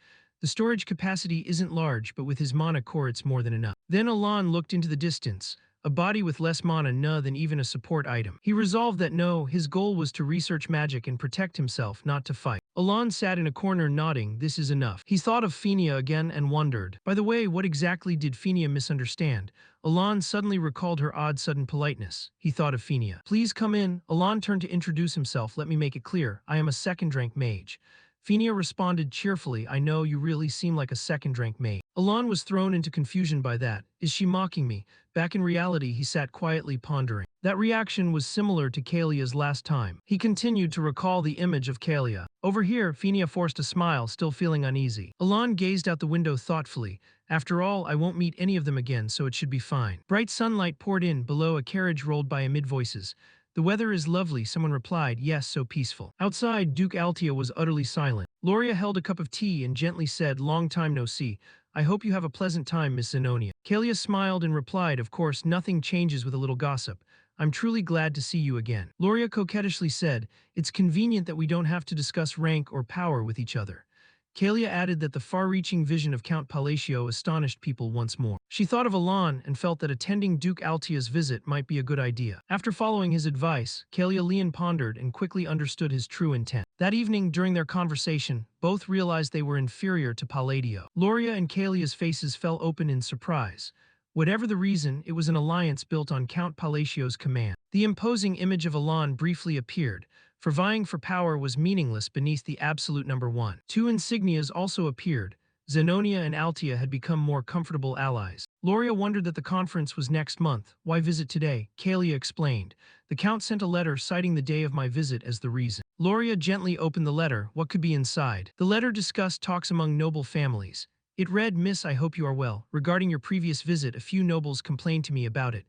The storage capacity isn't large, but with his mana core it's more than enough. Then Alon looked into the distance. A body with less mana than even a support item. He resolved that no, his goal was to research magic and protect himself, not to fight. Alon sat in a corner nodding, "This is enough." He thought of Phinia again and wondered. By the way, what exactly did Phinia misunderstand? Alon suddenly recalled her odd sudden politeness. He thought of Phinia. "Please come in." Alon turned to introduce himself. "Let me make it clear, I am a second-rank mage." Phinia responded cheerfully, "I know, you really seem like a second-rank mage." Alon was thrown into confusion by that. Is she mocking me? Back in reality, he sat quietly pondering. That reaction was similar to Kalia's last time. He continued to recall the image of Kalia. Over here, Phinia forced a smile, still feeling uneasy. Alon gazed out the window thoughtfully. After all, I won't meet any of them again, so it should be fine. Bright sunlight poured in. Below, a carriage rolled by amid voices. The weather is lovely, someone replied, yes, so peaceful. Outside, Duke Altia was utterly silent. Loria held a cup of tea and gently said, long time no see. I hope you have a pleasant time, Miss Zenonia. Kalia smiled and replied, of course, nothing changes with a little gossip. I'm truly glad to see you again. Loria coquettishly said, it's convenient that we don't have to discuss rank or power with each other. Kalia added that the far-reaching vision of Count Palacio astonished people once more. She thought of Elan and felt that attending Duke Altia's visit might be a good idea. After following his advice, Kalia Leon pondered and quickly understood his true intent. That evening, during their conversation, both realized they were inferior to Palladio. Loria and Kalia's faces fell open in surprise. Whatever the reason, it was an alliance built on Count Palacio's command. The imposing image of Elan briefly appeared, for vying for power was meaningless beneath the absolute number one. Two insignias also appeared. Zenonia and Altia had become more comfortable allies. Loria wondered that the conference was next month. Why visit today? Kalia explained. The Count sent a letter citing the day of my visit as the reason. Loria gently opened the letter. What could be inside? The letter discussed talks among noble families. It read, Miss, I hope you are well. Regarding your previous visit, a few nobles complained to me about it.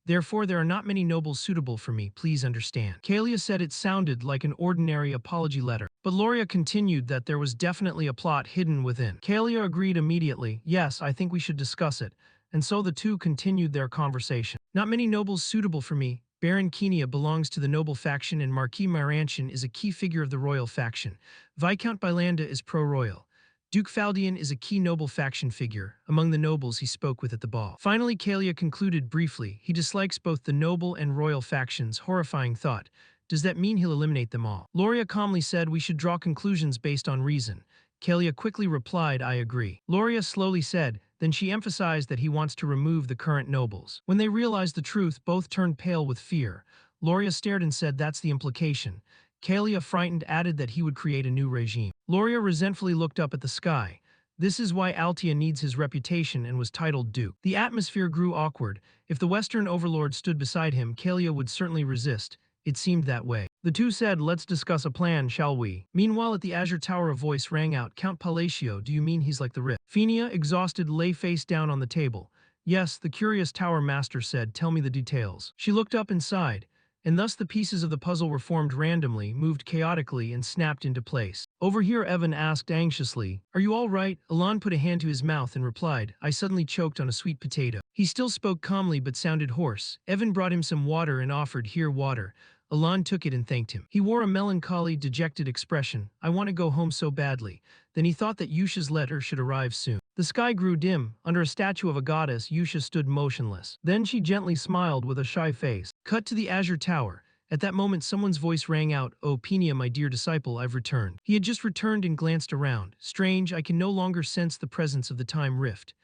Therefore, there are not many nobles suitable for me, please understand. Kalia said it sounded like an ordinary apology letter, but Loria continued that there was definitely a plot hidden within. Kalia agreed immediately, yes, I think we should discuss it, and so the two continued their conversation. Not many nobles suitable for me. Baron Kenia belongs to the noble faction and Marquis Marantian is a key figure of the royal faction. Viscount Bylanda is pro-royal. Duke Faldian is a key noble faction figure, among the nobles he spoke with at the ball. Finally, Kalia concluded briefly, he dislikes both the noble and royal factions, horrifying thought. Does that mean he'll eliminate them all? Loria calmly said we should draw conclusions based on reason. Kalia quickly replied, I agree. Loria slowly said, then she emphasized that he wants to remove the current nobles. When they realized the truth, both turned pale with fear. Loria stared and said, that's the implication. Kalia, frightened, added that he would create a new regime. Loria resentfully looked up at the sky. This is why Altia needs his reputation and was titled Duke. The atmosphere grew awkward. If the Western overlord stood beside him, Kalia would certainly resist. It seemed that way. The two said, let's discuss a plan, shall we? Meanwhile, at the Azure Tower, a voice rang out, Count Palacio, do you mean he's like the Rift? Fenia, exhausted, lay face down on the table. Yes, the curious tower master said, tell me the details. She looked up and sighed. And thus the pieces of the puzzle were formed randomly, moved chaotically, and snapped into place. Over here, Evan asked anxiously, are you all right? Elan put a hand to his mouth and replied, I suddenly choked on a sweet potato. He still spoke calmly but sounded hoarse. Evan brought him some water and offered, here, water. Elan took it and thanked him. He wore a melancholy, dejected expression. I want to go home so badly. Then he thought that Yusha's letter should arrive soon. The sky grew dim. Under a statue of a goddess, Yusha stood motionless. Then she gently smiled with a shy face. Cut to the Azure Tower. At that moment, someone's voice rang out, Oh, Penia, my dear disciple, I've returned. He had just returned and glanced around. Strange, I can no longer sense the presence of the time rift.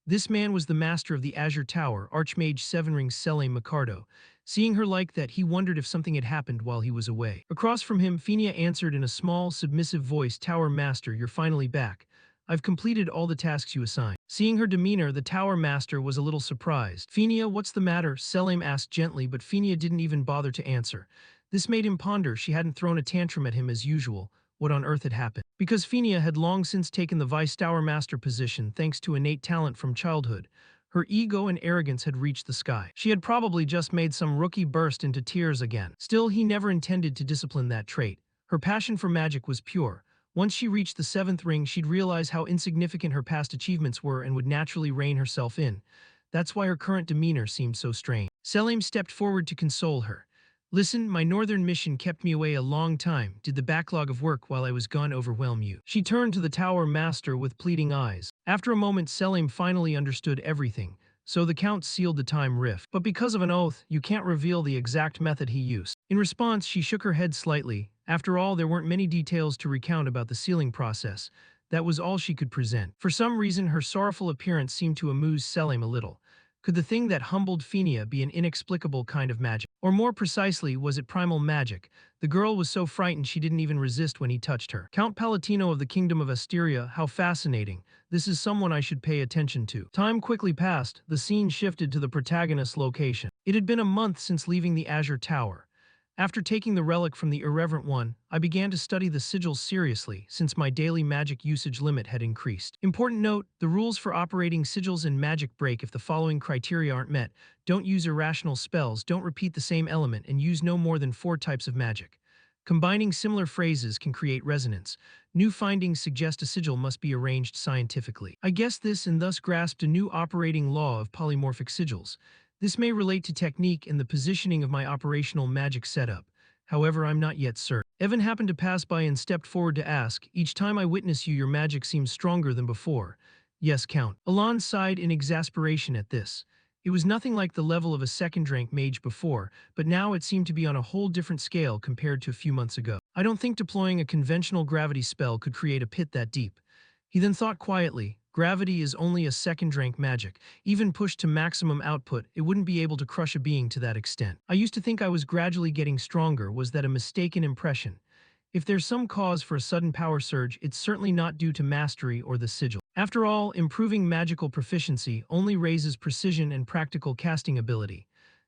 This man was the master of the Azure Tower, Archmage Sevenring Sele Micardo. Seeing her like that, he wondered if something had happened while he was away. Across from him, Fenia answered in a small, submissive voice, Tower Master, you're finally back. I've completed all the tasks you assigned. Seeing her demeanor, the Tower Master was a little surprised. Fenia, what's the matter? Selim asked gently, but Fenia didn't even bother to answer. This made him ponder. She hadn't thrown a tantrum at him as usual. What on earth had happened? Because Fenia had long since taken the Vice Tower Master position thanks to innate talent from childhood. Her ego and arrogance had reached the sky. She had probably just made some rookie burst into tears again. Still, he never intended to discipline that trait. Her passion for magic was pure. Once she reached the seventh ring, she'd realize how insignificant her past achievements were and would naturally rein herself in. That's why her current demeanor seemed so strange. Selim stepped forward to console her. Listen, my northern mission kept me away a long time. Did the backlog of work while I was gone overwhelm you? She turned to the Tower Master with pleading eyes. After a moment, Selim finally understood everything. So the Count sealed the time rift. But because of an oath, you can't reveal the exact method he used. In response, she shook her head slightly. After all, there weren't many details to recount about the sealing process. That was all she could present. For some reason, her sorrowful appearance seemed to amuse Selim a little. Could the thing that humbled Fenia be an inexplicable kind of magic? Or more precisely, was it primal magic? The girl was so frightened she didn't even resist when he touched her. Count Palatino of the Kingdom of Asteria, how fascinating. This is someone I should pay attention to. Time quickly passed. The scene shifted to the protagonist's location. It had been a month since leaving the Azure Tower. After taking the relic from the irreverent one, I began to study the sigils seriously, since my daily magic usage limit had increased. Important note, the rules for operating sigils in magic break if the following criteria aren't met. Don't use irrational spells, don't repeat the same element, and use no more than 4 types of magic. Combining similar phrases can create resonance. New findings suggest a sigil must be arranged scientifically. I guessed this and thus grasped a new operating law of polymorphic sigils. This may relate to technique and the positioning of my operational magic setup. However, I'm not yet certain. Evan happened to pass by and stepped forward to ask, "Each time I witness you, your magic seems stronger than before." "Yes, Count." Alon sighed in exasperation at this. It was nothing like the level of a second-rank mage before, but now it seemed to be on a whole different scale compared to a few months ago. I don't think deploying a conventional gravity spell could create a pit that deep. He then thought quietly, gravity is only a second-rank magic. Even pushed to maximum output, it wouldn't be able to crush a being to that extent. I used to think I was gradually getting stronger. Was that a mistaken impression? If there's some cause for a sudden power surge, it's certainly not due to mastery or the sigil. After all, improving magical proficiency only raises precision and practical casting ability.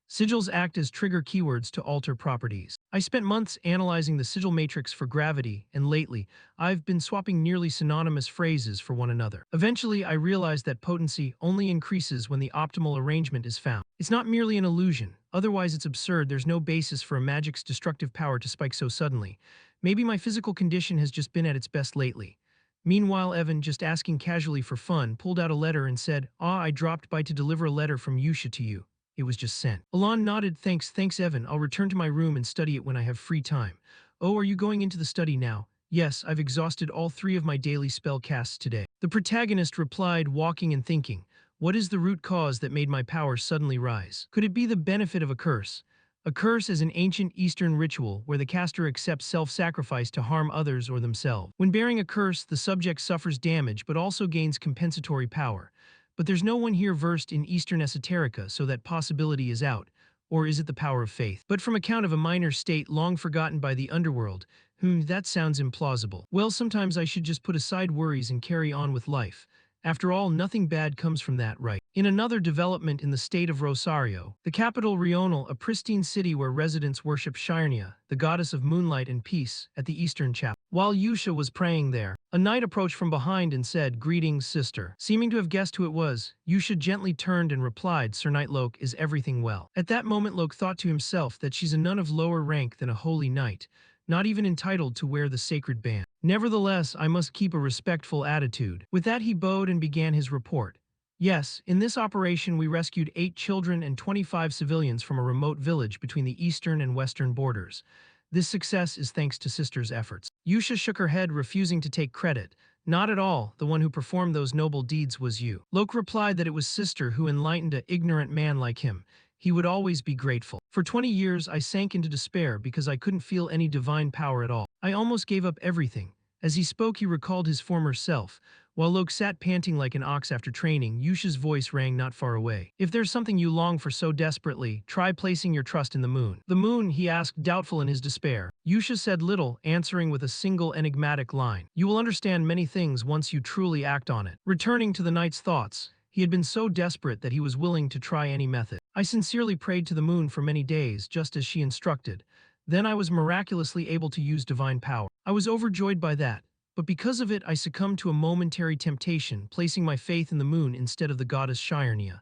Sigils act as trigger keywords to alter properties. I spent months analyzing the sigil matrix for gravity, and lately, I've been swapping nearly synonymous phrases for one another. Eventually, I realized that potency only increases when the optimal arrangement is found. It's not merely an illusion, otherwise it's absurd. There's no basis for a magic's destructive power to spike so suddenly. Maybe my physical condition has just been at its best lately. Meanwhile, Evan, just asking casually for fun, pulled out a letter and said, I dropped by to deliver a letter from Yusha to you. It was just sent." Alon nodded. Thanks, Evan. I'll return to my room and study it when I have free time." "Oh, are you going into the study now?" "Yes, I've exhausted all 3 of my daily spell casts today." The protagonist replied, walking and thinking, what is the root cause that made my power suddenly rise? Could it be the benefit of a curse? A curse is an ancient Eastern ritual where the caster accepts self-sacrifice to harm others or themselves. When bearing a curse, the subject suffers damage but also gains compensatory power. But there's no one here versed in Eastern esoterica, so that possibility is out. Or is it the power of faith? But from account of a minor state long forgotten by the underworld, that sounds implausible. Well, sometimes I should just put aside worries and carry on with life. After all, nothing bad comes from that, right? In another development in the state of Rosario, the capital Rional, a pristine city where residents worship Shirnia, the goddess of moonlight and peace, at the Eastern Chapel. While Yusha was praying there, a knight approached from behind and said, "Greetings, sister." Seeming to have guessed who it was, Yusha gently turned and replied, "Sir Knight Loke, is everything well?" At that moment, Loke thought to himself that she's a nun of lower rank than a holy knight, not even entitled to wear the sacred band. Nevertheless, I must keep a respectful attitude. With that, he bowed and began his report. Yes, in this operation we rescued 8 children and 25 civilians from a remote village between the eastern and western borders. This success is thanks to Sister's efforts. Yusha shook her head, refusing to take credit. Not at all, the one who performed those noble deeds was you. Loke replied that it was Sister who enlightened an ignorant man like him. He would always be grateful. For 20 years I sank into despair because I couldn't feel any divine power at all. I almost gave up everything. As he spoke, he recalled his former self. While Loke sat panting like an ox after training, Yusha's voice rang not far away. "If there's something you long for so desperately, try placing your trust in the moon." "The moon?" he asked, doubtful in his despair. Yusha said little, answering with a single enigmatic line. "You will understand many things once you truly act on it." Returning to the knight's thoughts, he had been so desperate that he was willing to try any method. "I sincerely prayed to the moon for many days, just as she instructed. Then I was miraculously able to use divine power. I was overjoyed by that. But because of it, I succumbed to a momentary temptation, placing my faith in the moon instead of the goddess Shirnia.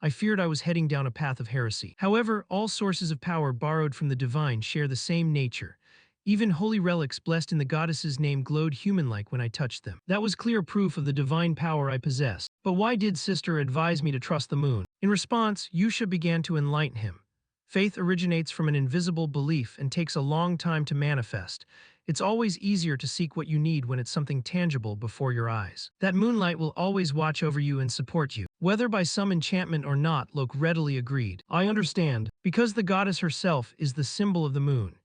I feared I was heading down a path of heresy. However, all sources of power borrowed from the divine share the same nature. Even holy relics blessed in the goddess's name glowed human-like when I touched them. That was clear proof of the divine power I possessed. But why did Sister advise me to trust the moon?" In response, Yusha began to enlighten him. "Faith originates from an invisible belief and takes a long time to manifest. It's always easier to seek what you need when it's something tangible before your eyes. That moonlight will always watch over you and support you." Whether by some enchantment or not, Loke readily agreed. "I understand. Because the goddess herself is the symbol of the moon.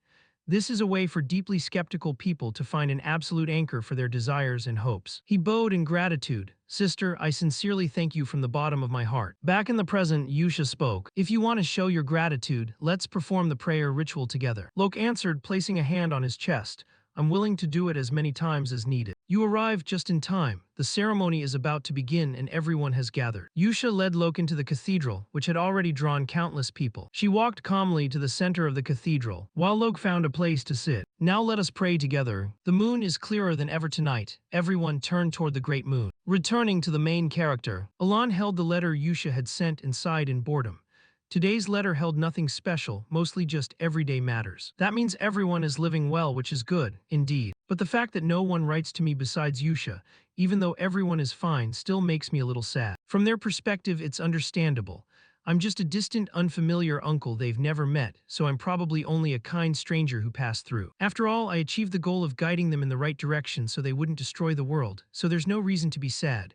This is a way for deeply skeptical people to find an absolute anchor for their desires and hopes." He bowed in gratitude. "Sister, I sincerely thank you from the bottom of my heart." Back in the present, Yusha spoke. "If you want to show your gratitude, let's perform the prayer ritual together." Loke answered, placing a hand on his chest. "I'm willing to do it as many times as needed." You arrive just in time. The ceremony is about to begin and everyone has gathered. Yusha led Loken to the cathedral, which had already drawn countless people. She walked calmly to the center of the cathedral, while Loke found a place to sit. Now let us pray together. The moon is clearer than ever tonight. Everyone turned toward the great moon. Returning to the main character, Alan held the letter Yusha had sent and sighed in boredom. Today's letter held nothing special, mostly just everyday matters. That means everyone is living well, which is good, indeed. But the fact that no one writes to me besides Yusha, even though everyone is fine, still makes me a little sad. From their perspective, it's understandable. I'm just a distant, unfamiliar uncle they've never met, so I'm probably only a kind stranger who passed through. After all, I achieved the goal of guiding them in the right direction so they wouldn't destroy the world, so there's no reason to be sad.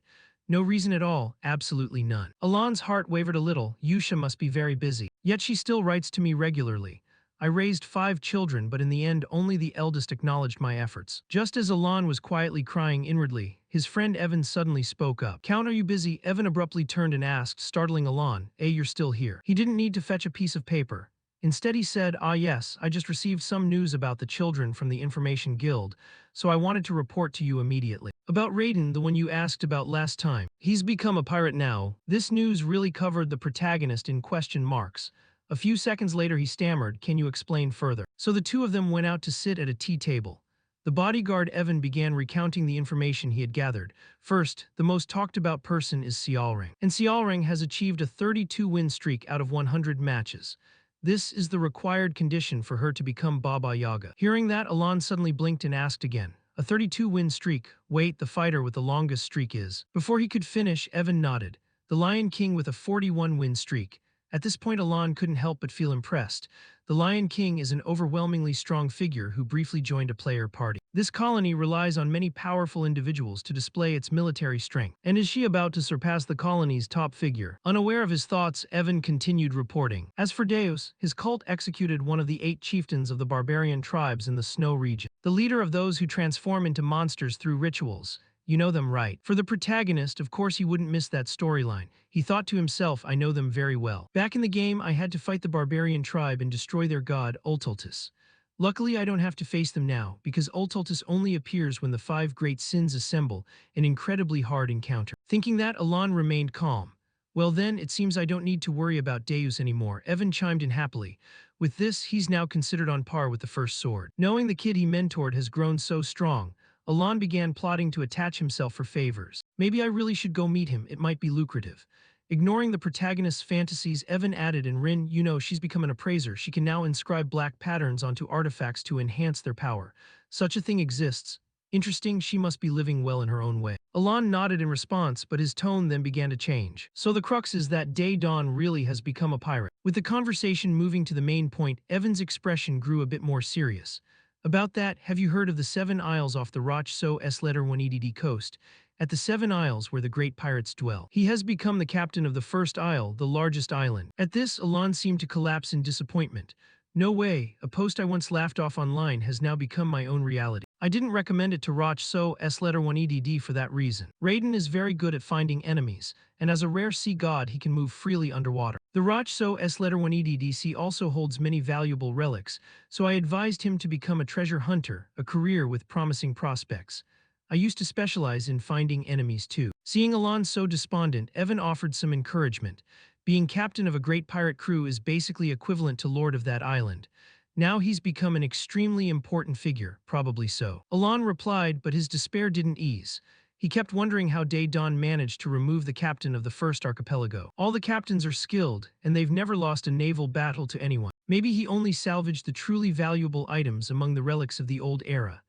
No reason at all, absolutely none. Alan's heart wavered a little. Yusha must be very busy. Yet she still writes to me regularly. I raised 5 children, but in the end only the eldest acknowledged my efforts. Just as Alan was quietly crying inwardly, his friend Evan suddenly spoke up. "Count, are you busy?" Evan abruptly turned and asked, startling Alan, You're still here." He didn't need to fetch a piece of paper. Instead he said, yes, I just received some news about the children from the Information Guild, so I wanted to report to you immediately. About Raiden, the one you asked about last time. He's become a pirate now." This news really covered the protagonist in question marks. A few seconds later he stammered, "Can you explain further?" So the two of them went out to sit at a tea table. The bodyguard Evan began recounting the information he had gathered. First, the most talked about person is Xiaoring. And Xiaoring has achieved a 32-win streak out of 100 matches. This is the required condition for her to become Baba Yaga. Hearing that, Alan suddenly blinked and asked again. A 32-win streak. Wait, the fighter with the longest streak is. Before he could finish, Evan nodded. The Lion King with a 41-win streak. At this point, Alan couldn't help but feel impressed. The Lion King is an overwhelmingly strong figure who briefly joined a player party. This colony relies on many powerful individuals to display its military strength. And is she about to surpass the colony's top figure? Unaware of his thoughts, Evan continued reporting. As for Deus, his cult executed one of the 8 chieftains of the barbarian tribes in the snow region. The leader of those who transform into monsters through rituals. You know them, right? For the protagonist, of course he wouldn't miss that storyline. He thought to himself, I know them very well. Back in the game, I had to fight the barbarian tribe and destroy their god, Ultultus. Luckily, I don't have to face them now, because Ultultus only appears when the 5 great sins assemble, an incredibly hard encounter. Thinking that, Alan remained calm. Well then, it seems I don't need to worry about Deus anymore. Evan chimed in happily. With this, he's now considered on par with the first sword. Knowing the kid he mentored has grown so strong, Alan began plotting to attach himself for favors. Maybe I really should go meet him, it might be lucrative. Ignoring the protagonist's fantasies, Evan added, and Rin, you know, she's become an appraiser. She can now inscribe black patterns onto artifacts to enhance their power. Such a thing exists. Interesting, she must be living well in her own way. Alan nodded in response, but his tone then began to change. So the crux is that Day Dawn really has become a pirate. With the conversation moving to the main point, Evan's expression grew a bit more serious. About that, have you heard of the 7 Isles off the Roch So S letter 1EDD coast? At the 7 Isles where the great pirates dwell. He has become the captain of the first isle, the largest island. At this, Alan seemed to collapse in disappointment. No way, a post I once laughed off online has now become my own reality. I didn't recommend it to Roch So S letter 1EDD for that reason. Raiden is very good at finding enemies, and as a rare sea god he can move freely underwater. The Roch So S letter 1EDD sea also holds many valuable relics, so I advised him to become a treasure hunter, a career with promising prospects. I used to specialize in finding enemies too. Seeing Alan so despondent, Evan offered some encouragement. Being captain of a great pirate crew is basically equivalent to lord of that island. Now he's become an extremely important figure, probably so. Alan replied, but his despair didn't ease. He kept wondering how Day Dawn managed to remove the captain of the first archipelago. All the captains are skilled, and they've never lost a naval battle to anyone. Maybe he only salvaged the truly valuable items among the relics of the old era.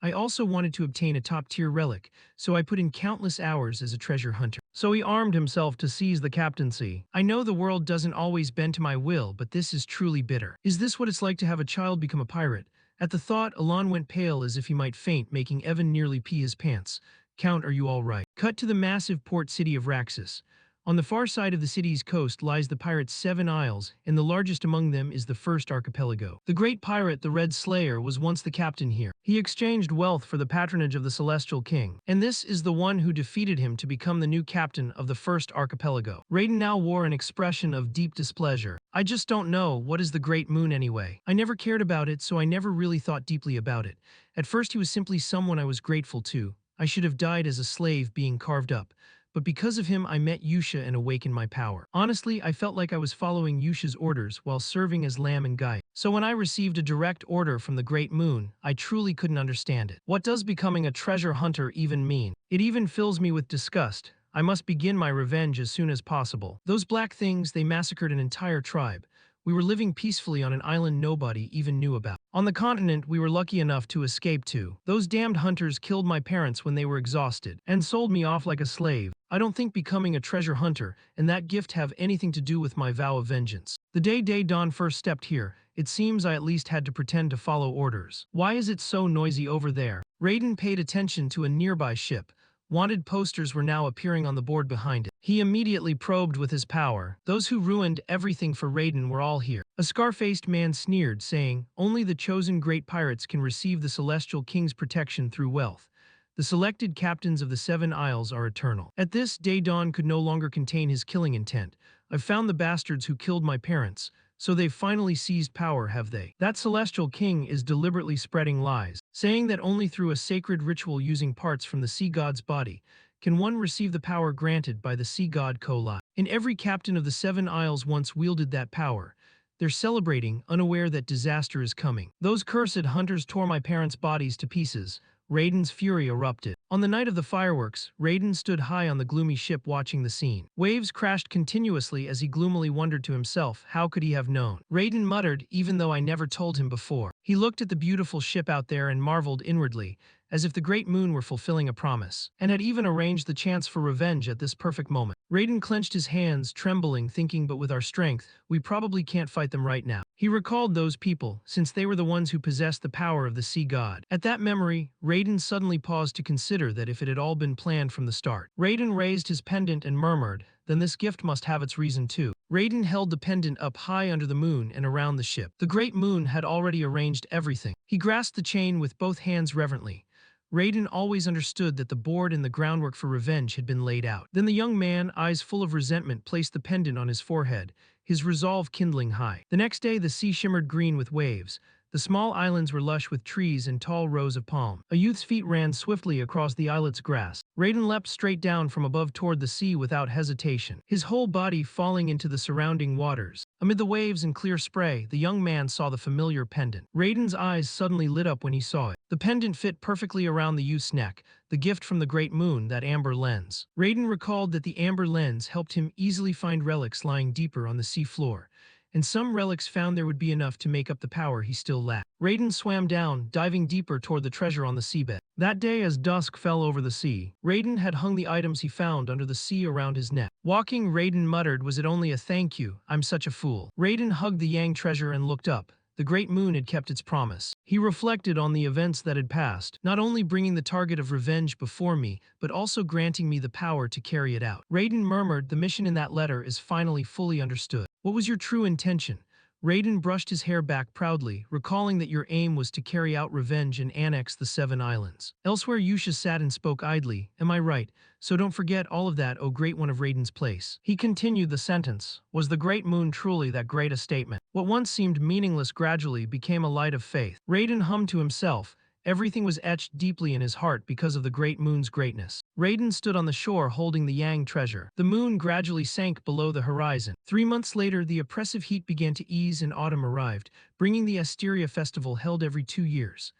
I also wanted to obtain a top-tier relic, so I put in countless hours as a treasure hunter. So he armed himself to seize the captaincy. I know the world doesn't always bend to my will, but this is truly bitter. Is this what it's like to have a child become a pirate? At the thought, Alan went pale as if he might faint, making Evan nearly pee his pants. Count, are you all right? Cut to the massive port city of Raxus. On the far side of the city's coast lies the pirates' 7 Isles, and the largest among them is the first archipelago. The great pirate, the Red Slayer, was once the captain here. He exchanged wealth for the patronage of the Celestial King, and this is the one who defeated him to become the new captain of the first archipelago. Raiden now wore an expression of deep displeasure. I just don't know, what is the Great Moon anyway? I never cared about it, so I never really thought deeply about it. At first he was simply someone I was grateful to. I should have died as a slave being carved up. But because of him, I met Yusha and awakened my power. Honestly, I felt like I was following Yusha's orders while serving as lamb and guide. So when I received a direct order from the Great Moon, I truly couldn't understand it. What does becoming a treasure hunter even mean? It even fills me with disgust. I must begin my revenge as soon as possible. Those black things, they massacred an entire tribe. We were living peacefully on an island nobody even knew about. On the continent we were lucky enough to escape to. Those damned hunters killed my parents when they were exhausted and sold me off like a slave. I don't think becoming a treasure hunter and that gift have anything to do with my vow of vengeance. The day Dawn first stepped here, it seems I at least had to pretend to follow orders. Why is it so noisy over there? Raiden paid attention to a nearby ship. Wanted posters were now appearing on the board behind it. He immediately probed with his power. Those who ruined everything for Raiden were all here. A scar-faced man sneered, saying, "Only the chosen great pirates can receive the Celestial King's protection through wealth. The selected captains of the Seven Isles are eternal." At this, Dawn could no longer contain his killing intent. "I've found the bastards who killed my parents. So they've finally seized power, have they? That Celestial King is deliberately spreading lies, saying that only through a sacred ritual using parts from the sea god's body can one receive the power granted by the sea god Ko-Lai. And every captain of the Seven Isles once wielded that power. They're celebrating, unaware that disaster is coming. Those cursed hunters tore my parents' bodies to pieces." Raiden's fury erupted. On the night of the fireworks, Raiden stood high on the gloomy ship watching the scene. Waves crashed continuously as he gloomily wondered to himself, how could he have known? Raiden muttered, "Even though I never told him before." He looked at the beautiful ship out there and marveled inwardly, as if the Great Moon were fulfilling a promise, and had even arranged the chance for revenge at this perfect moment. Raiden clenched his hands, trembling, thinking, but with our strength, we probably can't fight them right now. He recalled those people, since they were the ones who possessed the power of the sea god. At that memory, Raiden suddenly paused to consider that if it had all been planned from the start. Raiden raised his pendant and murmured, "Then this gift must have its reason too." Raiden held the pendant up high under the moon and around the ship. The Great Moon had already arranged everything. He grasped the chain with both hands reverently. Raiden always understood that the board and the groundwork for revenge had been laid out. Then the young man, eyes full of resentment, placed the pendant on his forehead, his resolve kindling high. The next day the sea shimmered green with waves. The small islands were lush with trees and tall rows of palm. A youth's feet ran swiftly across the islet's grass. Raiden leapt straight down from above toward the sea without hesitation, his whole body falling into the surrounding waters. Amid the waves and clear spray, the young man saw the familiar pendant. Raiden's eyes suddenly lit up when he saw it. The pendant fit perfectly around the youth's neck, the gift from the Great Moon, that amber lens. Raiden recalled that the amber lens helped him easily find relics lying deeper on the sea floor, and some relics found there would be enough to make up the power he still lacked. Raiden swam down, diving deeper toward the treasure on the seabed. That day, as dusk fell over the sea, Raiden had hung the items he found under the sea around his neck. Walking, Raiden muttered, "Was it only a thank you? I'm such a fool." Raiden hugged the Yang treasure and looked up. The Great Moon had kept its promise. He reflected on the events that had passed, not only bringing the target of revenge before me, but also granting me the power to carry it out. Raiden murmured, "The mission in that letter is finally fully understood. What was your true intention?" Raiden brushed his hair back proudly, recalling that your aim was to carry out revenge and annex the Seven Islands. Elsewhere, Yusha sat and spoke idly. "Am I right? So don't forget all of that, O great one of Raiden's place." He continued the sentence. Was the Great Moon truly that great a statement? What once seemed meaningless gradually became a light of faith. Raiden hummed to himself. Everything was etched deeply in his heart because of the Great Moon's greatness. Raiden stood on the shore holding the Yang treasure. The moon gradually sank below the horizon. 3 months later, the oppressive heat began to ease and autumn arrived, bringing the Asteria festival held every 2 years.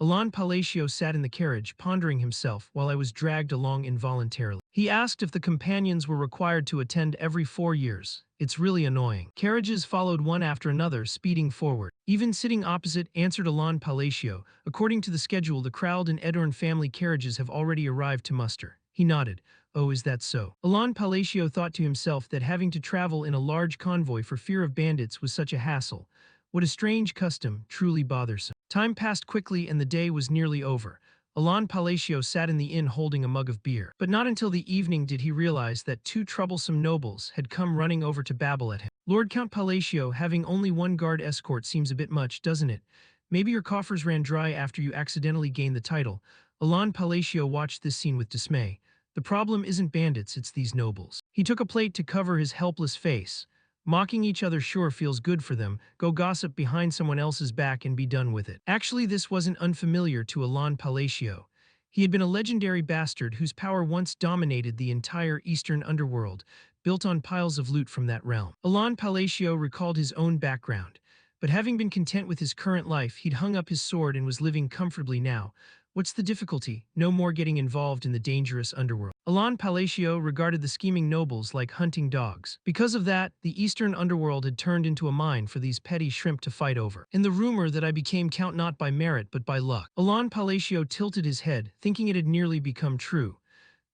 Alon Palacio sat in the carriage, pondering himself, while I was dragged along involuntarily. He asked if the companions were required to attend every 4 years. It's really annoying. Carriages followed one after another, speeding forward. Even sitting opposite, answered Alon Palacio. According to the schedule, the Crowd and Edorn family carriages have already arrived to muster. He nodded. Oh, is that so? Alon Palacio thought to himself that having to travel in a large convoy for fear of bandits was such a hassle. What a strange custom, truly bothersome. Time passed quickly and the day was nearly over. Alon Palacio sat in the inn holding a mug of beer. But not until the evening did he realize that 2 troublesome nobles had come running over to babble at him. Lord Count Palacio, having only 1 guard escort seems a bit much, doesn't it? Maybe your coffers ran dry after you accidentally gained the title. Alon Palacio watched this scene with dismay. The problem isn't bandits, it's these nobles. He took a plate to cover his helpless face. Mocking each other sure feels good for them. Go gossip behind someone else's back and be done with it. Actually, this wasn't unfamiliar to Alon Palacio. He had been a legendary bastard whose power once dominated the entire eastern underworld, built on piles of loot from that realm. Alon Palacio recalled his own background, but having been content with his current life, he'd hung up his sword and was living comfortably now. What's the difficulty? No more getting involved in the dangerous underworld. Alon Palacio regarded the scheming nobles like hunting dogs. Because of that, the eastern underworld had turned into a mine for these petty shrimp to fight over. In the rumor that I became count not by merit but by luck. Alon Palacio tilted his head, thinking it had nearly become true.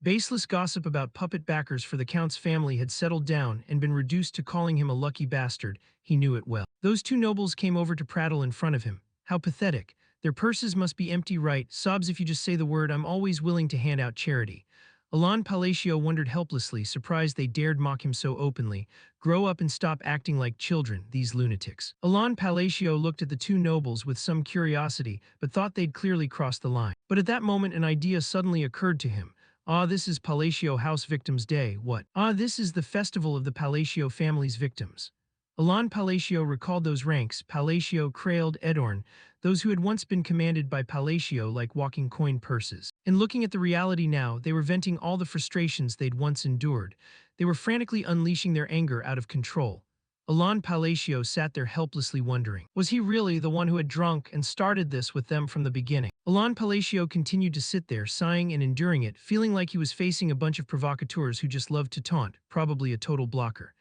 Baseless gossip about puppet backers for the Count's family had settled down and been reduced to calling him a lucky bastard. He knew it well. Those two nobles came over to prattle in front of him. How pathetic. Their purses must be empty, right? Sobs if you just say the word. I'm always willing to hand out charity. Alon Palacio wondered helplessly, surprised they dared mock him so openly. Grow up and stop acting like children, these lunatics. Alon Palacio looked at the two nobles with some curiosity, but thought they'd clearly crossed the line. But at that moment an idea suddenly occurred to him. Ah, this is Palacio House Victims' Day. What? Ah, this is the festival of the Palacio family's victims. Alon Palacio recalled those ranks, Palacio, Crailed, Edorn, those who had once been commanded by Palacio like walking coin purses. And looking at the reality now, they were venting all the frustrations they'd once endured. They were frantically unleashing their anger out of control. Alon Palacio sat there helplessly wondering, was he really the one who had drunk and started this with them from the beginning? Alon Palacio continued to sit there, sighing and enduring it, feeling like he was facing a bunch of provocateurs who just loved to taunt, probably a total blocker.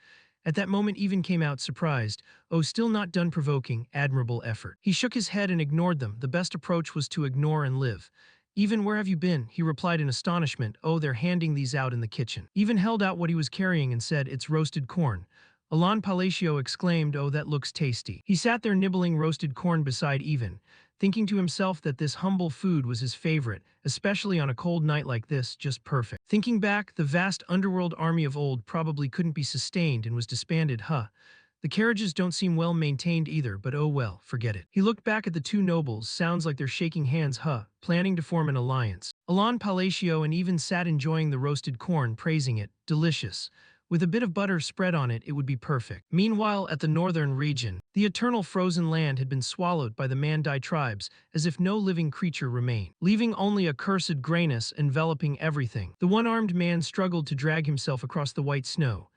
At that moment even came out surprised. Oh, still not done provoking, admirable effort. He shook his head and ignored them. The best approach was to ignore and live. Even where have you been? He replied in astonishment. Oh, they're handing these out in the kitchen. Even held out what he was carrying and said, it's roasted corn. Alon Palacio exclaimed, oh, that looks tasty. He sat there nibbling roasted corn beside Even, thinking to himself that this humble food was his favorite, especially on a cold night like this, just perfect. Thinking back, the vast underworld army of old probably couldn't be sustained and was disbanded, huh? The carriages don't seem well maintained either, but oh well, forget it. He looked back at the two nobles, sounds like they're shaking hands, huh, planning to form an alliance. Alon Palacio and Even sat enjoying the roasted corn, praising it, delicious. With a bit of butter spread on it, it would be perfect. Meanwhile, at the northern region, the eternal frozen land had been swallowed by the Mandai tribes, as if no living creature remained, leaving only a cursed grayness enveloping everything. The one-armed man struggled to drag himself across the white snow.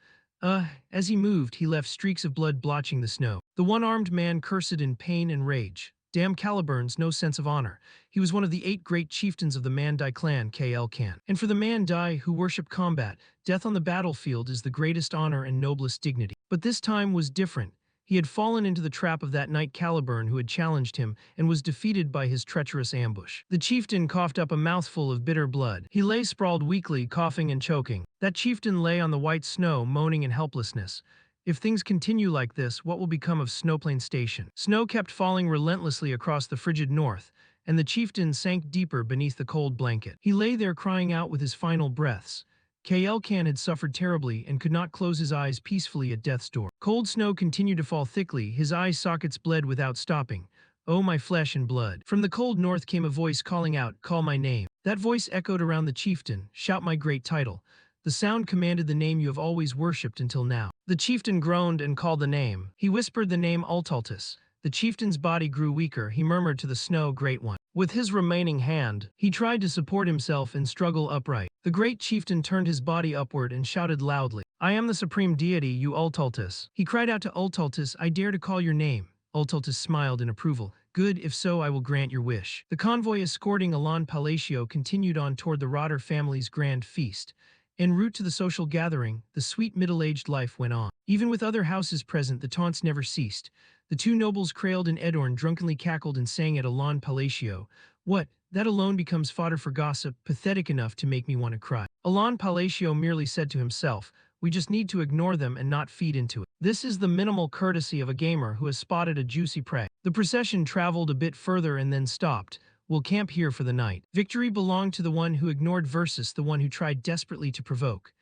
As he moved, he left streaks of blood blotching the snow. The one-armed man cursed in pain and rage. Damn Caliburns, no sense of honor. He was one of the 8 great chieftains of the Mandai clan, KL. And for the Mandai who worship combat, death on the battlefield is the greatest honor and noblest dignity. But this time was different. He had fallen into the trap of that knight Caliburn who had challenged him and was defeated by his treacherous ambush. The chieftain coughed up a mouthful of bitter blood. He lay sprawled weakly, coughing and choking. That chieftain lay on the white snow, moaning in helplessness. If things continue like this, what will become of Snowplain Station? Snow kept falling relentlessly across the frigid north, and the chieftain sank deeper beneath the cold blanket. He lay there crying out with his final breaths. Kl had suffered terribly and could not close his eyes peacefully at death's door. Cold snow continued to fall thickly, his eye sockets bled without stopping. Oh, my flesh and blood. From the cold north came a voice calling out, call my name. That voice echoed around the chieftain, shout my great title. The sound commanded the name you have always worshipped until now. The chieftain groaned and called the name. He whispered the name Ultaltus. The chieftain's body grew weaker. He murmured to the snow, Great One. With his remaining hand, he tried to support himself and struggle upright. The great chieftain turned his body upward and shouted loudly, I am the supreme deity, you Ultaltus. He cried out to Ultaltus, I dare to call your name. Ultaltus smiled in approval. Good, if so, I will grant your wish. The convoy escorting Alon Palacio continued on toward the Rotter family's grand feast. En route to the social gathering, the sweet middle-aged life went on. Even with other houses present, the taunts never ceased. The two nobles Crailed and Edorn drunkenly cackled and sang at Alon Palacio. What? That alone becomes fodder for gossip, pathetic enough to make me want to cry. Alon Palacio merely said to himself, we just need to ignore them and not feed into it. This is the minimal courtesy of a gamer who has spotted a juicy prey. The procession traveled a bit further and then stopped. We'll camp here for the night. Victory belonged to the one who ignored versus the one who tried desperately to provoke.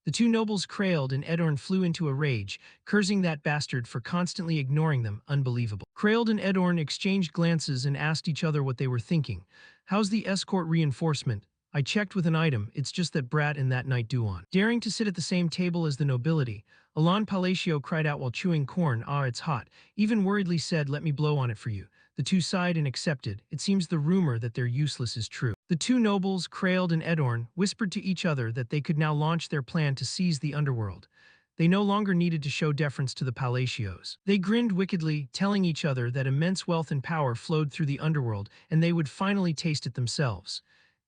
The two nobles Crailed and Edorn flew into a rage, cursing that bastard for constantly ignoring them. Unbelievable. Crailed and Edorn exchanged glances and asked each other what they were thinking. How's the escort reinforcement? I checked with an item, it's just that brat and that knight Duan. Daring to sit at the same table as the nobility, Alon Palacio cried out while chewing corn, ah, it's hot. Even worriedly said, let me blow on it for you. The two sighed and accepted. It seems the rumor that they're useless is true. The two nobles, Kraeld and Edorn, whispered to each other that they could now launch their plan to seize the underworld. They no longer needed to show deference to the Palacios. They grinned wickedly, telling each other that immense wealth and power flowed through the underworld and they would finally taste it themselves.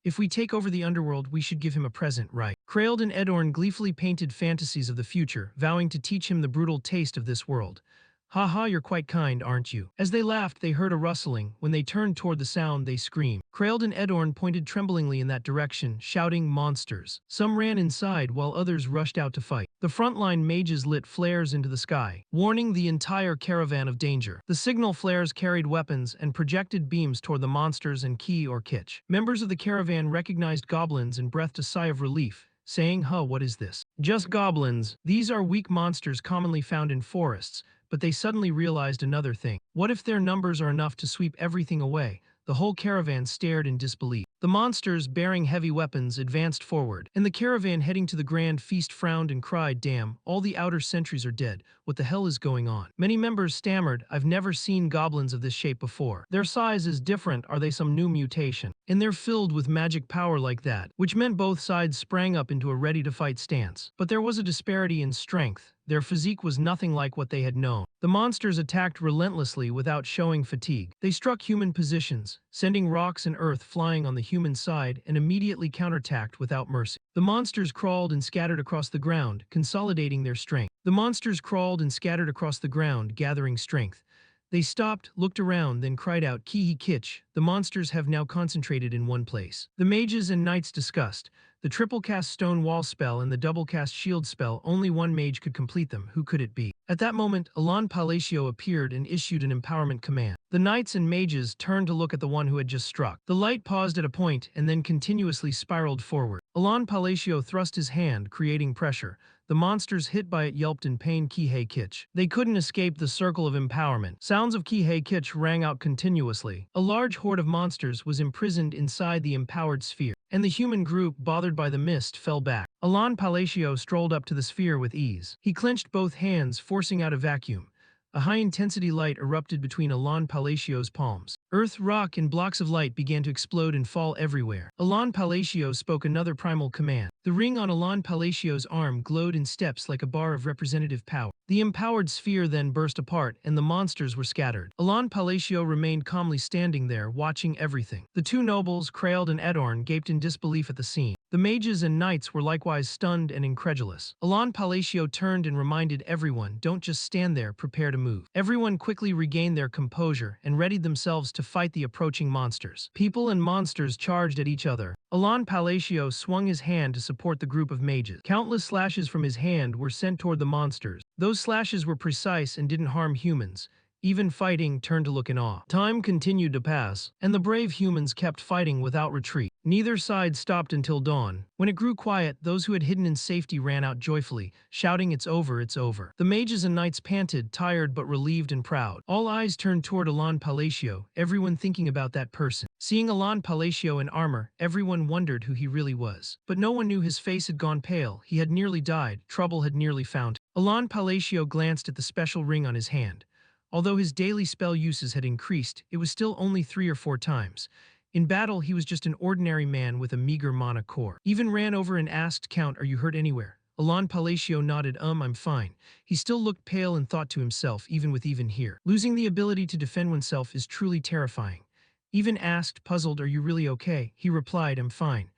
If we take over the underworld, we should give him a present, right? Kraeld and Edorn gleefully painted fantasies of the future, vowing to teach him the brutal taste of this world. "Ha ha, you're quite kind, aren't you?" As they laughed, they heard a rustling. When they turned toward the sound, they screamed. Kraeld and Edorn pointed tremblingly in that direction, shouting, "Monsters!" Some ran inside, while others rushed out to fight. The frontline mages lit flares into the sky, warning the entire caravan of danger. The signal flares carried weapons and projected beams toward the monsters and Ki or Kitch. Members of the caravan recognized goblins and breathed a sigh of relief, saying, "Huh, what is this?" "Just goblins. These are weak monsters commonly found in forests." But they suddenly realized another thing. What if their numbers are enough to sweep everything away? The whole caravan stared in disbelief. The monsters, bearing heavy weapons, advanced forward, and the caravan heading to the grand feast frowned and cried, "Damn, all the outer sentries are dead. What the hell is going on?" Many members stammered, "I've never seen goblins of this shape before. Their size is different. Are they some new mutation? And they're filled with magic power like that," which meant both sides sprang up into a ready-to-fight stance. But there was a disparity in strength. Their physique was nothing like what they had known. The monsters attacked relentlessly without showing fatigue. They struck human positions, sending rocks and earth flying on the human side, and immediately counterattacked without mercy. The monsters crawled and scattered across the ground, consolidating their strength. The monsters crawled and scattered across the ground, gathering strength. They stopped, looked around, then cried out, "Kihi Kitch." The monsters have now concentrated in one place. The mages and knights discussed. The triple cast stone wall spell and the double cast shield spell, only one mage could complete them. Who could it be? At that moment, Alon Palacio appeared and issued an empowerment command. The knights and mages turned to look at the one who had just struck. The light paused at a point and then continuously spiraled forward. Alon Palacio thrust his hand, creating pressure. The monsters hit by it yelped in pain. Kihei Kitch. They couldn't escape the circle of empowerment. Sounds of Kihei Kitch rang out continuously. A large horde of monsters was imprisoned inside the empowered sphere, and the human group, bothered by the mist, fell back. Alon Palacio strolled up to the sphere with ease. He clenched both hands, forcing out a vacuum. A high-intensity light erupted between Alon Palacio's palms. Earth, rock, and blocks of light began to explode and fall everywhere. Alon Palacio spoke another primal command. The ring on Alon Palacio's arm glowed in steps like a bar of representative power. The empowered sphere then burst apart, and the monsters were scattered. Alon Palacio remained calmly standing there, watching everything. The two nobles, Kraeld and Edorn, gaped in disbelief at the scene. The mages and knights were likewise stunned and incredulous. Alon Palacio turned and reminded everyone, "Don't just stand there, prepare to move." Everyone quickly regained their composure and readied themselves to fight the approaching monsters. People and monsters charged at each other. Alon Palacio swung his hand to support the group of mages. Countless slashes from his hand were sent toward the monsters. Those slashes were precise and didn't harm humans. Even fighting turned to look in awe. Time continued to pass, and the brave humans kept fighting without retreat. Neither side stopped until dawn. When it grew quiet, those who had hidden in safety ran out joyfully, shouting, "It's over, it's over." The mages and knights panted, tired but relieved and proud. All eyes turned toward Alon Palacio, everyone thinking about that person. Seeing Alon Palacio in armor, everyone wondered who he really was. But no one knew his face had gone pale. He had nearly died. Trouble had nearly found him. Alon Palacio glanced at the special ring on his hand. Although his daily spell uses had increased, it was still only 3 or 4 times. In battle, he was just an ordinary man with a meager mana core. Even ran over and asked, "Count, are you hurt anywhere?" Alon Palacio nodded, I'm fine." He still looked pale and thought to himself, even here. Losing the ability to defend oneself is truly terrifying. Even asked, puzzled, "Are you really okay?" He replied, "I'm fine."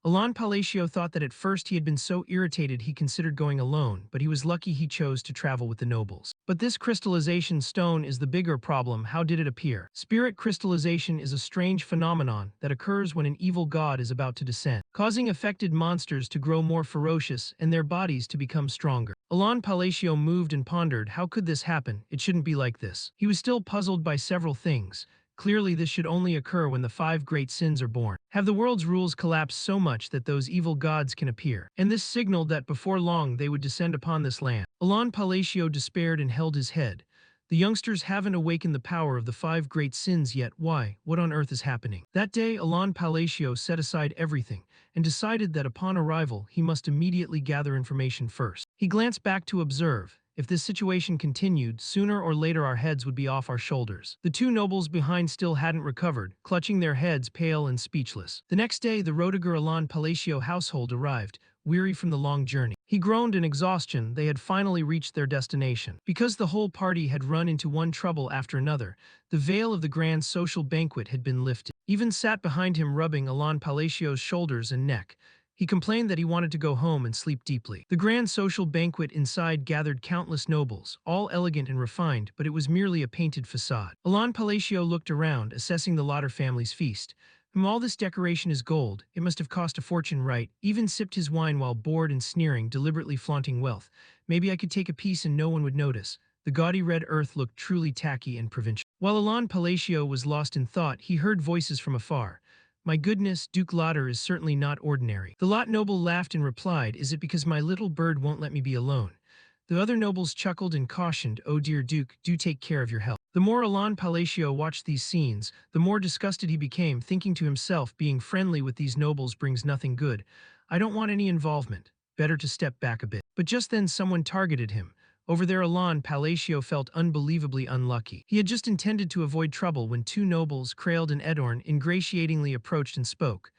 Alon Palacio thought that at first he had been so irritated he considered going alone, but he was lucky he chose to travel with the nobles. But this crystallization stone is the bigger problem. How did it appear? Spirit crystallization is a strange phenomenon that occurs when an evil god is about to descend, causing affected monsters to grow more ferocious and their bodies to become stronger. Alon Palacio moved and pondered, how could this happen? It shouldn't be like this. He was still puzzled by several things. Clearly, this should only occur when the 5 great sins are born. Have the world's rules collapsed so much that those evil gods can appear? And this signaled that before long they would descend upon this land. Alon Palacio despaired and held his head. The youngsters haven't awakened the power of the 5 great sins yet. Why? What on earth is happening? That day, Alon Palacio set aside everything and decided that upon arrival he must immediately gather information first. He glanced back to observe. If this situation continued, sooner or later our heads would be off our shoulders. The two nobles behind still hadn't recovered, clutching their heads pale and speechless. The next day, the Rodiger Alan Palacio household arrived, weary from the long journey. He groaned in exhaustion. They had finally reached their destination. Because the whole party had run into one trouble after another, the veil of the grand social banquet had been lifted. Even sat behind him rubbing Alan Palacio's shoulders and neck. He complained that he wanted to go home and sleep deeply. The grand social banquet inside gathered countless nobles, all elegant and refined, but it was merely a painted facade. Alan Palacio looked around, assessing the Lauder family's feast. All this decoration is gold, it must have cost a fortune, right? Even sipped his wine while bored and sneering, deliberately flaunting wealth. Maybe I could take a piece and no one would notice. The gaudy red earth looked truly tacky and provincial. While Alan Palacio was lost in thought, he heard voices from afar. My goodness, Duke Lauder is certainly not ordinary. The lot noble laughed and replied, is it because my little bird won't let me be alone? The other nobles chuckled and cautioned, oh dear Duke, do take care of your health. The more Alan Palacio watched these scenes, the more disgusted he became, thinking to himself, being friendly with these nobles brings nothing good. I don't want any involvement. Better to step back a bit. But just then someone targeted him. Over there Alan Palacio felt unbelievably unlucky. He had just intended to avoid trouble when two nobles, Kraeld and Edorn, ingratiatingly approached and spoke.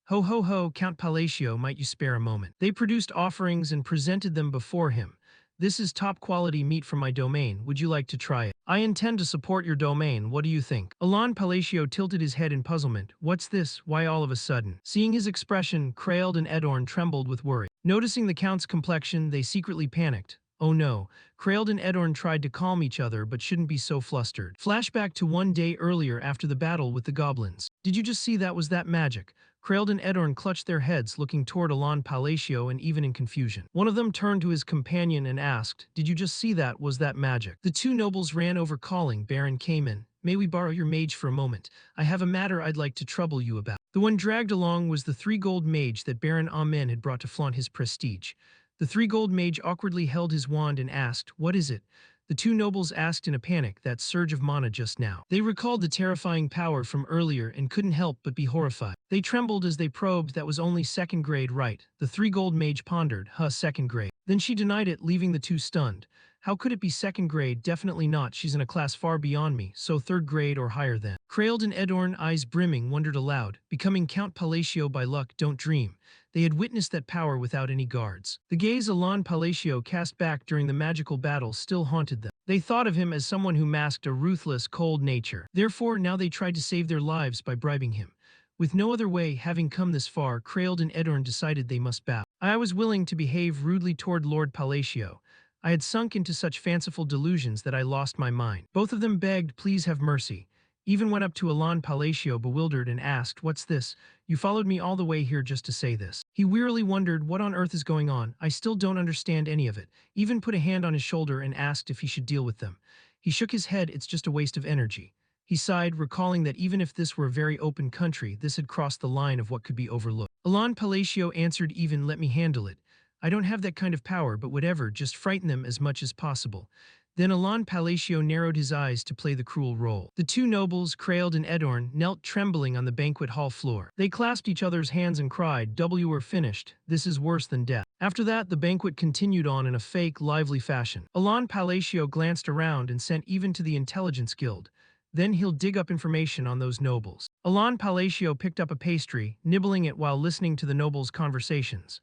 Ho ho ho, Count Palacio, might you spare a moment? They produced offerings and presented them before him. This is top-quality meat from my domain. Would you like to try it? I intend to support your domain. What do you think? Alan Palacio tilted his head in puzzlement. What's this? Why all of a sudden? Seeing his expression, Kraeld and Edorn trembled with worry. Noticing the Count's complexion, they secretly panicked. Oh no, Kraeld and Edorn tried to calm each other but shouldn't be so flustered. Flashback to one day earlier after the battle with the goblins. Did you just see that? Was that magic? Kraeld and Edorn clutched their heads, looking toward Alan Palacio and even in confusion. One of them turned to his companion and asked, did you just see that? Was that magic? The two nobles ran over calling, Baron Cayman, may we borrow your mage for a moment? I have a matter I'd like to trouble you about. The one dragged along was the 3-gold mage that Baron Amen had brought to flaunt his prestige. The 3-gold mage awkwardly held his wand and asked, what is it? The two nobles asked in a panic, that surge of mana just now. They recalled the terrifying power from earlier and couldn't help but be horrified. They trembled as they probed. That was only second grade, right? The 3-gold mage pondered, second grade. Then she denied it, leaving the two stunned. How could it be second grade? Definitely not, she's in a class far beyond me, so third grade or higher then. Kraeld and Edorn, eyes brimming, wondered aloud, becoming Count Palacio by luck, don't dream. They had witnessed that power without any guards. The gaze Alan Palacio cast back during the magical battle still haunted them. They thought of him as someone who masked a ruthless, cold nature. Therefore, now they tried to save their lives by bribing him. With no other way, having come this far, Kraeld and Edorn decided they must bow. I was willing to behave rudely toward Lord Palacio. I had sunk into such fanciful delusions that I lost my mind. Both of them begged, please have mercy. Even went up to Alan Palacio bewildered and asked, what's this? You followed me all the way here just to say this. He wearily wondered, what on earth is going on? I still don't understand any of it. Even put a hand on his shoulder and asked if he should deal with them. He shook his head, it's just a waste of energy. He sighed, recalling that even if this were a very open country, this had crossed the line of what could be overlooked. Alan Palacio answered, even let me handle it. I don't have that kind of power, but whatever, just frighten them as much as possible. Then Alan Palacio narrowed his eyes to play the cruel role. The two nobles, Kraeld and Edorn, knelt trembling on the banquet hall floor. They clasped each other's hands and cried, we're finished. This is worse than death. After that, the banquet continued on in a fake, lively fashion. Alan Palacio glanced around and sent even to the Intelligence Guild. Then he'll dig up information on those nobles. Alan Palacio picked up a pastry, nibbling it while listening to the nobles' conversations.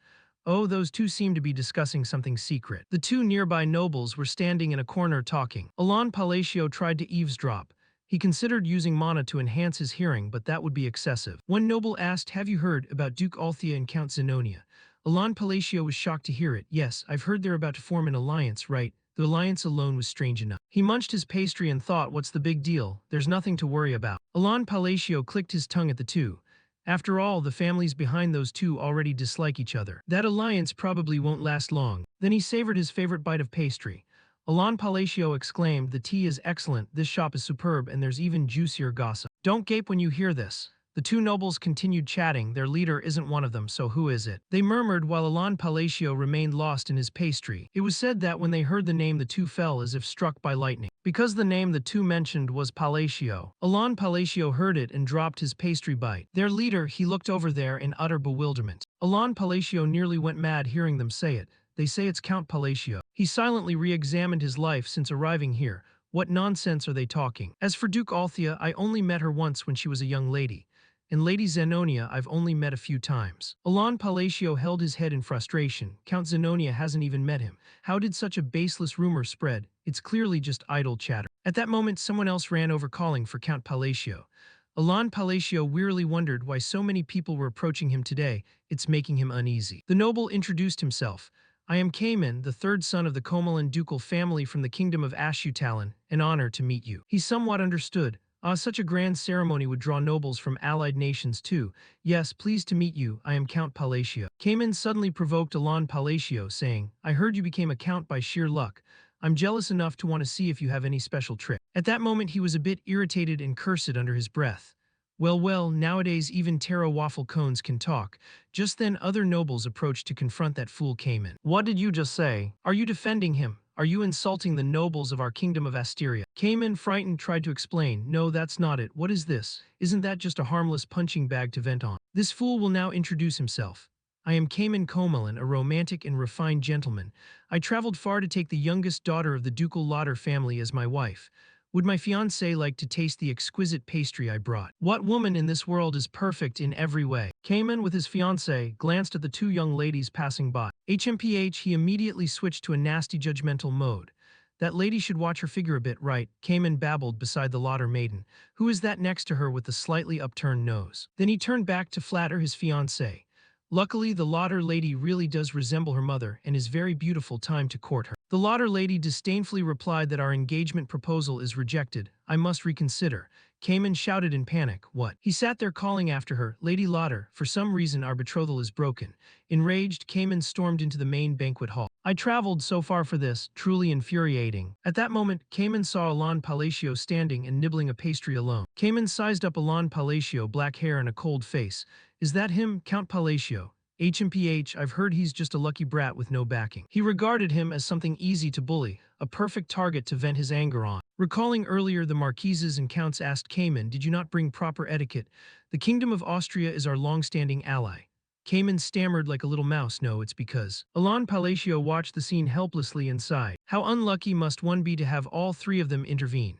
Oh, those two seemed to be discussing something secret. The two nearby nobles were standing in a corner talking. Alan Palacio tried to eavesdrop. He considered using mana to enhance his hearing, but that would be excessive. One noble asked, have you heard about Duke Althea and Count Zenonia? Alan Palacio was shocked to hear it. Yes, I've heard they're about to form an alliance, right? The alliance alone was strange enough. He munched his pastry and thought, what's the big deal? There's nothing to worry about. Alan Palacio clicked his tongue at the two. After all, the families behind those two already dislike each other. That alliance probably won't last long. Then he savored his favorite bite of pastry. Alan Palacio exclaimed, the tea is excellent, this shop is superb, and there's even juicier gossip. Don't gape when you hear this. The two nobles continued chatting. Their leader isn't one of them, so who is it? They murmured while Alan Palacio remained lost in his pastry. It was said that when they heard the name, the two fell as if struck by lightning. Because the name the two mentioned was Palacio, Alan Palacio heard it and dropped his pastry bite. Their leader, he looked over there in utter bewilderment. Alan Palacio nearly went mad hearing them say it. They say it's Count Palacio. He silently re-examined his life since arriving here. What nonsense are they talking? As for Duke Althea, I only met her once when she was a young lady. And Lady Zenonia I've only met a few times. Alon Palacio held his head in frustration. Count Zenonia hasn't even met him. How did such a baseless rumor spread? It's clearly just idle chatter. At that moment, someone else ran over calling for Count Palacio. Alon Palacio wearily wondered why so many people were approaching him today. It's making him uneasy. The noble introduced himself. I am Cayman, the third son of the Comalan ducal family from the kingdom of Ashutalan. An honor to meet you. He somewhat understood. Such a grand ceremony would draw nobles from allied nations too. Yes, pleased to meet you. I am Count Palacio. Cayman suddenly provoked Alon Palacio, saying, I heard you became a count by sheer luck. I'm jealous enough to want to see if you have any special trick. At that moment he was a bit irritated and cursed under his breath. Well, nowadays even taro waffle cones can talk. Just then other nobles approached to confront that fool Cayman. What did you just say? Are you defending him? Are you insulting the nobles of our kingdom of Asteria? Cayman, frightened, tried to explain. No, that's not it. What is this? Isn't that just a harmless punching bag to vent on? This fool will now introduce himself. I am Cayman Comalan, a romantic and refined gentleman. I traveled far to take the youngest daughter of the ducal Lauder family as my wife. Would my fiancé like to taste the exquisite pastry I brought? What woman in this world is perfect in every way? Cayman, with his fiancée, glanced at the two young ladies passing by. HMPH, he immediately switched to a nasty judgmental mode. That lady should watch her figure a bit, right? Cayman babbled beside the Lauder maiden. Who is that next to her with the slightly upturned nose? Then he turned back to flatter his fiancée. Luckily, the Lauder lady really does resemble her mother and is very beautiful. Time to court her. The Lauder lady disdainfully replied that our engagement proposal is rejected. I must reconsider. Cayman shouted in panic. What? He sat there calling after her, Lady Lauder, for some reason our betrothal is broken. Enraged, Cayman stormed into the main banquet hall. I traveled so far for this, truly infuriating. At that moment, Cayman saw Alon Palacio standing and nibbling a pastry alone. Cayman sized up Alon Palacio, black hair and a cold face. Is that him, Count Palacio? HMPH, I've heard he's just a lucky brat with no backing. He regarded him as something easy to bully, a perfect target to vent his anger on. Recalling earlier the marquises and counts asked Cayman, did you not bring proper etiquette? The Kingdom of Austria is our long-standing ally. Cayman stammered like a little mouse. No, it's because. Alon Palacio watched the scene helplessly and sighed. How unlucky must one be to have all three of them intervene?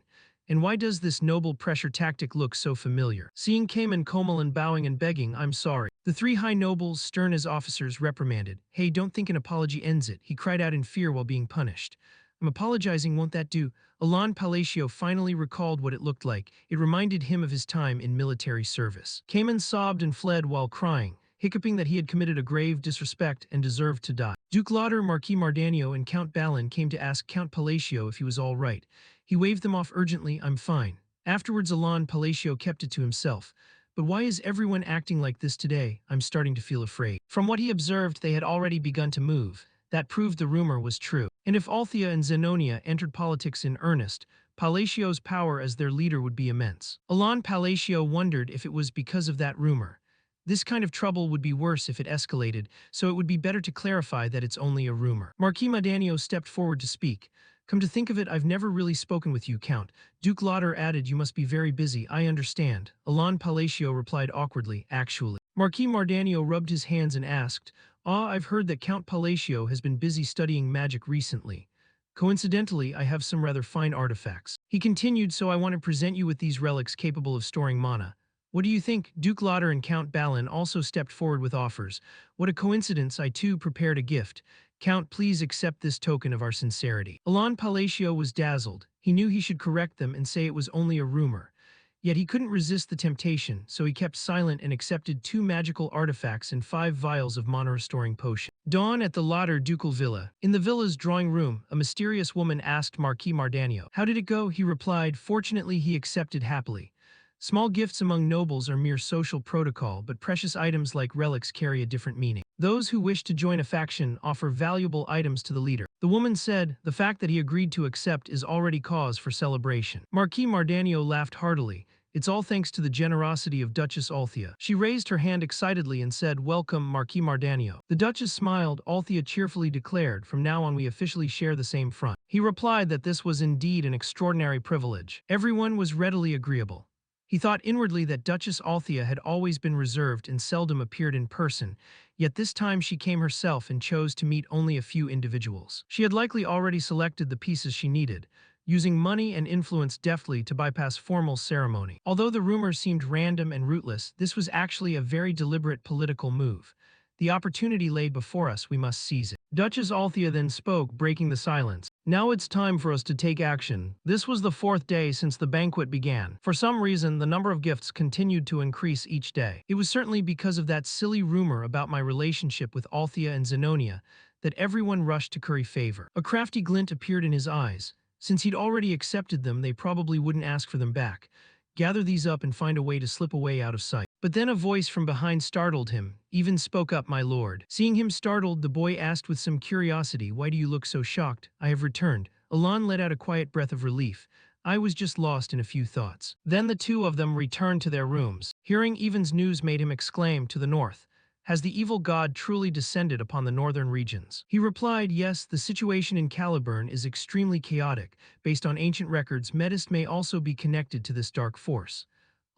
And why does this noble pressure tactic look so familiar? Seeing Cayman Comalan bowing and begging, I'm sorry. The three high nobles, stern as officers, reprimanded. Hey, don't think an apology ends it, he cried out in fear while being punished. I'm apologizing, won't that do? Alon Palacio finally recalled what it looked like. It reminded him of his time in military service. Cayman sobbed and fled while crying, hiccuping that he had committed a grave disrespect and deserved to die. Duke Lauder, Marquis Mardanio, and Count Balin came to ask Count Palacio if he was all right. He waved them off urgently. I'm fine. Afterwards, Alon Palacio kept it to himself. But why is everyone acting like this today? I'm starting to feel afraid. From what he observed, they had already begun to move. That proved the rumor was true. And if Althea and Zenonia entered politics in earnest, Palacio's power as their leader would be immense. Alon Palacio wondered if it was because of that rumor. This kind of trouble would be worse if it escalated, so it would be better to clarify that it's only a rumor. Marquis Mardanio stepped forward to speak. Come to think of it, I've never really spoken with you, Count. Duke Lauder added, you must be very busy. I understand. Alon Palacio replied awkwardly, actually. Marquis Mardanio rubbed his hands and asked, I've heard that Count Palacio has been busy studying magic recently. Coincidentally, I have some rather fine artifacts. He continued, so I want to present you with these relics capable of storing mana. What do you think? Duke Lauder and Count Balin also stepped forward with offers. What a coincidence, I too prepared a gift. Count, please accept this token of our sincerity. Alon Palacio was dazzled. He knew he should correct them and say it was only a rumor. Yet he couldn't resist the temptation, so he kept silent and accepted 2 magical artifacts and 5 vials of mana-restoring potion. Dawn at the Lauder ducal villa. In the villa's drawing room, a mysterious woman asked Marquis Mardanio. How did it go? He replied, fortunately he accepted happily. Small gifts among nobles are mere social protocol, but precious items like relics carry a different meaning. Those who wish to join a faction offer valuable items to the leader. The woman said, the fact that he agreed to accept is already cause for celebration. Marquis Mardanio laughed heartily. It's all thanks to the generosity of Duchess Althea. She raised her hand excitedly and said, welcome, Marquis Mardanio. The Duchess smiled. Althea cheerfully declared, from now on we officially share the same front. He replied that this was indeed an extraordinary privilege. Everyone was readily agreeable. He thought inwardly that Duchess Althea had always been reserved and seldom appeared in person, yet this time she came herself and chose to meet only a few individuals. She had likely already selected the pieces she needed, using money and influence deftly to bypass formal ceremony. Although the rumor seemed random and rootless, this was actually a very deliberate political move. The opportunity lay before us, we must seize it. Duchess Althea then spoke, breaking the silence. Now it's time for us to take action. This was the fourth day since the banquet began. For some reason, the number of gifts continued to increase each day. It was certainly because of that silly rumor about my relationship with Althea and Zenonia that everyone rushed to curry favor. A crafty glint appeared in his eyes. Since he'd already accepted them, they probably wouldn't ask for them back. Gather these up and find a way to slip away out of sight. But then a voice from behind startled him. Even spoke up, my lord. Seeing him startled, the boy asked with some curiosity, why do you look so shocked? I have returned. Alon let out a quiet breath of relief. I was just lost in a few thoughts. Then the two of them returned to their rooms. Hearing Evan's news made him exclaim, to the north, has the evil god truly descended upon the northern regions? He replied, yes, the situation in Caliburn is extremely chaotic. Based on ancient records, Metis may also be connected to this dark force.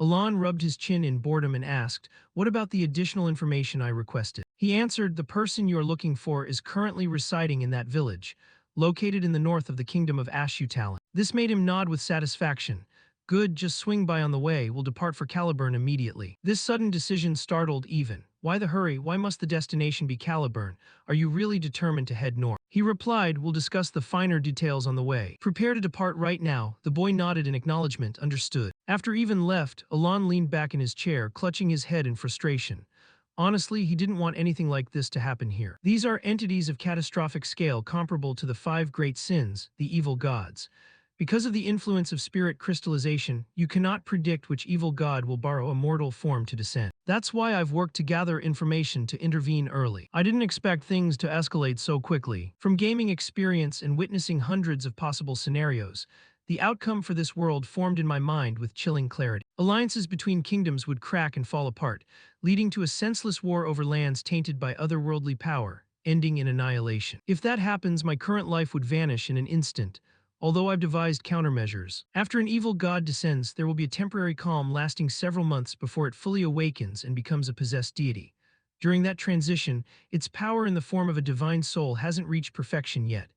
Alon rubbed his chin in boredom and asked, what about the additional information I requested? He answered, the person you are looking for is currently residing in that village, located in the north of the kingdom of Ashutalon. This made him nod with satisfaction. Good, just swing by on the way, we'll depart for Caliburn immediately. This sudden decision startled Even. Why the hurry? Why must the destination be Caliburn? Are you really determined to head north? He replied, we'll discuss the finer details on the way. Prepare to depart right now. The boy nodded in acknowledgement, understood. After Even left, Alon leaned back in his chair, clutching his head in frustration. Honestly, he didn't want anything like this to happen here. These are entities of catastrophic scale comparable to the 5 great sins, the evil gods. Because of the influence of spirit crystallization, you cannot predict which evil god will borrow a mortal form to descend. That's why I've worked to gather information to intervene early. I didn't expect things to escalate so quickly. From gaming experience and witnessing hundreds of possible scenarios, the outcome for this world formed in my mind with chilling clarity. Alliances between kingdoms would crack and fall apart, leading to a senseless war over lands tainted by otherworldly power, ending in annihilation. If that happens, my current life would vanish in an instant, although I've devised countermeasures. After an evil god descends, there will be a temporary calm lasting several months before it fully awakens and becomes a possessed deity. During that transition, its power in the form of a divine soul hasn't reached perfection yet.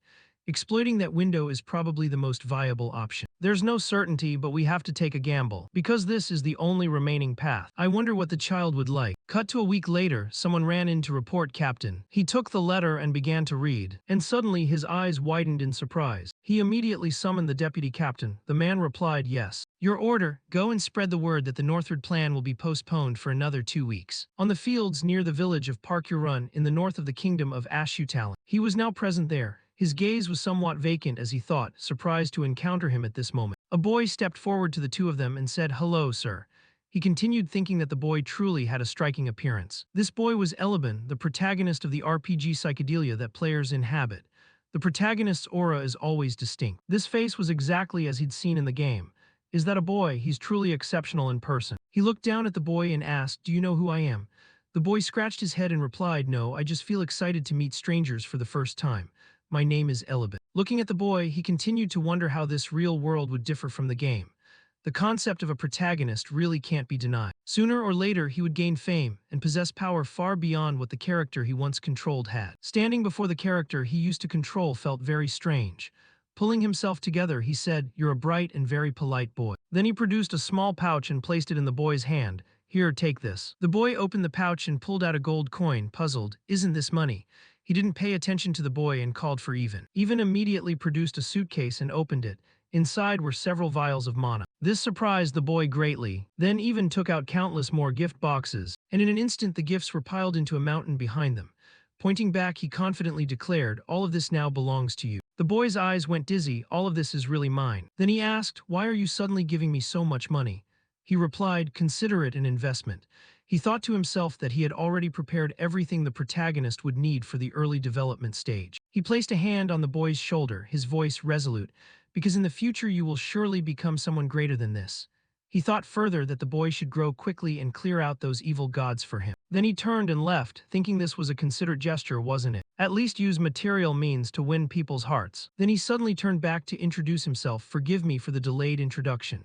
Exploiting that window is probably the most viable option. There's no certainty, but we have to take a gamble. Because this is the only remaining path. I wonder what the child would like. Cut to a week later, someone ran in to report Captain. He took the letter and began to read. And suddenly his eyes widened in surprise. He immediately summoned the deputy captain. The man replied, yes. Your order, go and spread the word that the northward plan will be postponed for another 2 weeks. On the fields near the village of Parkurun in the north of the kingdom of Ashutalon. He was now present there. His gaze was somewhat vacant as he thought, surprised to encounter him at this moment. A boy stepped forward to the two of them and said, hello, sir. He continued, thinking that the boy truly had a striking appearance. This boy was Eliban, the protagonist of the RPG psychedelia that players inhabit. The protagonist's aura is always distinct. This face was exactly as he'd seen in the game. Is that a boy? He's truly exceptional in person. He looked down at the boy and asked, do you know who I am? The boy scratched his head and replied, no, I just feel excited to meet strangers for the first time. My name is Eliban. Looking at the boy, he continued to wonder how this real world would differ from the game. The concept of a protagonist really can't be denied. Sooner or later, he would gain fame and possess power far beyond what the character he once controlled had. Standing before the character he used to control felt very strange. Pulling himself together, he said, you're a bright and very polite boy. Then he produced a small pouch and placed it in the boy's hand. Here, take this. The boy opened the pouch and pulled out a gold coin, puzzled. Isn't this money? He didn't pay attention to the boy and called for Even. Even immediately produced a suitcase and opened it. Inside were several vials of mana. This surprised the boy greatly. Then Even took out countless more gift boxes, and in an instant the gifts were piled into a mountain behind them. Pointing back, he confidently declared, all of this now belongs to you. The boy's eyes went dizzy. All of this is really mine. Then he asked, why are you suddenly giving me so much money? He replied, consider it an investment. He thought to himself that he had already prepared everything the protagonist would need for the early development stage. He placed a hand on the boy's shoulder, his voice resolute, because in the future you will surely become someone greater than this. He thought further that the boy should grow quickly and clear out those evil gods for him. Then he turned and left, thinking this was a considerate gesture, wasn't it? At least use material means to win people's hearts. Then he suddenly turned back to introduce himself. Forgive me for the delayed introduction.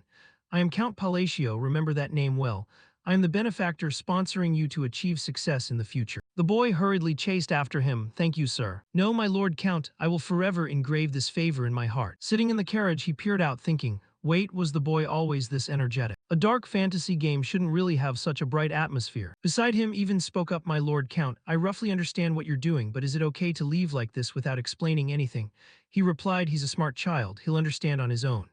I am Count Palacio, remember that name well. I am the benefactor sponsoring you to achieve success in the future. The boy hurriedly chased after him. Thank you, sir. No, my lord Count, I will forever engrave this favor in my heart. Sitting in the carriage, he peered out thinking, wait, was the boy always this energetic? A dark fantasy game shouldn't really have such a bright atmosphere. Beside him even spoke up my lord Count, I roughly understand what you're doing, but is it okay to leave like this without explaining anything? He replied, he's a smart child, he'll understand on his own.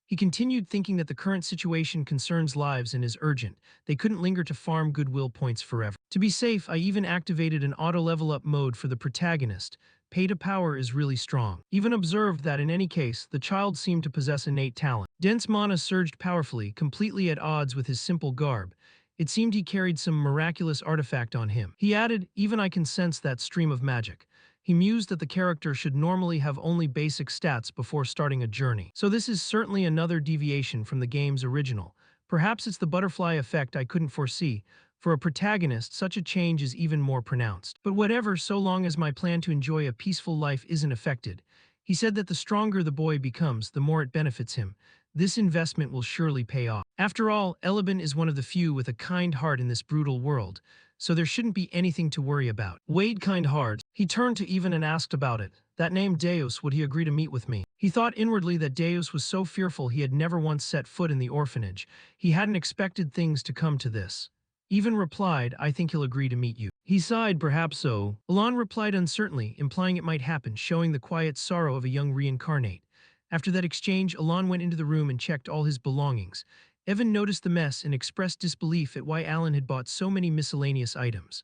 He continued thinking that the current situation concerns lives and is urgent. They couldn't linger to farm goodwill points forever. To be safe, I even activated an auto level up mode for the protagonist. Pay to power is really strong. Even observed that in any case, the child seemed to possess innate talent. Dense mana surged powerfully, completely at odds with his simple garb. It seemed he carried some miraculous artifact on him. He added, even I can sense that stream of magic. He mused that the character should normally have only basic stats before starting a journey. So this is certainly another deviation from the game's original. Perhaps it's the butterfly effect I couldn't foresee. For a protagonist, such a change is even more pronounced. But whatever, so long as my plan to enjoy a peaceful life isn't affected. He said that the stronger the boy becomes, the more it benefits him. This investment will surely pay off. After all, Eliban is one of the few with a kind heart in this brutal world, so there shouldn't be anything to worry about. Wade kind heart. He turned to Evan and asked about it. That name Deus, would he agree to meet with me? He thought inwardly that Deus was so fearful he had never once set foot in the orphanage. He hadn't expected things to come to this. Evan replied, I think he'll agree to meet you. He sighed, perhaps so. Alon replied uncertainly, implying it might happen, showing the quiet sorrow of a young reincarnate. After that exchange, Alon went into the room and checked all his belongings. Evan noticed the mess and expressed disbelief at why Alan had bought so many miscellaneous items.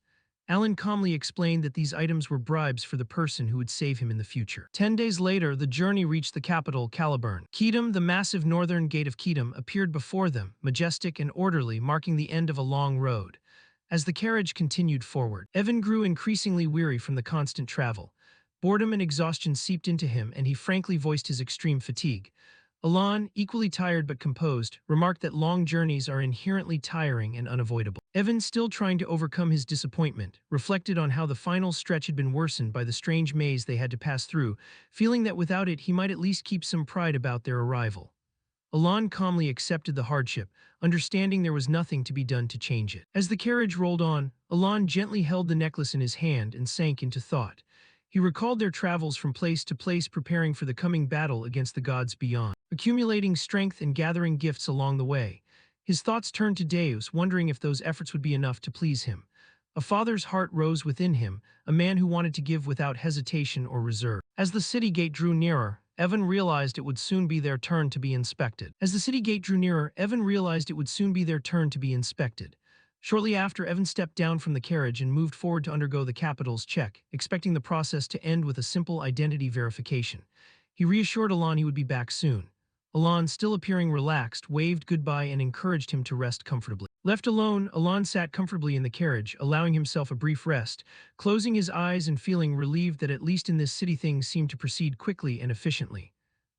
Alan calmly explained that these items were bribes for the person who would save him in the future. 10 days later, the journey reached the capital, Caliburn. Kedum, the massive northern gate of Kedum, appeared before them, majestic and orderly, marking the end of a long road. As the carriage continued forward, Evan grew increasingly weary from the constant travel. Boredom and exhaustion seeped into him, and he frankly voiced his extreme fatigue. Alon, equally tired but composed, remarked that long journeys are inherently tiring and unavoidable. Evan, still trying to overcome his disappointment, reflected on how the final stretch had been worsened by the strange maze they had to pass through, feeling that without it he might at least keep some pride about their arrival. Alon calmly accepted the hardship, understanding there was nothing to be done to change it. As the carriage rolled on, Alon gently held the necklace in his hand and sank into thought. He recalled their travels from place to place, preparing for the coming battle against the gods beyond, accumulating strength and gathering gifts along the way. His thoughts turned to Deus, wondering if those efforts would be enough to please him. A father's heart rose within him, a man who wanted to give without hesitation or reserve. As the city gate drew nearer, Evan realized it would soon be their turn to be inspected. Shortly after, Evan stepped down from the carriage and moved forward to undergo the capital's check, expecting the process to end with a simple identity verification. He reassured Alon he would be back soon. Alon, still appearing relaxed, waved goodbye and encouraged him to rest comfortably. Left alone, Alon sat comfortably in the carriage, allowing himself a brief rest, closing his eyes and feeling relieved that at least in this city things seemed to proceed quickly and efficiently.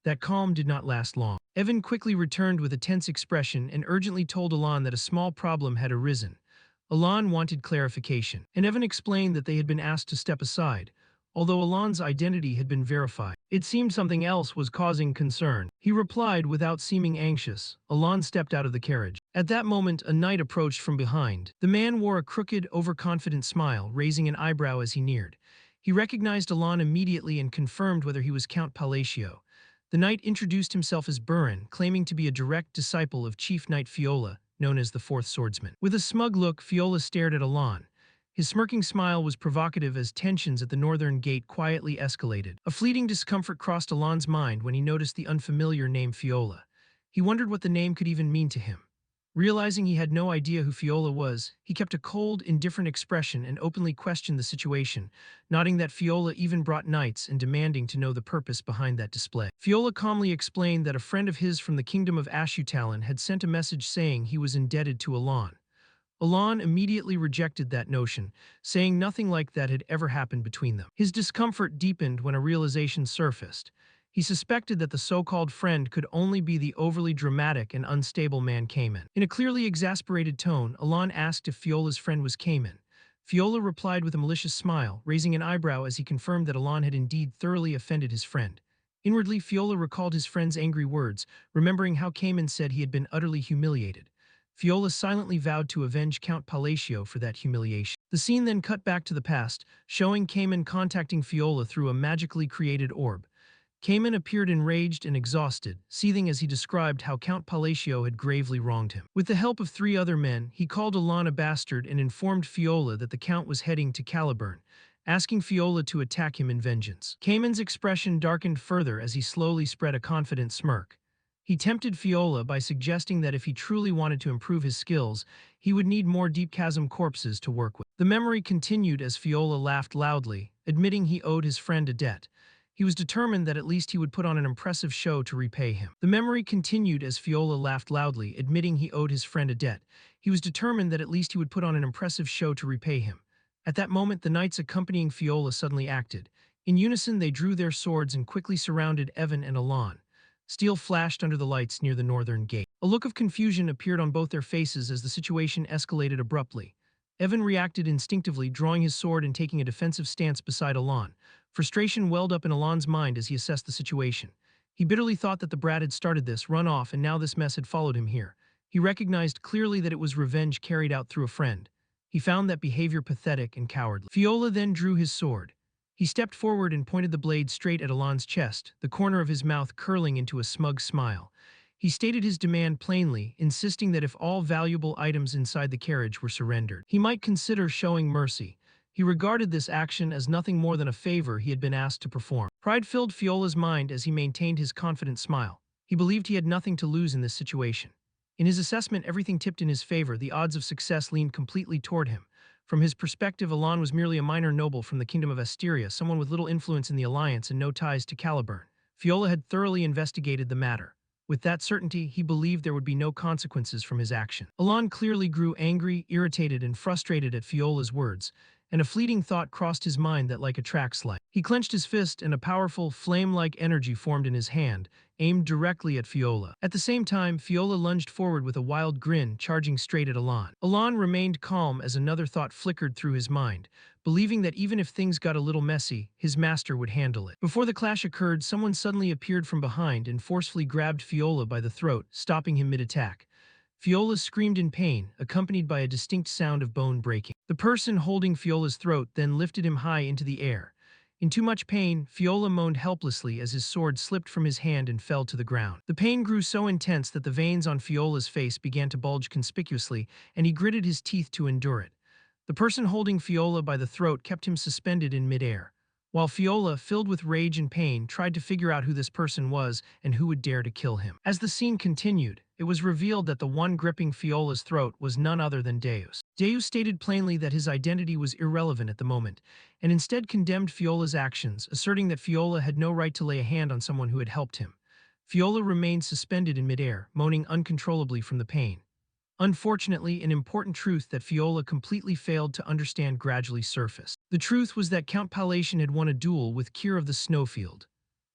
That calm did not last long. Evan quickly returned with a tense expression and urgently told Alon that a small problem had arisen. Alon wanted clarification, and Evan explained that they had been asked to step aside. Although Alon's identity had been verified, it seemed something else was causing concern. He replied without seeming anxious. Alon stepped out of the carriage. At that moment, a knight approached from behind. The man wore a crooked, overconfident smile, raising an eyebrow as he neared. He recognized Alon immediately and confirmed whether he was Count Palacio. The knight introduced himself as Burin, claiming to be a direct disciple of Chief Knight Fiola, known as the Fourth Swordsman. With a smug look, Fiola stared at Alon. His smirking smile was provocative as tensions at the northern gate quietly escalated. A fleeting discomfort crossed Alon's mind when he noticed the unfamiliar name Fiola. He wondered what the name could even mean to him. Realizing he had no idea who Fiola was, he kept a cold, indifferent expression and openly questioned the situation, noting that Fiola even brought knights and demanding to know the purpose behind that display. Fiola calmly explained that a friend of his from the kingdom of Ashutalon had sent a message saying he was indebted to Alon. Alon immediately rejected that notion, saying nothing like that had ever happened between them. His discomfort deepened when a realization surfaced. He suspected that the so-called friend could only be the overly dramatic and unstable man Cayman. In a clearly exasperated tone, Alon asked if Fiola's friend was Cayman. Fiola replied with a malicious smile, raising an eyebrow as he confirmed that Alon had indeed thoroughly offended his friend. Inwardly, Fiola recalled his friend's angry words, remembering how Cayman said he had been utterly humiliated. Fiola silently vowed to avenge Count Palacio for that humiliation. The scene then cut back to the past, showing Cayman contacting Fiola through a magically created orb. Cayman appeared enraged and exhausted, seething as he described how Count Palacio had gravely wronged him. With the help of three other men, he called Alon a bastard and informed Fiola that the Count was heading to Caliburn, asking Fiola to attack him in vengeance. Cayman's expression darkened further as he slowly spread a confident smirk. He tempted Fiola by suggesting that if he truly wanted to improve his skills, he would need more deep chasm corpses to work with. The memory continued as Fiola laughed loudly, admitting he owed his friend a debt. He was determined that at least he would put on an impressive show to repay him. The memory continued as Fiola laughed loudly, admitting he owed his friend a debt. He was determined that at least he would put on an impressive show to repay him. At that moment, the knights accompanying Fiola suddenly acted. In unison, they drew their swords and quickly surrounded Evan and Alon. Steel flashed under the lights near the northern gate. A look of confusion appeared on both their faces as the situation escalated abruptly. Evan reacted instinctively, drawing his sword and taking a defensive stance beside Alon. Frustration welled up in Alon's mind as he assessed the situation. He bitterly thought that the brat had started this, run off, and now this mess had followed him here. He recognized clearly that it was revenge carried out through a friend. He found that behavior pathetic and cowardly. Fiola then drew his sword. He stepped forward and pointed the blade straight at Alon's chest, the corner of his mouth curling into a smug smile. He stated his demand plainly, insisting that if all valuable items inside the carriage were surrendered, he might consider showing mercy. He regarded this action as nothing more than a favor he had been asked to perform. Pride filled Fiola's mind as he maintained his confident smile. He believed he had nothing to lose in this situation. In his assessment, everything tipped in his favor. The odds of success leaned completely toward him. From his perspective, Alon was merely a minor noble from the kingdom of Asteria, someone with little influence in the alliance and no ties to Caliburn. Fiola had thoroughly investigated the matter. With that certainty, he believed there would be no consequences from his action. Alon clearly grew angry, irritated, and frustrated at Fiola's words, and a fleeting thought crossed his mind that like a track light. He clenched his fist and a powerful, flame-like energy formed in his hand, aimed directly at Fiola. At the same time, Fiola lunged forward with a wild grin, charging straight at Alon. Alon remained calm as another thought flickered through his mind, believing that even if things got a little messy, his master would handle it. Before the clash occurred, someone suddenly appeared from behind and forcefully grabbed Fiola by the throat, stopping him mid-attack. Fiola screamed in pain, accompanied by a distinct sound of bone breaking. The person holding Fiola's throat then lifted him high into the air. In too much pain, Fiola moaned helplessly as his sword slipped from his hand and fell to the ground. The pain grew so intense that the veins on Fiola's face began to bulge conspicuously, and he gritted his teeth to endure it. The person holding Fiola by the throat kept him suspended in midair, while Fiola, filled with rage and pain, tried to figure out who this person was and who would dare to kill him. As the scene continued, it was revealed that the one gripping Fiola's throat was none other than Deus. Deus stated plainly that his identity was irrelevant at the moment, and instead condemned Fiola's actions, asserting that Fiola had no right to lay a hand on someone who had helped him. Fiola remained suspended in midair, moaning uncontrollably from the pain. Unfortunately, an important truth that Fiola completely failed to understand gradually surfaced. The truth was that Count Palatian had won a duel with Kier of the Snowfield.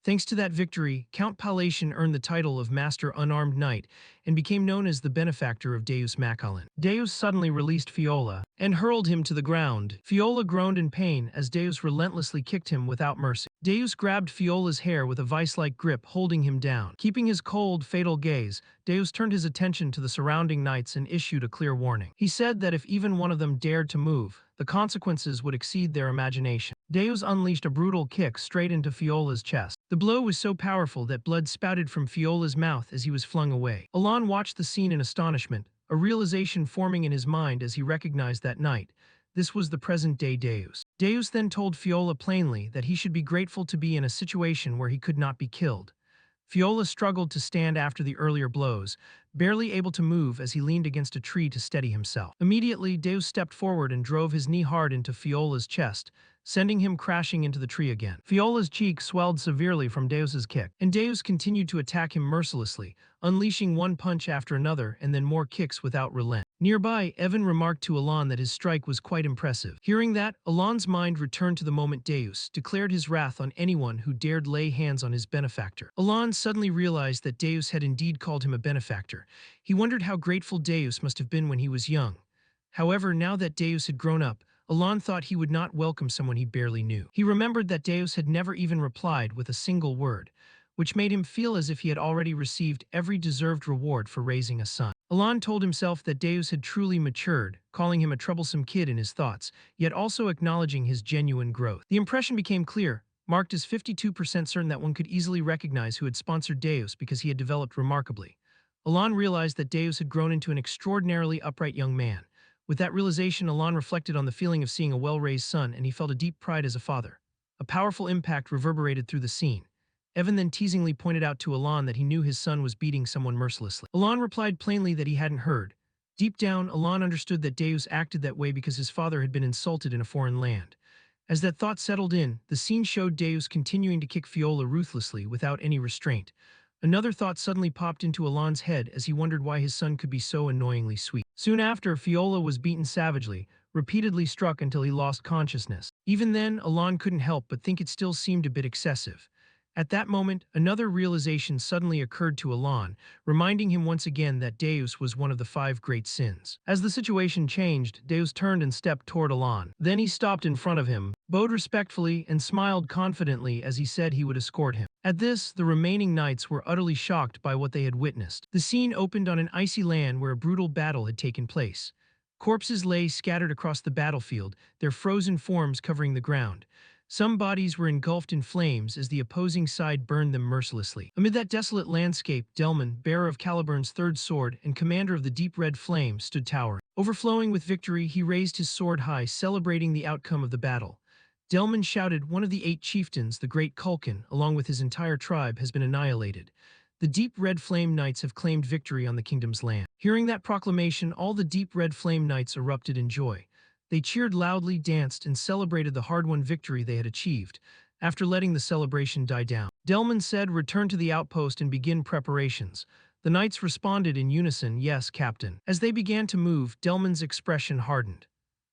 Thanks to that victory, Count Palatian earned the title of Master Unarmed Knight and became known as the benefactor of Deus Macallan. Deus suddenly released Fiola and hurled him to the ground. Fiola groaned in pain as Deus relentlessly kicked him without mercy. Deus grabbed Fiola's hair with a vice-like grip, holding him down. Keeping his cold, fatal gaze, Deus turned his attention to the surrounding knights and issued a clear warning. He said that if even one of them dared to move, the consequences would exceed their imagination. Deus unleashed a brutal kick straight into Fiola's chest. The blow was so powerful that blood spouted from Fiola's mouth as he was flung away. Alon watched the scene in astonishment, a realization forming in his mind as he recognized that night. This was the present-day Deus. Deus then told Fiola plainly that he should be grateful to be in a situation where he could not be killed. Fiola struggled to stand after the earlier blows, barely able to move as he leaned against a tree to steady himself. Immediately, Deus stepped forward and drove his knee hard into Fiola's chest, sending him crashing into the tree again. Fiola's cheek swelled severely from Deus's kick, and Deus continued to attack him mercilessly, unleashing one punch after another and then more kicks without relent. Nearby, Evan remarked to Alon that his strike was quite impressive. Hearing that, Alon's mind returned to the moment Deus declared his wrath on anyone who dared lay hands on his benefactor. Alon suddenly realized that Deus had indeed called him a benefactor. He wondered how grateful Deus must have been when he was young. However, now that Deus had grown up, Alon thought he would not welcome someone he barely knew. He remembered that Deus had never even replied with a single word. which made him feel as if he had already received every deserved reward for raising a son. Alon told himself that Deus had truly matured, calling him a troublesome kid in his thoughts, yet also acknowledging his genuine growth. The impression became clear, marked as 52% certain that one could easily recognize who had sponsored Deus because he had developed remarkably. Alon realized that Deus had grown into an extraordinarily upright young man. With that realization, Alon reflected on the feeling of seeing a well-raised son, and he felt a deep pride as a father. A powerful impact reverberated through the scene. Evan then teasingly pointed out to Alon that he knew his son was beating someone mercilessly. Alon replied plainly that he hadn't heard. Deep down, Alon understood that Deus acted that way because his father had been insulted in a foreign land. As that thought settled in, the scene showed Deus continuing to kick Fiola ruthlessly without any restraint. Another thought suddenly popped into Alon's head as he wondered why his son could be so annoyingly sweet. Soon after, Fiola was beaten savagely, repeatedly struck until he lost consciousness. Even then, Alon couldn't help but think it still seemed a bit excessive. At that moment, another realization suddenly occurred to Alon, reminding him once again that Deus was one of the 5 great sins. As the situation changed, Deus turned and stepped toward Alon. Then he stopped in front of him, bowed respectfully, and smiled confidently as he said he would escort him. At this, the remaining knights were utterly shocked by what they had witnessed. The scene opened on an icy land where a brutal battle had taken place. Corpses lay scattered across the battlefield, their frozen forms covering the ground. Some bodies were engulfed in flames as the opposing side burned them mercilessly. Amid that desolate landscape, Delman, bearer of Caliburn's 3rd sword and commander of the deep red flame, stood towering. Overflowing with victory, he raised his sword high, celebrating the outcome of the battle. Delman shouted, "One of the 8 chieftains, the great Culkin, along with his entire tribe, has been annihilated. The deep red flame knights have claimed victory on the kingdom's land." Hearing that proclamation, all the deep red flame knights erupted in joy. They cheered loudly, danced, and celebrated the hard-won victory they had achieved. After letting the celebration die down, Delman said, "Return to the outpost and begin preparations." The knights responded in unison, "Yes, Captain." As they began to move, Delman's expression hardened.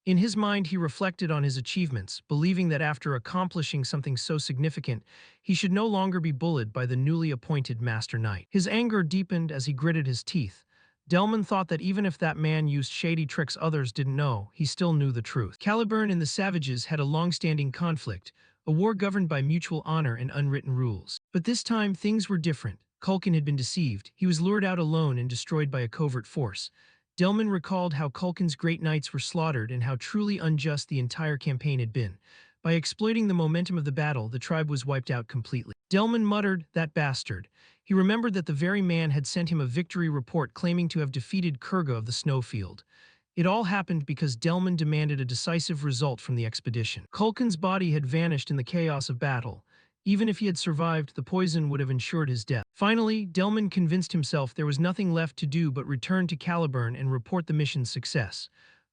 In his mind, he reflected on his achievements, believing that after accomplishing something so significant, he should no longer be bullied by the newly appointed Master Knight. His anger deepened as he gritted his teeth. Delman thought that even if that man used shady tricks others didn't know, he still knew the truth. Caliburn and the Savages had a long-standing conflict, a war governed by mutual honor and unwritten rules. But this time, things were different. Culkin had been deceived. He was lured out alone and destroyed by a covert force. Delman recalled how Culkin's great knights were slaughtered and how truly unjust the entire campaign had been. By exploiting the momentum of the battle, the tribe was wiped out completely. Delman muttered, "That bastard." He remembered that the very man had sent him a victory report claiming to have defeated Kurga of the Snowfield. It all happened because Delman demanded a decisive result from the expedition. Culkin's body had vanished in the chaos of battle. Even if he had survived, the poison would have ensured his death. Finally, Delman convinced himself there was nothing left to do but return to Caliburn and report the mission's success.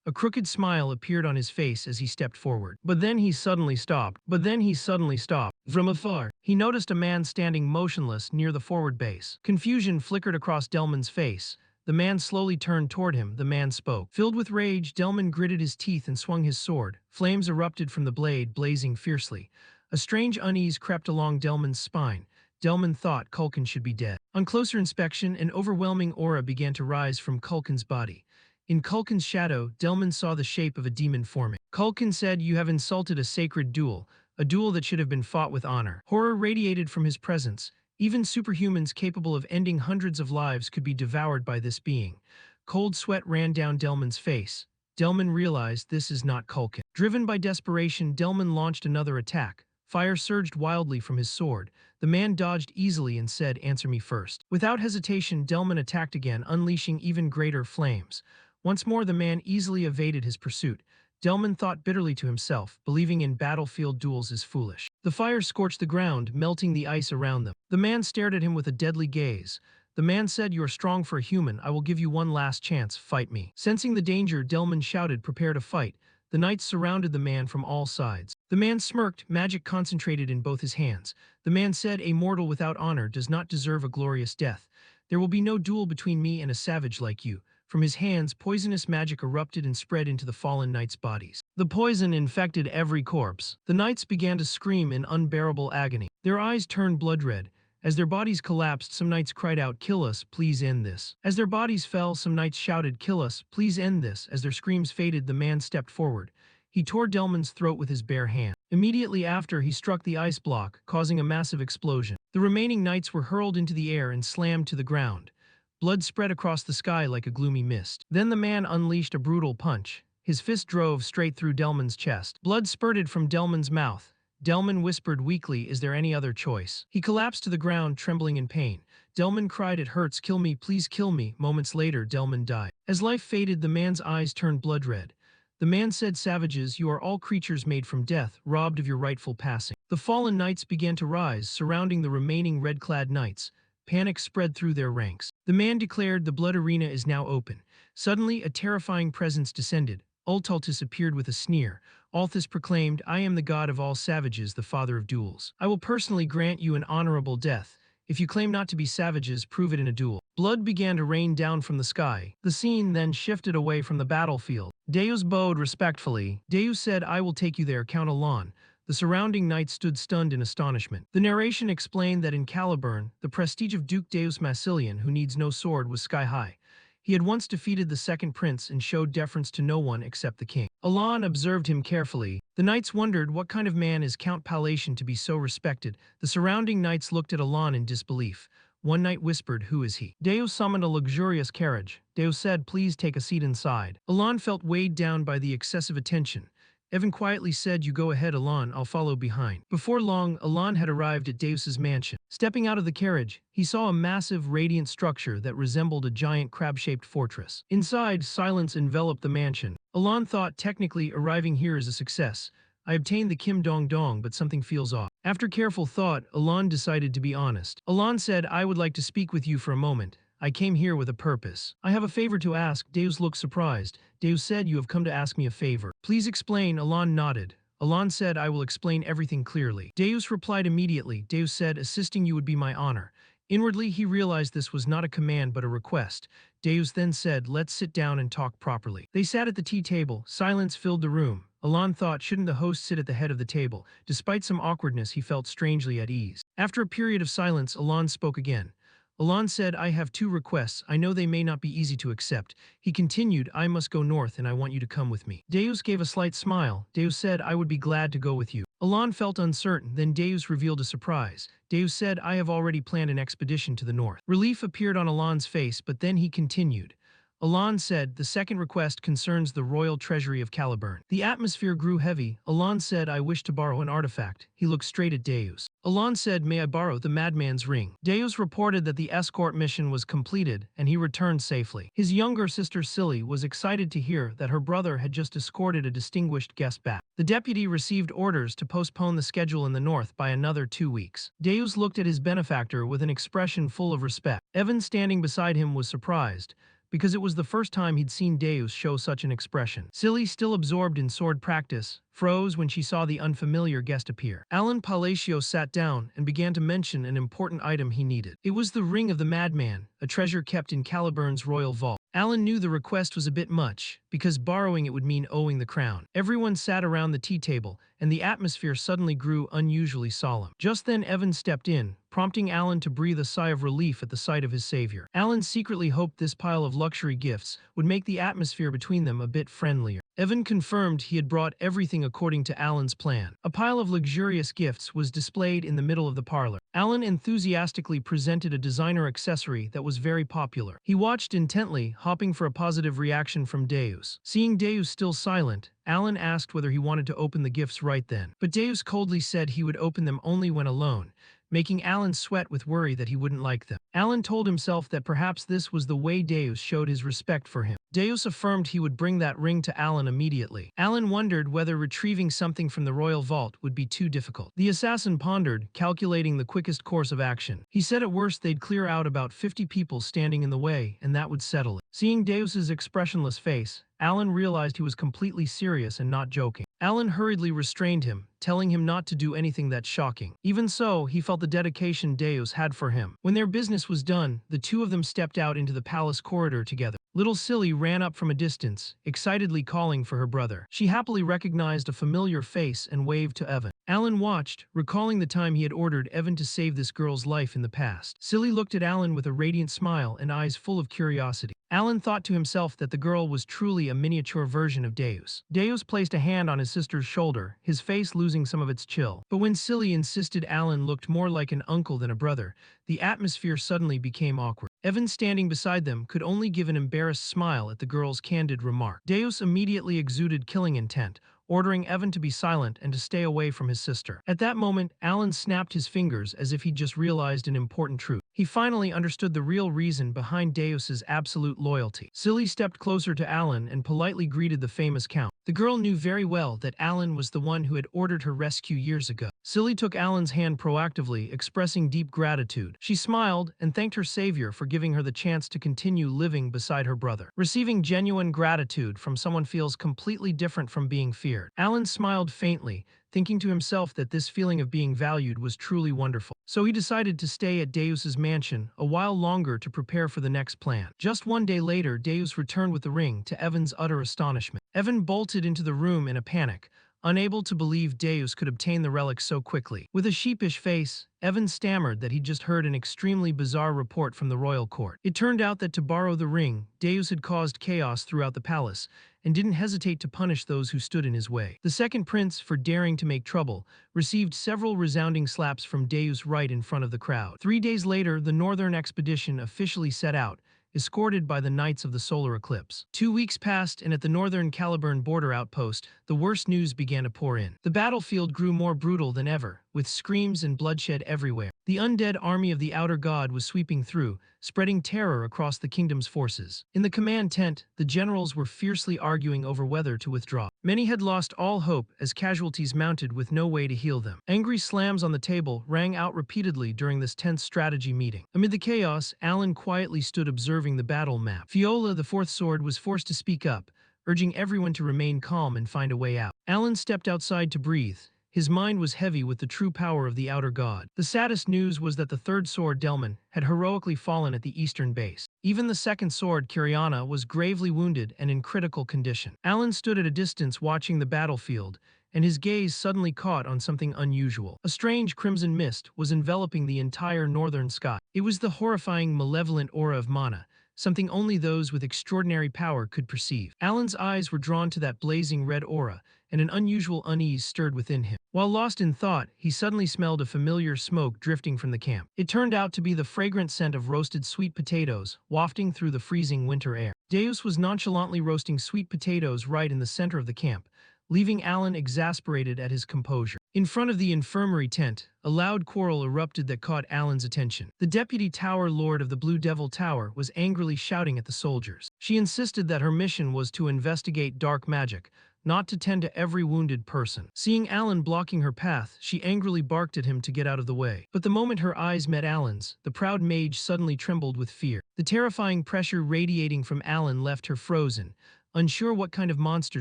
A crooked smile appeared on his face as he stepped forward. But then he suddenly stopped. From afar, he noticed a man standing motionless near the forward base. Confusion flickered across Delman's face. The man slowly turned toward him. The man spoke. Filled with rage, Delman gritted his teeth and swung his sword. Flames erupted from the blade, blazing fiercely. A strange unease crept along Delman's spine. Delman thought Culkin should be dead. On closer inspection, an overwhelming aura began to rise from Culkin's body. In Culkin's shadow, Delman saw the shape of a demon forming. Culkin said, "You have insulted a sacred duel, a duel that should have been fought with honor." Horror radiated from his presence. Even superhumans capable of ending hundreds of lives could be devoured by this being. Cold sweat ran down Delman's face. Delman realized this is not Culkin. Driven by desperation, Delman launched another attack. Fire surged wildly from his sword. The man dodged easily and said, "Answer me first." Without hesitation, Delman attacked again, unleashing even greater flames. Once more, the man easily evaded his pursuit. Delman thought bitterly to himself, believing in battlefield duels is foolish. The fire scorched the ground, melting the ice around them. The man stared at him with a deadly gaze. The man said, "You are strong for a human. I will give you one last chance. Fight me." Sensing the danger, Delman shouted, "Prepare to fight." The knights surrounded the man from all sides. The man smirked, magic concentrated in both his hands. The man said, "A mortal without honor does not deserve a glorious death. There will be no duel between me and a savage like you." From his hands, poisonous magic erupted and spread into the fallen knights' bodies. The poison infected every corpse. The knights began to scream in unbearable agony. Their eyes turned blood red. As their bodies collapsed, some knights cried out, "Kill us, please end this." As their bodies fell, some knights shouted, "Kill us, please end this." As their screams faded, the man stepped forward. He tore Delman's throat with his bare hand. Immediately after, he struck the ice block, causing a massive explosion. The remaining knights were hurled into the air and slammed to the ground. Blood spread across the sky like a gloomy mist. Then the man unleashed a brutal punch. His fist drove straight through Delman's chest. Blood spurted from Delman's mouth. Delman whispered weakly, "Is there any other choice?" He collapsed to the ground, trembling in pain. Delman cried, "It hurts, kill me, please kill me." Moments later, Delman died. As life faded, the man's eyes turned blood red. The man said, "Savages, you are all creatures made from death, robbed of your rightful passing." The fallen knights began to rise, surrounding the remaining red-clad knights. Panic spread through their ranks. The man declared, "The blood arena is now open." Suddenly, a terrifying presence descended. Ultaltis appeared with a sneer. Althus proclaimed, "I am the god of all savages, the father of duels. I will personally grant you an honorable death. If you claim not to be savages, prove it in a duel." Blood began to rain down from the sky. The scene then shifted away from the battlefield. Deus bowed respectfully. Deus said, "I will take you there, Count Alon." The surrounding knights stood stunned in astonishment. The narration explained that in Caliburn, the prestige of Duke Deus Massilian, who needs no sword, was sky-high. He had once defeated the second prince and showed deference to no one except the king. Alon observed him carefully. The knights wondered, what kind of man is Count Palatian to be so respected? The surrounding knights looked at Alon in disbelief. One knight whispered, "Who is he?" Deus summoned a luxurious carriage. Deus said, "Please take a seat inside." Alon felt weighed down by the excessive attention. Evan quietly said, "You go ahead, Alon, I'll follow behind." Before long, Alon had arrived at Deus's mansion. Stepping out of the carriage, he saw a massive, radiant structure that resembled a giant crab-shaped fortress. Inside, silence enveloped the mansion. Alon thought, technically, arriving here is a success. I obtained the Kim Dong Dong, but something feels off. After careful thought, Alon decided to be honest. Alon said, "I would like to speak with you for a moment. I came here with a purpose. I have a favor to ask." Deus looked surprised. Deus said, "You have come to ask me a favor. Please explain." Alon nodded. Alon said, "I will explain everything clearly." Deus replied immediately. Deus said, "Assisting you would be my honor." Inwardly, he realized this was not a command but a request. Deus then said, "Let's sit down and talk properly." They sat at the tea table. Silence filled the room. Alon thought, shouldn't the host sit at the head of the table? Despite some awkwardness, he felt strangely at ease. After a period of silence, Alon spoke again. Alon said, "I have two requests. I know they may not be easy to accept." He continued, "I must go north and I want you to come with me." Deus gave a slight smile. Deus said, "I would be glad to go with you." Alon felt uncertain, then Deus revealed a surprise. Deus said, "I have already planned an expedition to the north." Relief appeared on Alon's face, but then he continued. Alon said, "The second request concerns the royal treasury of Caliburn." The atmosphere grew heavy. Alon said, "I wish to borrow an artifact." He looked straight at Deus. Alon said, "May I borrow the madman's ring?" Deus reported that the escort mission was completed, and he returned safely. His younger sister Silly was excited to hear that her brother had just escorted a distinguished guest back. The deputy received orders to postpone the schedule in the north by another 2 weeks. Deus looked at his benefactor with an expression full of respect. Evan, standing beside him, was surprised, because it was the first time he'd seen Deus show such an expression. Silly, still absorbed in sword practice, froze when she saw the unfamiliar guest appear. Alan Palacio sat down and began to mention an important item he needed. It was the Ring of the Madman, a treasure kept in Caliburn's royal vault. Alan knew the request was a bit much, because borrowing it would mean owing the crown. Everyone sat around the tea table, and the atmosphere suddenly grew unusually solemn. Just then Evan stepped in, prompting Alan to breathe a sigh of relief at the sight of his savior. Alan secretly hoped this pile of luxury gifts would make the atmosphere between them a bit friendlier. Evan confirmed he had brought everything according to Alan's plan. A pile of luxurious gifts was displayed in the middle of the parlor. Alan enthusiastically presented a designer accessory that was very popular. He watched intently, hoping for a positive reaction from Deus. Seeing Deus still silent, Alan asked whether he wanted to open the gifts right then. But Deus coldly said he would open them only when alone, making Alan sweat with worry that he wouldn't like them. Alan told himself that perhaps this was the way Deus showed his respect for him. Deus affirmed he would bring that ring to Alan immediately. Alan wondered whether retrieving something from the royal vault would be too difficult. The assassin pondered, calculating the quickest course of action. He said at worst they'd clear out about 50 people standing in the way, and that would settle it. Seeing Deus's expressionless face, Alan realized he was completely serious and not joking. Alan hurriedly restrained him, telling him not to do anything that shocking. Even so, he felt the dedication Deus had for him. When their business was done, the two of them stepped out into the palace corridor together. Little Silly ran up from a distance, excitedly calling for her brother. She happily recognized a familiar face and waved to Evan. Alan watched, recalling the time he had ordered Evan to save this girl's life in the past. Silly looked at Alan with a radiant smile and eyes full of curiosity. Alan thought to himself that the girl was truly a miniature version of Deus. Deus placed a hand on his sister's shoulder, his face losing some of its chill. But when Silly insisted Alan looked more like an uncle than a brother, the atmosphere suddenly became awkward. Evan, standing beside them, could only give an embarrassed smile at the girl's candid remark. Deus immediately exuded killing intent, ordering Evan to be silent and to stay away from his sister. At that moment, Alan snapped his fingers as if he'd just realized an important truth. He finally understood the real reason behind Deus's absolute loyalty. Silly stepped closer to Alan and politely greeted the famous count. The girl knew very well that Alan was the one who had ordered her rescue years ago. Silly took Alan's hand proactively, expressing deep gratitude. She smiled and thanked her savior for giving her the chance to continue living beside her brother. Receiving genuine gratitude from someone feels completely different from being feared. Alan smiled faintly, thinking to himself that this feeling of being valued was truly wonderful. So he decided to stay at Deus's mansion a while longer to prepare for the next plan. Just one day later, Deus returned with the ring, to Evan's utter astonishment. Evan bolted into the room in a panic, unable to believe Deus could obtain the relic so quickly. With a sheepish face, Evan stammered that he'd just heard an extremely bizarre report from the royal court. It turned out that to borrow the ring, Deus had caused chaos throughout the palace, and didn't hesitate to punish those who stood in his way. The second prince, for daring to make trouble, received several resounding slaps from Deus right in front of the crowd. 3 days later, the northern expedition officially set out, escorted by the Knights of the Solar Eclipse. 2 weeks passed, and at the northern Caliburn border outpost, the worst news began to pour in. The battlefield grew more brutal than ever, with screams and bloodshed everywhere. The undead army of the Outer God was sweeping through, spreading terror across the kingdom's forces. In the command tent, the generals were fiercely arguing over whether to withdraw. Many had lost all hope as casualties mounted with no way to heal them. Angry slams on the table rang out repeatedly during this tense strategy meeting. Amid the chaos, Alan quietly stood observing the battle map. Fiola, the fourth sword, was forced to speak up, urging everyone to remain calm and find a way out. Alan stepped outside to breathe. His mind was heavy with the true power of the Outer God. The saddest news was that the third sword, Delman, had heroically fallen at the eastern base. Even the second sword, Kiriana, was gravely wounded and in critical condition. Alan stood at a distance watching the battlefield, and his gaze suddenly caught on something unusual. A strange crimson mist was enveloping the entire northern sky. It was the horrifying, malevolent aura of Mana, something only those with extraordinary power could perceive. Alan's eyes were drawn to that blazing red aura, and an unusual unease stirred within him. While lost in thought, he suddenly smelled a familiar smoke drifting from the camp. It turned out to be the fragrant scent of roasted sweet potatoes, wafting through the freezing winter air. Deus was nonchalantly roasting sweet potatoes right in the center of the camp, leaving Alan exasperated at his composure. In front of the infirmary tent, a loud quarrel erupted that caught Alan's attention. The deputy tower lord of the Blue Devil Tower was angrily shouting at the soldiers. She insisted that her mission was to investigate dark magic, not to tend to every wounded person. Seeing Alan blocking her path, she angrily barked at him to get out of the way. But the moment her eyes met Alan's, the proud mage suddenly trembled with fear. The terrifying pressure radiating from Alan left her frozen, unsure what kind of monster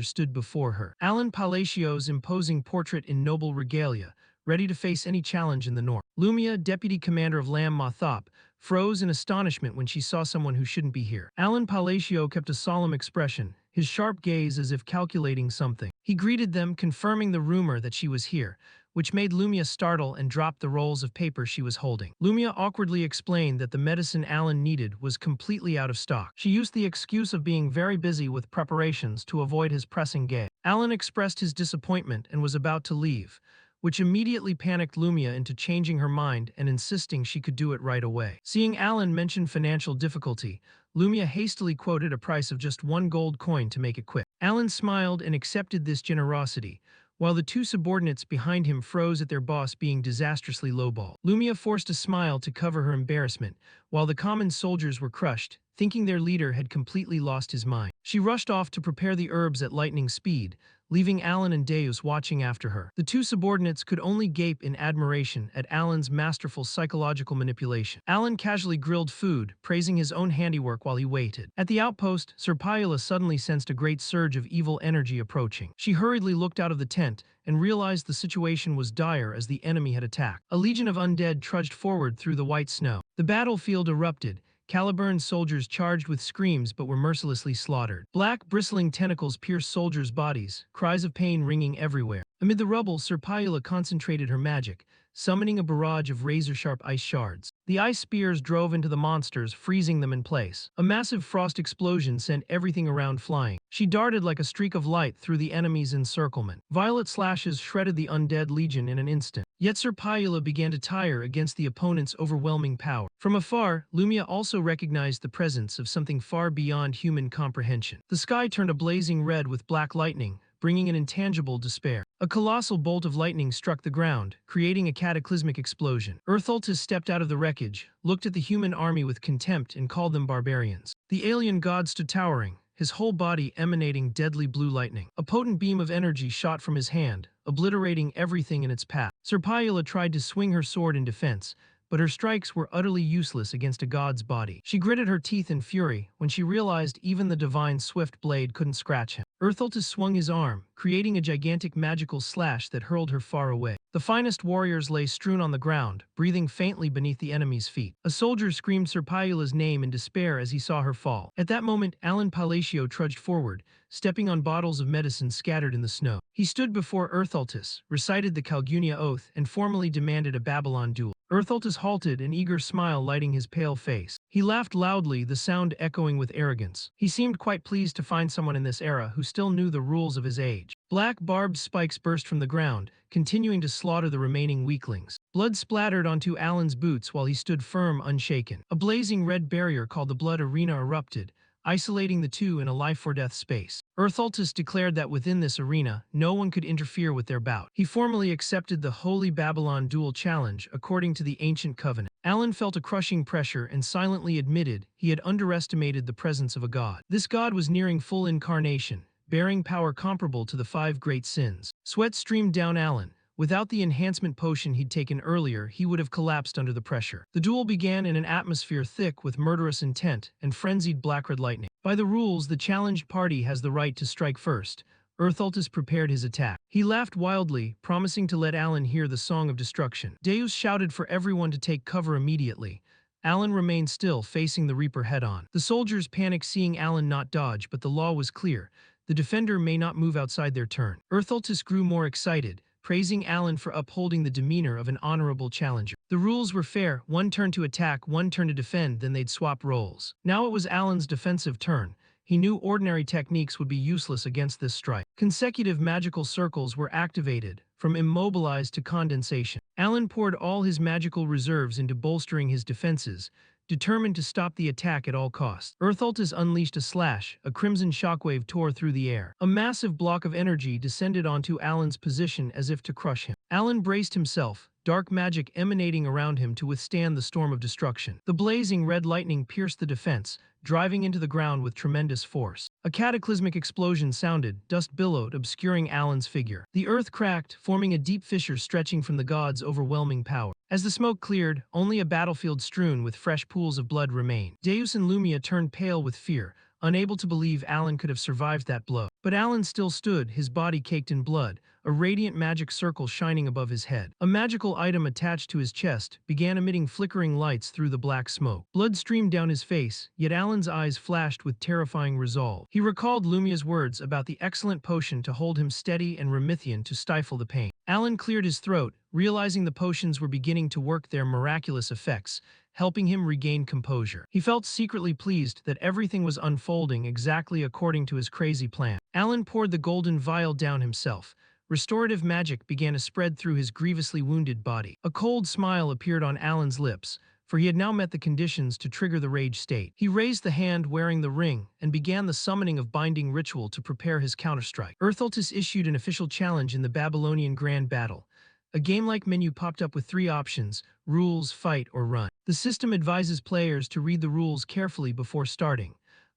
stood before her. Alan Palacio's imposing portrait in noble regalia, ready to face any challenge in the north. Lumia, deputy commander of Lam Mathop, froze in astonishment when she saw someone who shouldn't be here. Alan Palacio kept a solemn expression, his sharp gaze as if calculating something. He greeted them, confirming the rumor that she was here, which made Lumia startle and drop the rolls of paper she was holding. Lumia awkwardly explained that the medicine Alan needed was completely out of stock. She used the excuse of being very busy with preparations to avoid his pressing gaze. Alan expressed his disappointment and was about to leave, which immediately panicked Lumia into changing her mind and insisting she could do it right away. Seeing Alan mention financial difficulty, Lumia hastily quoted a price of just 1 gold coin to make it quick. Alan smiled and accepted this generosity, while the 2 subordinates behind him froze at their boss being disastrously lowballed. Lumia forced a smile to cover her embarrassment, while the common soldiers were crushed, thinking their leader had completely lost his mind. She rushed off to prepare the herbs at lightning speed, leaving Alan and Deus watching after her. The 2 subordinates could only gape in admiration at Alan's masterful psychological manipulation. Alan casually grilled food, praising his own handiwork while he waited. At the outpost, Sir Pyula suddenly sensed a great surge of evil energy approaching. She hurriedly looked out of the tent and realized the situation was dire as the enemy had attacked. A legion of undead trudged forward through the white snow. The battlefield erupted, Caliburn soldiers charged with screams but were mercilessly slaughtered. Black, bristling tentacles pierced soldiers' bodies, cries of pain ringing everywhere. Amid the rubble, Sir Pyula concentrated her magic, summoning a barrage of razor-sharp ice shards. The ice spears drove into the monsters, freezing them in place. A massive frost explosion sent everything around flying. She darted like a streak of light through the enemy's encirclement. Violet slashes shredded the undead legion in an instant. Yet Sir Pyula began to tire against the opponent's overwhelming power. From afar, Lumia also recognized the presence of something far beyond human comprehension. The sky turned a blazing red with black lightning, bringing an intangible despair. A colossal bolt of lightning struck the ground, creating a cataclysmic explosion. Eartholtus stepped out of the wreckage, looked at the human army with contempt and called them barbarians. The alien god stood towering, his whole body emanating deadly blue lightning. A potent beam of energy shot from his hand, obliterating everything in its path. Sir Pyula tried to swing her sword in defense, but her strikes were utterly useless against a god's body. She gritted her teeth in fury when she realized even the divine swift blade couldn't scratch him. Eartholtus swung his arm, creating a gigantic magical slash that hurled her far away. The finest warriors lay strewn on the ground, breathing faintly beneath the enemy's feet. A soldier screamed Sir Pyula's name in despair as he saw her fall. At that moment, Alan Palacio trudged forward, stepping on bottles of medicine scattered in the snow. He stood before Eartholtus, recited the Calgunia oath, and formally demanded a Babylon duel. Eartholtus halted, an eager smile lighting his pale face. He laughed loudly, the sound echoing with arrogance. He seemed quite pleased to find someone in this era who still knew the rules of his age. Black barbed spikes burst from the ground, continuing to slaughter the remaining weaklings. Blood splattered onto Alan's boots while he stood firm, unshaken. A blazing red barrier called the Blood Arena erupted, isolating the two in a life-or-death space. Eartholtus declared that within this arena, no one could interfere with their bout. He formally accepted the Holy Babylon duel challenge according to the ancient covenant. Alan felt a crushing pressure and silently admitted he had underestimated the presence of a god. This god was nearing full incarnation, bearing power comparable to the 5 great sins. Sweat streamed down Alan. Without the enhancement potion he'd taken earlier, he would have collapsed under the pressure. The duel began in an atmosphere thick with murderous intent and frenzied black-red lightning. By the rules, the challenged party has the right to strike first. Eartholtus prepared his attack. He laughed wildly, promising to let Alan hear the song of destruction. Deus shouted for everyone to take cover immediately. Alan remained still, facing the Reaper head-on. The soldiers panicked seeing Alan not dodge, but the law was clear. The defender may not move outside their turn. Eartholtus grew more excited, praising Alan for upholding the demeanor of an honorable challenger. The rules were fair, 1 turn to attack, 1 turn to defend, then they'd swap roles. Now it was Alan's defensive turn. He knew ordinary techniques would be useless against this strike. Consecutive magical circles were activated, from immobilized to condensation. Alan poured all his magical reserves into bolstering his defenses, determined to stop the attack at all costs. Eartholtus unleashed a slash, a crimson shockwave tore through the air. A massive block of energy descended onto Alan's position as if to crush him. Alan braced himself, dark magic emanating around him to withstand the storm of destruction. The blazing red lightning pierced the defense, driving into the ground with tremendous force. A cataclysmic explosion sounded, dust billowed, obscuring Alan's figure. The earth cracked, forming a deep fissure stretching from the god's overwhelming power. As the smoke cleared, only a battlefield strewn with fresh pools of blood remained. Deus and Lumia turned pale with fear, unable to believe Alan could have survived that blow. But Alan still stood, his body caked in blood, a radiant magic circle shining above his head. A magical item attached to his chest began emitting flickering lights through the black smoke. Blood streamed down his face, yet Alan's eyes flashed with terrifying resolve. He recalled Lumia's words about the excellent potion to hold him steady and Remithian to stifle the pain. Alan cleared his throat, realizing the potions were beginning to work their miraculous effects, helping him regain composure. He felt secretly pleased that everything was unfolding exactly according to his crazy plan. Alan poured the golden vial down himself. Restorative magic began to spread through his grievously wounded body. A cold smile appeared on Alan's lips, for he had now met the conditions to trigger the rage state. He raised the hand wearing the ring and began the summoning of binding ritual to prepare his counterstrike. Eartholtus issued an official challenge in the Babylonian Grand Battle. A game-like menu popped up with 3 options: rules, fight, or run. The system advises players to read the rules carefully before starting.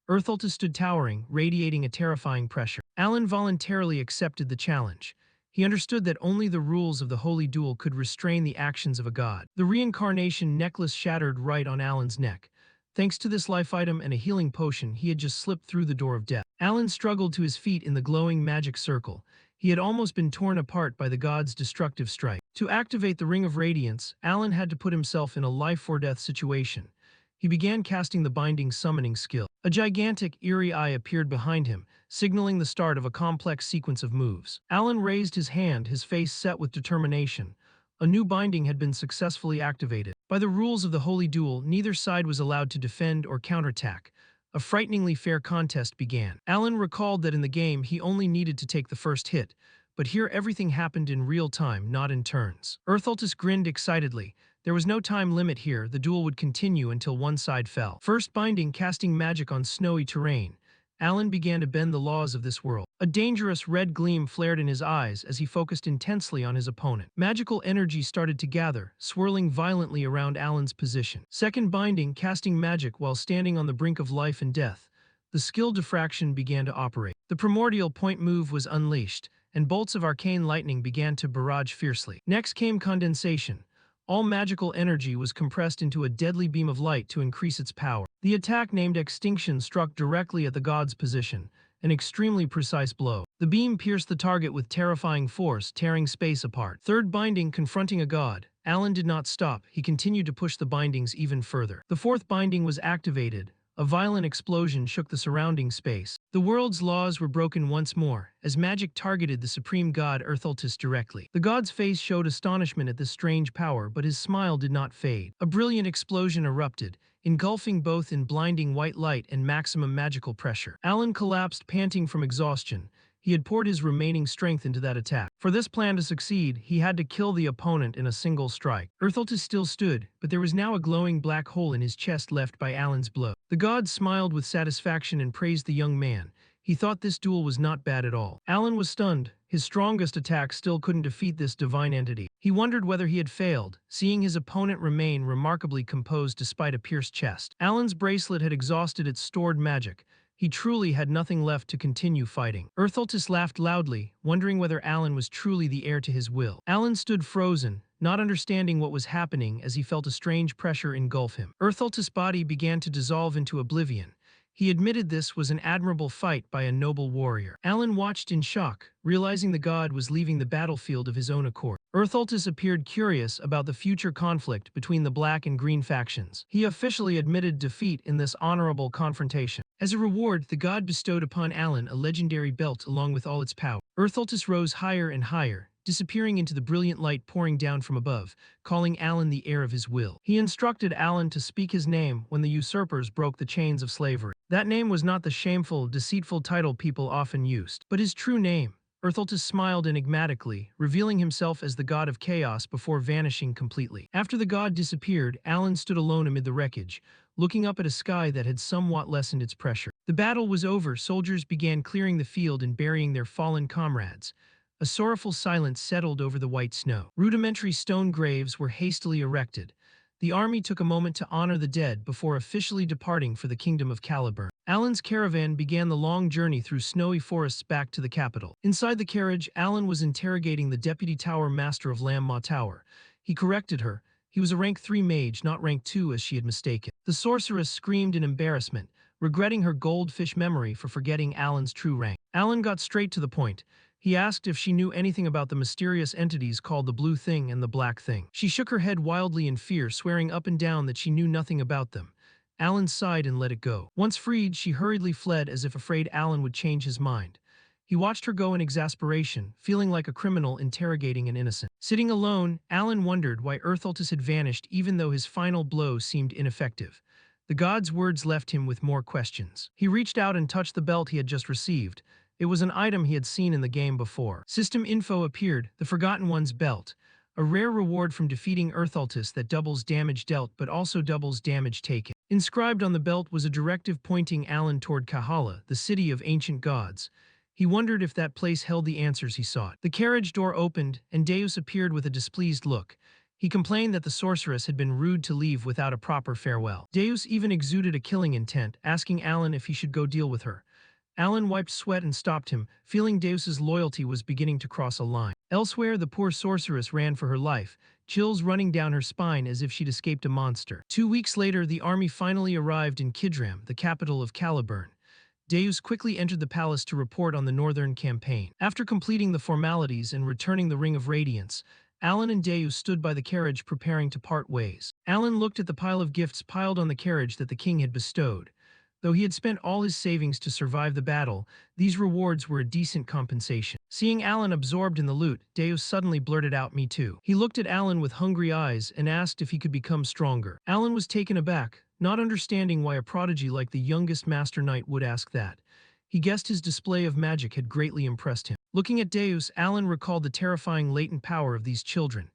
Eartholtus stood towering, radiating a terrifying pressure. Alan voluntarily accepted the challenge. He understood that only the rules of the holy duel could restrain the actions of a god. The reincarnation necklace shattered right on Alan's neck. Thanks to this life item and a healing potion, he had just slipped through the door of death. Alan struggled to his feet in the glowing magic circle. He had almost been torn apart by the god's destructive strike. To activate the Ring of Radiance, Alan had to put himself in a life-or-death situation. he began casting the binding summoning skill. A gigantic, eerie eye appeared behind him, signaling the start of a complex sequence of moves. Alan raised his hand, his face set with determination. A new binding had been successfully activated. By the rules of the Holy Duel, neither side was allowed to defend or counterattack. A frighteningly fair contest began. Alan recalled that in the game he only needed to take the first hit, but here everything happened in real time, not in turns. Earthaltus grinned excitedly. There was no time limit here, the duel would continue until one side fell. First binding, casting magic on snowy terrain. Alan began to bend the laws of this world. A dangerous red gleam flared in his eyes as he focused intensely on his opponent. Magical energy started to gather, swirling violently around Alan's position. Second binding, casting magic while standing on the brink of life and death. The skill diffraction began to operate. The primordial point move was unleashed, and bolts of arcane lightning began to barrage fiercely. Next came condensation. All magical energy was compressed into a deadly beam of light to increase its power. The attack, named Extinction, struck directly at the god's position, an extremely precise blow. The beam pierced the target with terrifying force, tearing space apart. Third binding, confronting a god. Alan did not stop, he continued to push the bindings even further. The fourth binding was activated. A violent explosion shook the surrounding space. The world's laws were broken once more, as magic targeted the supreme god Earthaltus directly. The god's face showed astonishment at this strange power, but his smile did not fade. A brilliant explosion erupted, engulfing both in blinding white light and maximum magical pressure. Alan collapsed, panting from exhaustion. He had poured his remaining strength into that attack. For this plan to succeed, he had to kill the opponent in a single strike. Earthaltus still stood, but there was now a glowing black hole in his chest left by Alan's blow. The god smiled with satisfaction and praised the young man. He thought this duel was not bad at all. Alan was stunned. His strongest attack still couldn't defeat this divine entity. He wondered whether he had failed, seeing his opponent remain remarkably composed despite a pierced chest. Alan's bracelet had exhausted its stored magic. He truly had nothing left to continue fighting. Earthaltus laughed loudly, wondering whether Alan was truly the heir to his will. Alan stood frozen, not understanding what was happening as he felt a strange pressure engulf him. Earthaltus' body began to dissolve into oblivion. He admitted this was an admirable fight by a noble warrior. Alan watched in shock, realizing the god was leaving the battlefield of his own accord. Earthaltus appeared curious about the future conflict between the black and green factions. He officially admitted defeat in this honorable confrontation. As a reward, the god bestowed upon Alan a legendary belt along with all its power. Earthaltus rose higher and higher, disappearing into the brilliant light pouring down from above, calling Alan the heir of his will. He instructed Alan to speak his name when the usurpers broke the chains of slavery. That name was not the shameful, deceitful title people often used, but his true name. Earthaltus smiled enigmatically, revealing himself as the god of chaos before vanishing completely. After the god disappeared, Alan stood alone amid the wreckage, looking up at a sky that had somewhat lessened its pressure. The battle was over, soldiers began clearing the field and burying their fallen comrades. A sorrowful silence settled over the white snow. Rudimentary stone graves were hastily erected. The army took a moment to honor the dead before officially departing for the kingdom of Caliburn. Alan's caravan began the long journey through snowy forests back to the capital. Inside the carriage, Alan was interrogating the deputy tower master of Lam-Ma Tower. He corrected her. He was a rank 3 mage, not rank 2 as she had mistaken. The sorceress screamed in embarrassment, regretting her goldfish memory for forgetting Alan's true rank. Alan got straight to the point. He asked if she knew anything about the mysterious entities called the Blue Thing and the Black Thing. She shook her head wildly in fear, swearing up and down that she knew nothing about them. Alan sighed and let it go. Once freed, she hurriedly fled as if afraid Alan would change his mind. He watched her go in exasperation, feeling like a criminal interrogating an innocent. Sitting alone, Alan wondered why Earthaltus had vanished even though his final blow seemed ineffective. The god's words left him with more questions. He reached out and touched the belt he had just received. It was an item he had seen in the game before. System info appeared, the Forgotten One's belt. A rare reward from defeating Earthaltus that doubles damage dealt but also doubles damage taken. Inscribed on the belt was a directive pointing Alan toward Kahala, the city of ancient gods. He wondered if that place held the answers he sought. The carriage door opened, and Deus appeared with a displeased look. He complained that the sorceress had been rude to leave without a proper farewell. Deus even exuded a killing intent, asking Alan if he should go deal with her. Alan wiped sweat and stopped him, feeling Deus's loyalty was beginning to cross a line. Elsewhere, the poor sorceress ran for her life, chills running down her spine as if she'd escaped a monster. 2 weeks later, the army finally arrived in Kidram, the capital of Caliburn. Deus quickly entered the palace to report on the northern campaign. After completing the formalities and returning the Ring of Radiance, Alan and Deus stood by the carriage preparing to part ways. Alan looked at the pile of gifts piled on the carriage that the king had bestowed. Though he had spent all his savings to survive the battle, these rewards were a decent compensation. Seeing Alan absorbed in the loot, Deus suddenly blurted out, "Me too." He looked at Alan with hungry eyes and asked if he could become stronger. Alan was taken aback, not understanding why a prodigy like the youngest Master Knight would ask that. He guessed his display of magic had greatly impressed him. Looking at Deus, Alan recalled the terrifying latent power of these children.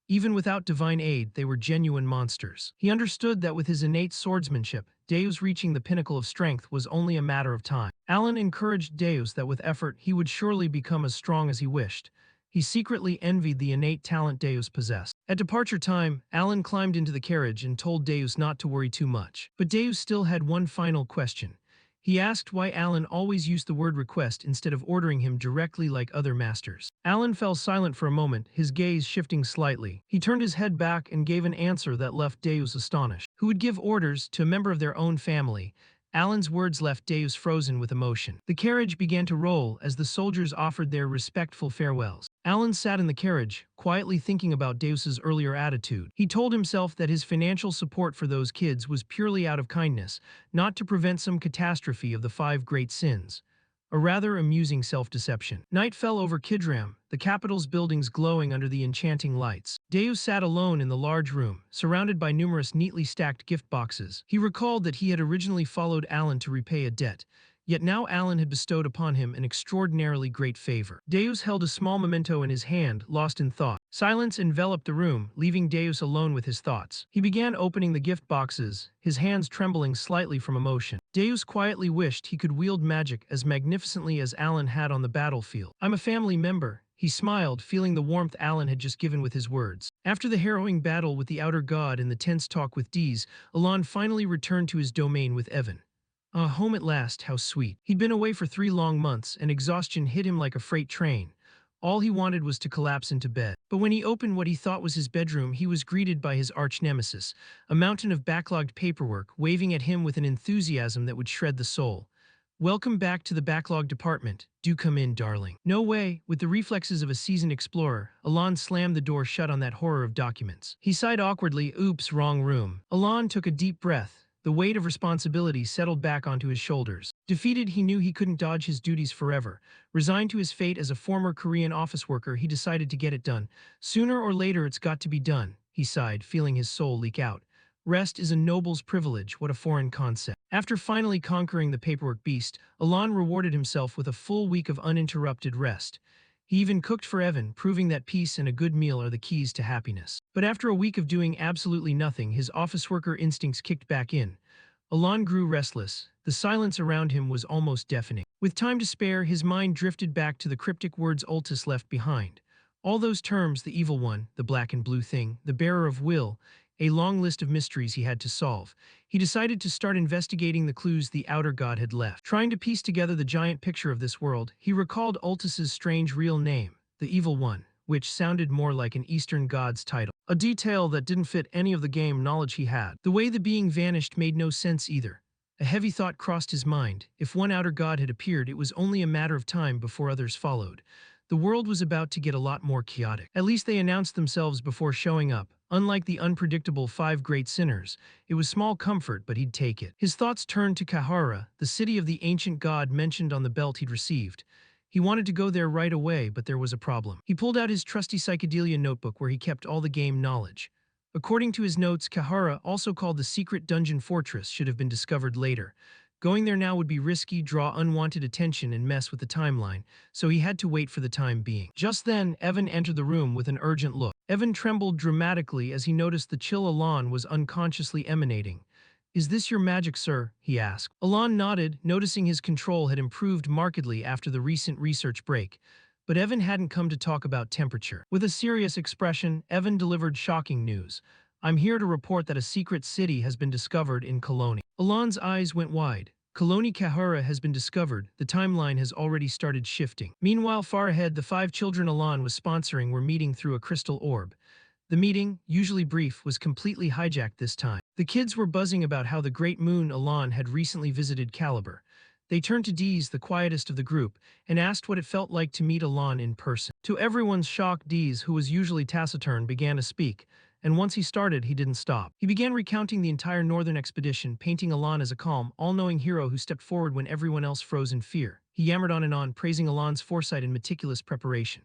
Even without divine aid, they were genuine monsters. He understood that with his innate swordsmanship, Deus reaching the pinnacle of strength was only a matter of time. Alan encouraged Deus that with effort he would surely become as strong as he wished. He secretly envied the innate talent Deus possessed. At departure time, Alan climbed into the carriage and told Deus not to worry too much. But Deus still had one final question. He asked why Alan always used the word request instead of ordering him directly like other masters. Alan fell silent for a moment, his gaze shifting slightly. He turned his head back and gave an answer that left Deus astonished. Who would give orders to a member of their own family? Alan's words left Deus frozen with emotion. The carriage began to roll as the soldiers offered their respectful farewells. Alan sat in the carriage, quietly thinking about Deus's earlier attitude. He told himself that his financial support for those kids was purely out of kindness, not to prevent some catastrophe of the five great sins. A rather amusing self-deception. Night fell over Kidram, the capital's buildings glowing under the enchanting lights. Deus sat alone in the large room, surrounded by numerous neatly stacked gift boxes. He recalled that he had originally followed Alan to repay a debt, yet now Alan had bestowed upon him an extraordinarily great favor. Deus held a small memento in his hand, lost in thought. Silence enveloped the room, leaving Deus alone with his thoughts. He began opening the gift boxes, his hands trembling slightly from emotion. Deus quietly wished he could wield magic as magnificently as Alan had on the battlefield. "I'm a family member," he smiled, feeling the warmth Alan had just given with his words. After the harrowing battle with the outer god and the tense talk with Dees, Alan finally returned to his domain with Evan. Home at last, how sweet. He'd been away for 3 long months, and exhaustion hit him like a freight train. All he wanted was to collapse into bed. But when he opened what he thought was his bedroom, he was greeted by his arch-nemesis, a mountain of backlogged paperwork, waving at him with an enthusiasm that would shred the soul. "Welcome back to the backlog department. Do come in, darling." "No way." With the reflexes of a seasoned explorer, Alan slammed the door shut on that horror of documents. He sighed awkwardly, "Oops, wrong room." Alan took a deep breath. The weight of responsibility settled back onto his shoulders. Defeated, he knew he couldn't dodge his duties forever. Resigned to his fate as a former Korean office worker, he decided to get it done. "Sooner or later, it's got to be done," he sighed, feeling his soul leak out. Rest is a noble's privilege, what a foreign concept. After finally conquering the paperwork beast, Alan rewarded himself with a full week of uninterrupted rest. He even cooked for Evan, proving that peace and a good meal are the keys to happiness. But after a week of doing absolutely nothing, his office worker instincts kicked back in. Alan grew restless. The silence around him was almost deafening. With time to spare, his mind drifted back to the cryptic words Ultis left behind. All those terms, the evil one, the black and blue thing, the bearer of will, a long list of mysteries he had to solve. He decided to start investigating the clues the outer god had left. Trying to piece together the giant picture of this world, he recalled Ultis's strange real name, the Evil One, which sounded more like an Eastern god's title. A detail that didn't fit any of the game knowledge he had. The way the being vanished made no sense either. A heavy thought crossed his mind. If one outer god had appeared, it was only a matter of time before others followed. The world was about to get a lot more chaotic. At least they announced themselves before showing up. Unlike the unpredictable 5 great sinners, it was small comfort, but he'd take it. His thoughts turned to Kahara, the city of the ancient god mentioned on the belt he'd received. He wanted to go there right away, but there was a problem. He pulled out his trusty psychedelia notebook where he kept all the game knowledge. According to his notes, Kahara, also called the secret dungeon fortress, should have been discovered later. Going there now would be risky, draw unwanted attention, and mess with the timeline, so he had to wait for the time being. Just then, Evan entered the room with an urgent look. Evan trembled dramatically as he noticed the chill Alan was unconsciously emanating. "Is this your magic, sir?" he asked. Alan nodded, noticing his control had improved markedly after the recent research break. But Evan hadn't come to talk about temperature. With a serious expression, Evan delivered shocking news. "I'm here to report that a secret city has been discovered in Colony." Alan's eyes went wide. Colony Kahara has been discovered. The timeline has already started shifting. Meanwhile, far ahead, the 5 children Alan was sponsoring were meeting through a crystal orb. The meeting, usually brief, was completely hijacked this time. The kids were buzzing about how the great moon Alan had recently visited Caliber. They turned to Dees, the quietest of the group, and asked what it felt like to meet Alon in person. To everyone's shock, Dees, who was usually taciturn, began to speak, and once he started, he didn't stop. He began recounting the entire northern expedition, painting Alon as a calm, all-knowing hero who stepped forward when everyone else froze in fear. He yammered on and on, praising Alon's foresight and meticulous preparation.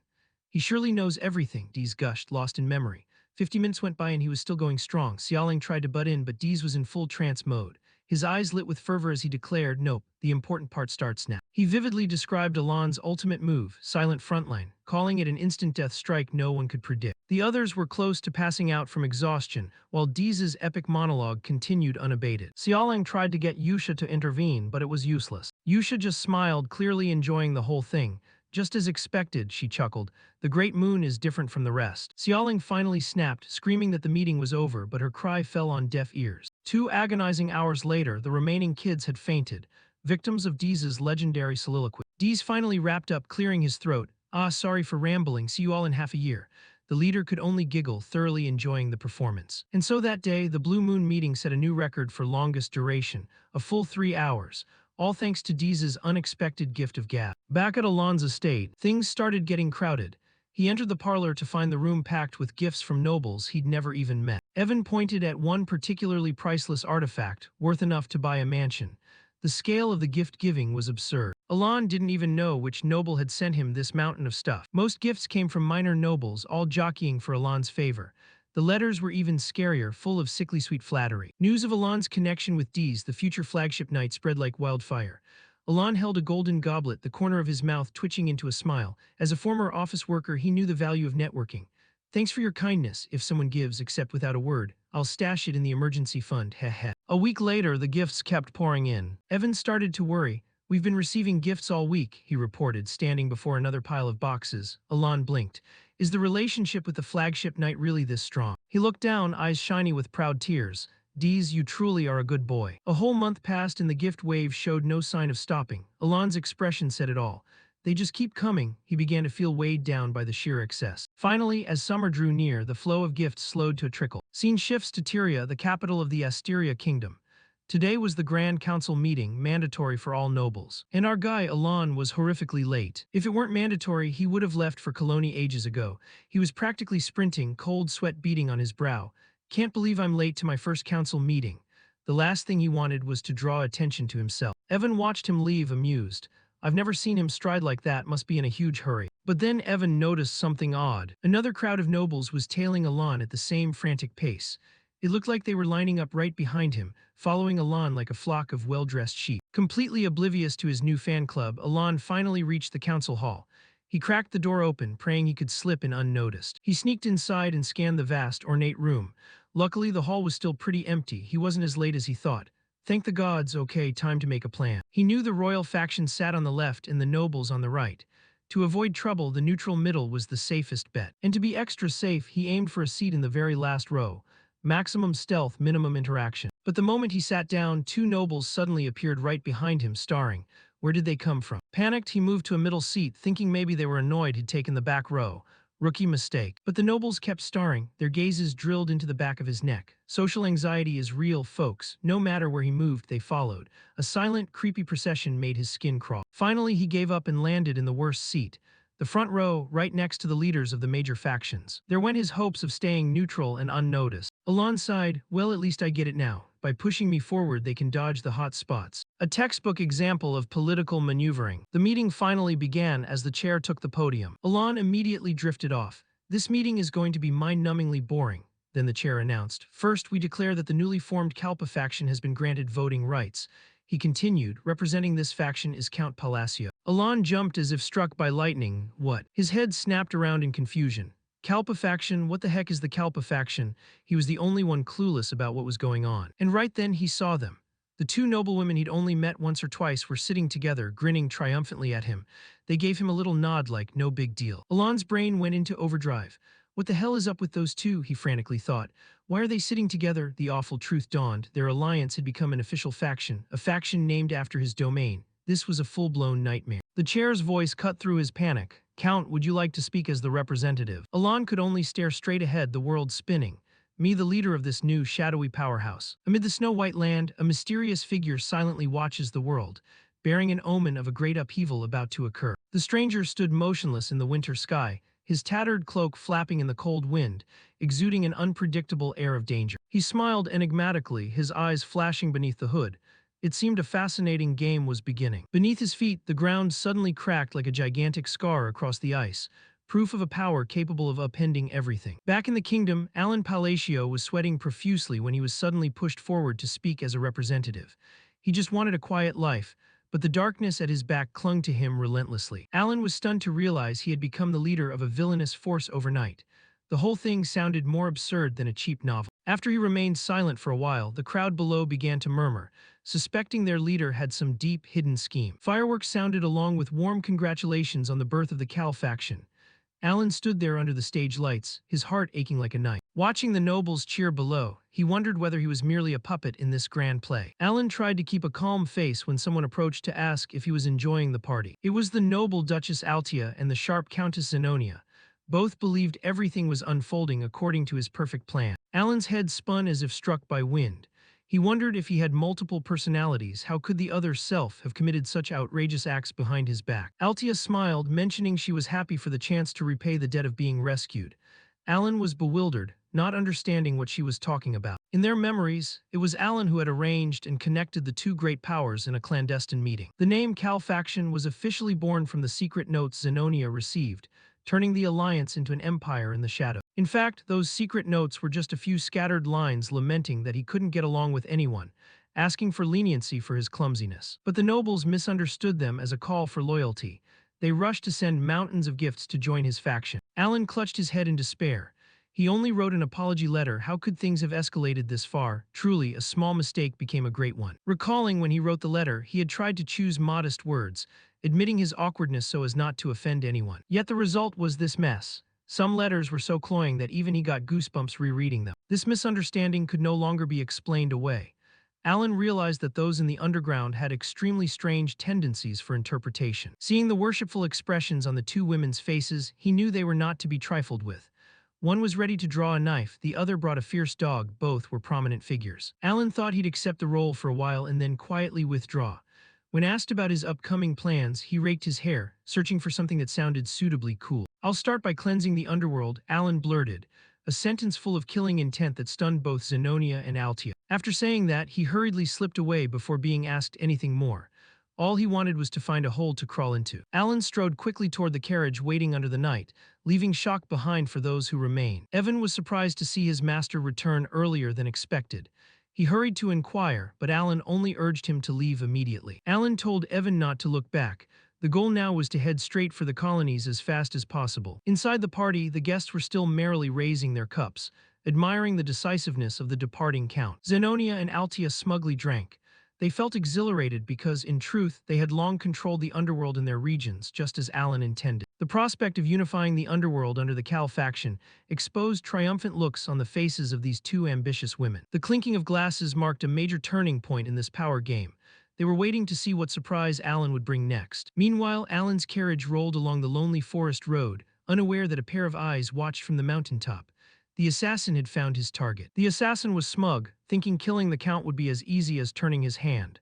He surely knows everything, Dees gushed, lost in memory. 50 minutes went by and he was still going strong. Xiaoling tried to butt in, but Dees was in full trance mode. His eyes lit with fervor as he declared, "Nope, the important part starts now." He vividly described Alon's ultimate move, silent frontline, calling it an instant death strike no one could predict. The others were close to passing out from exhaustion, while Deez's epic monologue continued unabated. Xiaoling tried to get Yusha to intervene, but it was useless. Yusha just smiled, clearly enjoying the whole thing. "Just as expected," she chuckled. "The Great Moon is different from the rest." Xiaoling finally snapped, screaming that the meeting was over, but her cry fell on deaf ears. 2 agonizing hours later, the remaining kids had fainted, victims of Deez's legendary soliloquy. Deez finally wrapped up, clearing his throat. Sorry for rambling, see you all in half a year." The leader could only giggle, thoroughly enjoying the performance. And so that day, the Blue Moon meeting set a new record for longest duration, a full 3 hours. All thanks to Deez's unexpected gift of gab. Back at Alon's estate, things started getting crowded. He entered the parlor to find the room packed with gifts from nobles he'd never even met. Evan pointed at one particularly priceless artifact, worth enough to buy a mansion. The scale of the gift-giving was absurd. Alon didn't even know which noble had sent him this mountain of stuff. Most gifts came from minor nobles, all jockeying for Alon's favor. The letters were even scarier, full of sickly sweet flattery. News of Alon's connection with Deez, the future flagship knight, spread like wildfire. Alon held a golden goblet, the corner of his mouth twitching into a smile. As a former office worker, he knew the value of networking. "Thanks for your kindness. If someone gives, except without a word, I'll stash it in the emergency fund, heh heh." A week later, the gifts kept pouring in. Evan started to worry. "We've been receiving gifts all week," he reported, standing before another pile of boxes. Alon blinked. "Is the relationship with the flagship knight really this strong?" He looked down, eyes shiny with proud tears. "Deez, you truly are a good boy." A whole month passed and the gift wave showed no sign of stopping. Alon's expression said it all. "They just keep coming." He began to feel weighed down by the sheer excess. Finally, as summer drew near, the flow of gifts slowed to a trickle. Scene shifts to Tyria, the capital of the Asteria kingdom. Today was the Grand Council meeting, mandatory for all nobles. And our guy, Alon, was horrifically late. If it weren't mandatory, he would have left for Cologne ages ago. He was practically sprinting, cold sweat beading on his brow. "Can't believe I'm late to my first council meeting." The last thing he wanted was to draw attention to himself. Evan watched him leave, amused. "I've never seen him stride like that, must be in a huge hurry." But then Evan noticed something odd. Another crowd of nobles was tailing Alon at the same frantic pace. It looked like they were lining up right behind him, following Alon like a flock of well-dressed sheep. Completely oblivious to his new fan club, Alon finally reached the council hall. He cracked the door open, praying he could slip in unnoticed. He sneaked inside and scanned the vast, ornate room. Luckily, the hall was still pretty empty. He wasn't as late as he thought. Thank the gods, okay, time to make a plan. He knew the royal faction sat on the left and the nobles on the right. To avoid trouble, the neutral middle was the safest bet. And to be extra safe, he aimed for a seat in the very last row. Maximum stealth, minimum interaction. But the moment he sat down, 2 nobles suddenly appeared right behind him, staring. Where did they come from? Panicked, he moved to a middle seat, thinking maybe they were annoyed he'd taken the back row. Rookie mistake. But the nobles kept staring, their gazes drilled into the back of his neck. Social anxiety is real, folks. No matter where he moved, they followed. A silent, creepy procession made his skin crawl. Finally, he gave up and landed in the worst seat. The front row, right next to the leaders of the major factions. There went his hopes of staying neutral and unnoticed. Alon sighed, "Well, at least I get it now. By pushing me forward, they can dodge the hot spots." A textbook example of political maneuvering. The meeting finally began as the chair took the podium. Alon immediately drifted off. "This meeting is going to be mind-numbingly boring." Then the chair announced, "First, we declare that the newly formed Kalpa faction has been granted voting rights." He continued, "Representing this faction is Count Palacio." Alon jumped as if struck by lightning. What? His head snapped around in confusion. Kalpa faction? What the heck is the Kalpa faction? He was the only one clueless about what was going on. And right then he saw them. The 2 noblewomen he'd only met once or twice were sitting together, grinning triumphantly at him. They gave him a little nod like, no big deal. Alon's brain went into overdrive. What the hell is up with those two, he frantically thought. Why are they sitting together? The awful truth dawned. Their alliance had become an official faction, a faction named after his domain. This was a full-blown nightmare. The chair's voice cut through his panic. "Count, would you like to speak as the representative?" Alon could only stare straight ahead, the world spinning. "Me, the leader of this new, shadowy powerhouse." Amid the snow-white land, a mysterious figure silently watches the world. bearing an omen of a great upheaval about to occur. The stranger stood motionless in the winter sky, his tattered cloak flapping in the cold wind, exuding an unpredictable air of danger. He smiled enigmatically, his eyes flashing beneath the hood. It seemed a fascinating game was beginning. Beneath his feet, the ground suddenly cracked like a gigantic scar across the ice, proof of a power capable of upending everything. Back in the kingdom, Alan Palacio was sweating profusely when he was suddenly pushed forward to speak as a representative. He just wanted a quiet life, but the darkness at his back clung to him relentlessly. Alan was stunned to realize he had become the leader of a villainous force overnight. The whole thing sounded more absurd than a cheap novel. After he remained silent for a while, the crowd below began to murmur, suspecting their leader had some deep, hidden scheme. Fireworks sounded along with warm congratulations on the birth of the Cal faction. Alan stood there under the stage lights, his heart aching like a knife. Watching the nobles cheer below, he wondered whether he was merely a puppet in this grand play. Alan tried to keep a calm face when someone approached to ask if he was enjoying the party. It was the noble Duchess Altia and the sharp Countess Zenonia. Both believed everything was unfolding according to his perfect plan. Alan's head spun as if struck by wind. He wondered if he had multiple personalities, how could the other self have committed such outrageous acts behind his back? Altia smiled, mentioning she was happy for the chance to repay the debt of being rescued. Alan was bewildered, not understanding what she was talking about. In their memories, it was Alan who had arranged and connected the two great powers in a clandestine meeting. The name Cal faction was officially born from the secret notes Zenonia received, turning the alliance into an empire in the shadow. In fact, those secret notes were just a few scattered lines lamenting that he couldn't get along with anyone, asking for leniency for his clumsiness. But the nobles misunderstood them as a call for loyalty. They rushed to send mountains of gifts to join his faction. Alan clutched his head in despair. He only wrote an apology letter. How could things have escalated this far? Truly, a small mistake became a great one. Recalling when he wrote the letter, he had tried to choose modest words, admitting his awkwardness so as not to offend anyone. Yet the result was this mess. Some letters were so cloying that even he got goosebumps rereading them. This misunderstanding could no longer be explained away. Alan realized that those in the underground had extremely strange tendencies for interpretation. Seeing the worshipful expressions on the two women's faces, he knew they were not to be trifled with. One was ready to draw a knife, the other brought a fierce dog. Both were prominent figures. Alan thought he'd accept the role for a while and then quietly withdraw. When asked about his upcoming plans, he raked his hair, searching for something that sounded suitably cool. "I'll start by cleansing the underworld," Alan blurted, a sentence full of killing intent that stunned both Zenonia and Altia. After saying that, he hurriedly slipped away before being asked anything more. All he wanted was to find a hole to crawl into. Alan strode quickly toward the carriage waiting under the night, leaving shock behind for those who remained. Evan was surprised to see his master return earlier than expected. He hurried to inquire, but Alan only urged him to leave immediately. Alan told Evan not to look back. The goal now was to head straight for the colonies as fast as possible. Inside the party, the guests were still merrily raising their cups, admiring the decisiveness of the departing count. Zenonia and Altia smugly drank. They felt exhilarated because, in truth, they had long controlled the underworld in their regions, just as Alan intended. The prospect of unifying the underworld under the Cal faction exposed triumphant looks on the faces of these two ambitious women. The clinking of glasses marked a major turning point in this power game. They were waiting to see what surprise Alan would bring next. Meanwhile, Alan's carriage rolled along the lonely forest road, unaware that a pair of eyes watched from the mountaintop. The assassin had found his target. The assassin was smug, thinking killing the count would be as easy as turning his hand.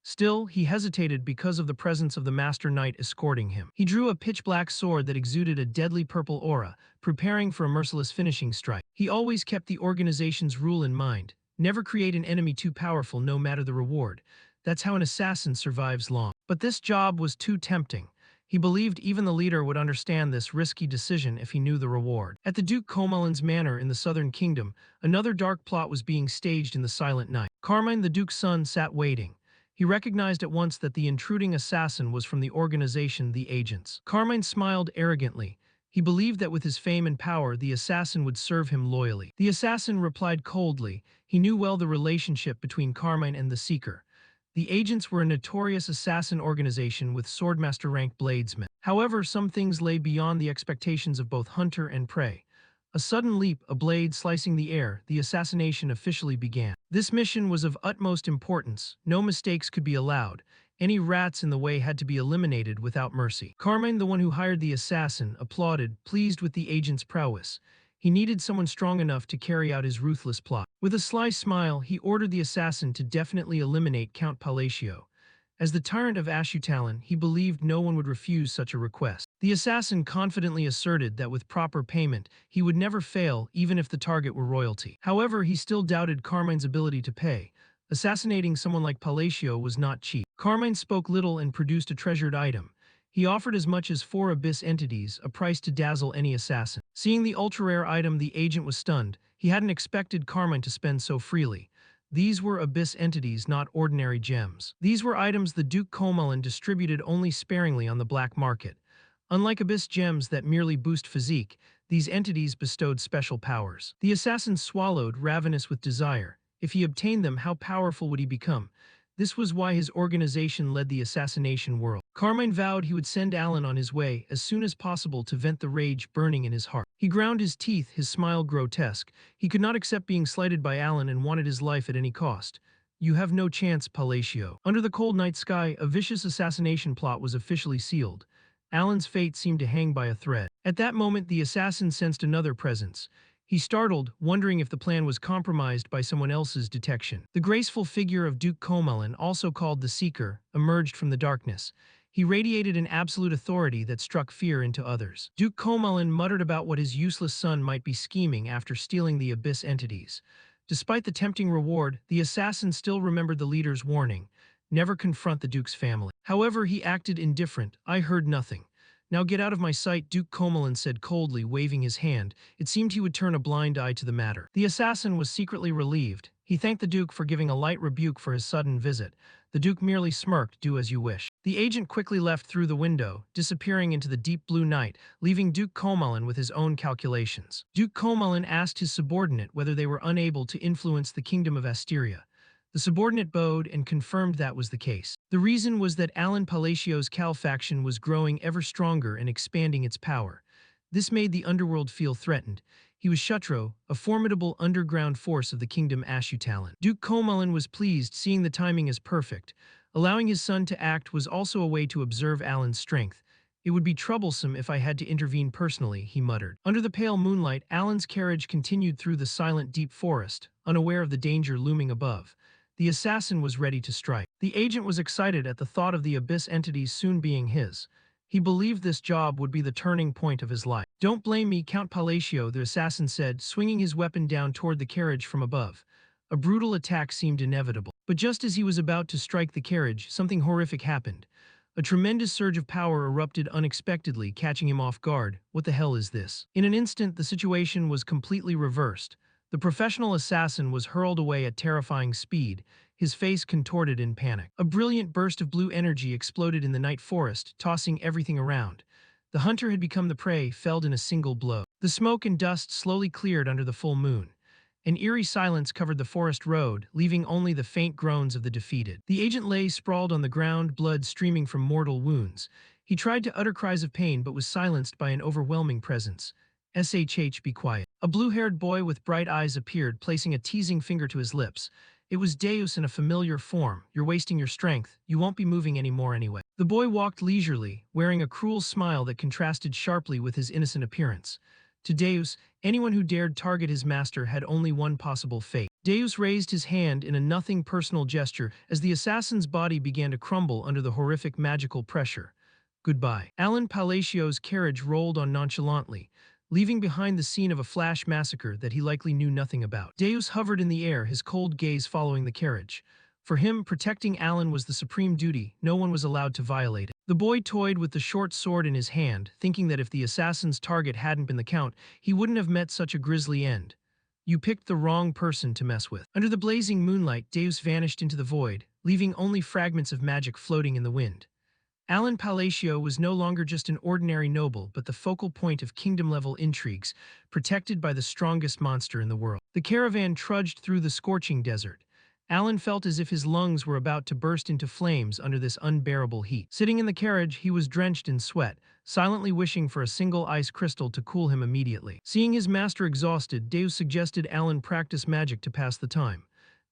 Still, he hesitated because of the presence of the master knight escorting him. He drew a pitch-black sword that exuded a deadly purple aura, preparing for a merciless finishing strike. He always kept the organization's rule in mind: never create an enemy too powerful no matter the reward. That's how an assassin survives long. But this job was too tempting. He believed even the leader would understand this risky decision if he knew the reward. At the Duke Comalin's manor in the Southern Kingdom, another dark plot was being staged in the silent night. Carmine, the Duke's son, sat waiting. He recognized at once that the intruding assassin was from the organization The Agents. Carmine smiled arrogantly. He believed that with his fame and power, the assassin would serve him loyally. The assassin replied coldly. He knew well the relationship between Carmine and the Seeker. The Agents were a notorious assassin organization with swordmaster-rank bladesmen. However, some things lay beyond the expectations of both hunter and prey. A sudden leap, a blade slicing the air, the assassination officially began. This mission was of utmost importance. No mistakes could be allowed. Any rats in the way had to be eliminated without mercy. Carmine, the one who hired the assassin, applauded, pleased with the agent's prowess. He needed someone strong enough to carry out his ruthless plot. With a sly smile, he ordered the assassin to definitely eliminate Count Palacio. As the tyrant of Ashutalin, he believed no one would refuse such a request. The assassin confidently asserted that with proper payment, he would never fail even if the target were royalty. However, he still doubted Carmine's ability to pay. Assassinating someone like Palacio was not cheap. Carmine spoke little and produced a treasured item. He offered as much as 4 abyss entities, a price to dazzle any assassin. Seeing the ultra-rare item, the agent was stunned. He hadn't expected Carmine to spend so freely. These were abyss entities, not ordinary gems. These were items the Duke Comelin distributed only sparingly on the black market. Unlike abyss gems that merely boost physique, these entities bestowed special powers. The assassin swallowed, ravenous with desire. If he obtained them, how powerful would he become? This was why his organization led the assassination world. Carmine vowed he would send Alan on his way as soon as possible to vent the rage burning in his heart. He ground his teeth, his smile grotesque. He could not accept being slighted by Alan and wanted his life at any cost. You have no chance, Palacio. Under the cold night sky, a vicious assassination plot was officially sealed. Alan's fate seemed to hang by a thread. At that moment, the assassin sensed another presence. He startled, wondering if the plan was compromised by someone else's detection. The graceful figure of Duke Comelin, also called the Seeker, emerged from the darkness. He radiated an absolute authority that struck fear into others. Duke Comelin muttered about what his useless son might be scheming after stealing the abyss entities. Despite the tempting reward, the assassin still remembered the leader's warning: never confront the Duke's family. However, he acted indifferent. I heard nothing. Now get out of my sight, Duke Comelin said coldly, waving his hand. It seemed he would turn a blind eye to the matter. The assassin was secretly relieved. He thanked the Duke for giving a light rebuke for his sudden visit. The Duke merely smirked, do as you wish. The agent quickly left through the window, disappearing into the deep blue night, leaving Duke Comelin with his own calculations. Duke Comelin asked his subordinate whether they were unable to influence the kingdom of Asteria. The subordinate bowed and confirmed that was the case. The reason was that Alan Palacio's Cal faction was growing ever stronger and expanding its power. This made the underworld feel threatened. He was Shutro, a formidable underground force of the kingdom Ashutalin. Duke Comelin was pleased, seeing the timing as perfect. Allowing his son to act was also a way to observe Alan's strength. It would be troublesome if I had to intervene personally, he muttered. Under the pale moonlight, Alan's carriage continued through the silent deep forest, unaware of the danger looming above. The assassin was ready to strike. The agent was excited at the thought of the abyss entities soon being his. He believed this job would be the turning point of his life. Don't blame me, Count Palacio, the assassin said, swinging his weapon down toward the carriage from above. A brutal attack seemed inevitable. But just as he was about to strike the carriage, something horrific happened. A tremendous surge of power erupted unexpectedly, catching him off guard. What the hell is this? In an instant, the situation was completely reversed. The professional assassin was hurled away at terrifying speed, his face contorted in panic. A brilliant burst of blue energy exploded in the night forest, tossing everything around. The hunter had become the prey, felled in a single blow. The smoke and dust slowly cleared under the full moon. An eerie silence covered the forest road, leaving only the faint groans of the defeated. The agent lay sprawled on the ground, blood streaming from mortal wounds. He tried to utter cries of pain but was silenced by an overwhelming presence. SHH, be quiet. A blue-haired boy with bright eyes appeared, placing a teasing finger to his lips. It was Deus in a familiar form. You're wasting your strength. You won't be moving anymore anyway. The boy walked leisurely, wearing a cruel smile that contrasted sharply with his innocent appearance. To Deus, anyone who dared target his master had only one possible fate. Deus raised his hand in a nothing personal gesture as the assassin's body began to crumble under the horrific magical pressure. Goodbye. Alan Palacio's carriage rolled on nonchalantly, leaving behind the scene of a flash massacre that he likely knew nothing about. Deus hovered in the air, his cold gaze following the carriage. For him, protecting Alan was the supreme duty. No one was allowed to violate it. The boy toyed with the short sword in his hand, thinking that if the assassin's target hadn't been the Count, he wouldn't have met such a grisly end. You picked the wrong person to mess with. Under the blazing moonlight, Deus vanished into the void, leaving only fragments of magic floating in the wind. Alan Palacio was no longer just an ordinary noble, but the focal point of kingdom-level intrigues, protected by the strongest monster in the world. The caravan trudged through the scorching desert. Alan felt as if his lungs were about to burst into flames under this unbearable heat. Sitting in the carriage, he was drenched in sweat, silently wishing for a single ice crystal to cool him immediately. Seeing his master exhausted, Deus suggested Alan practice magic to pass the time.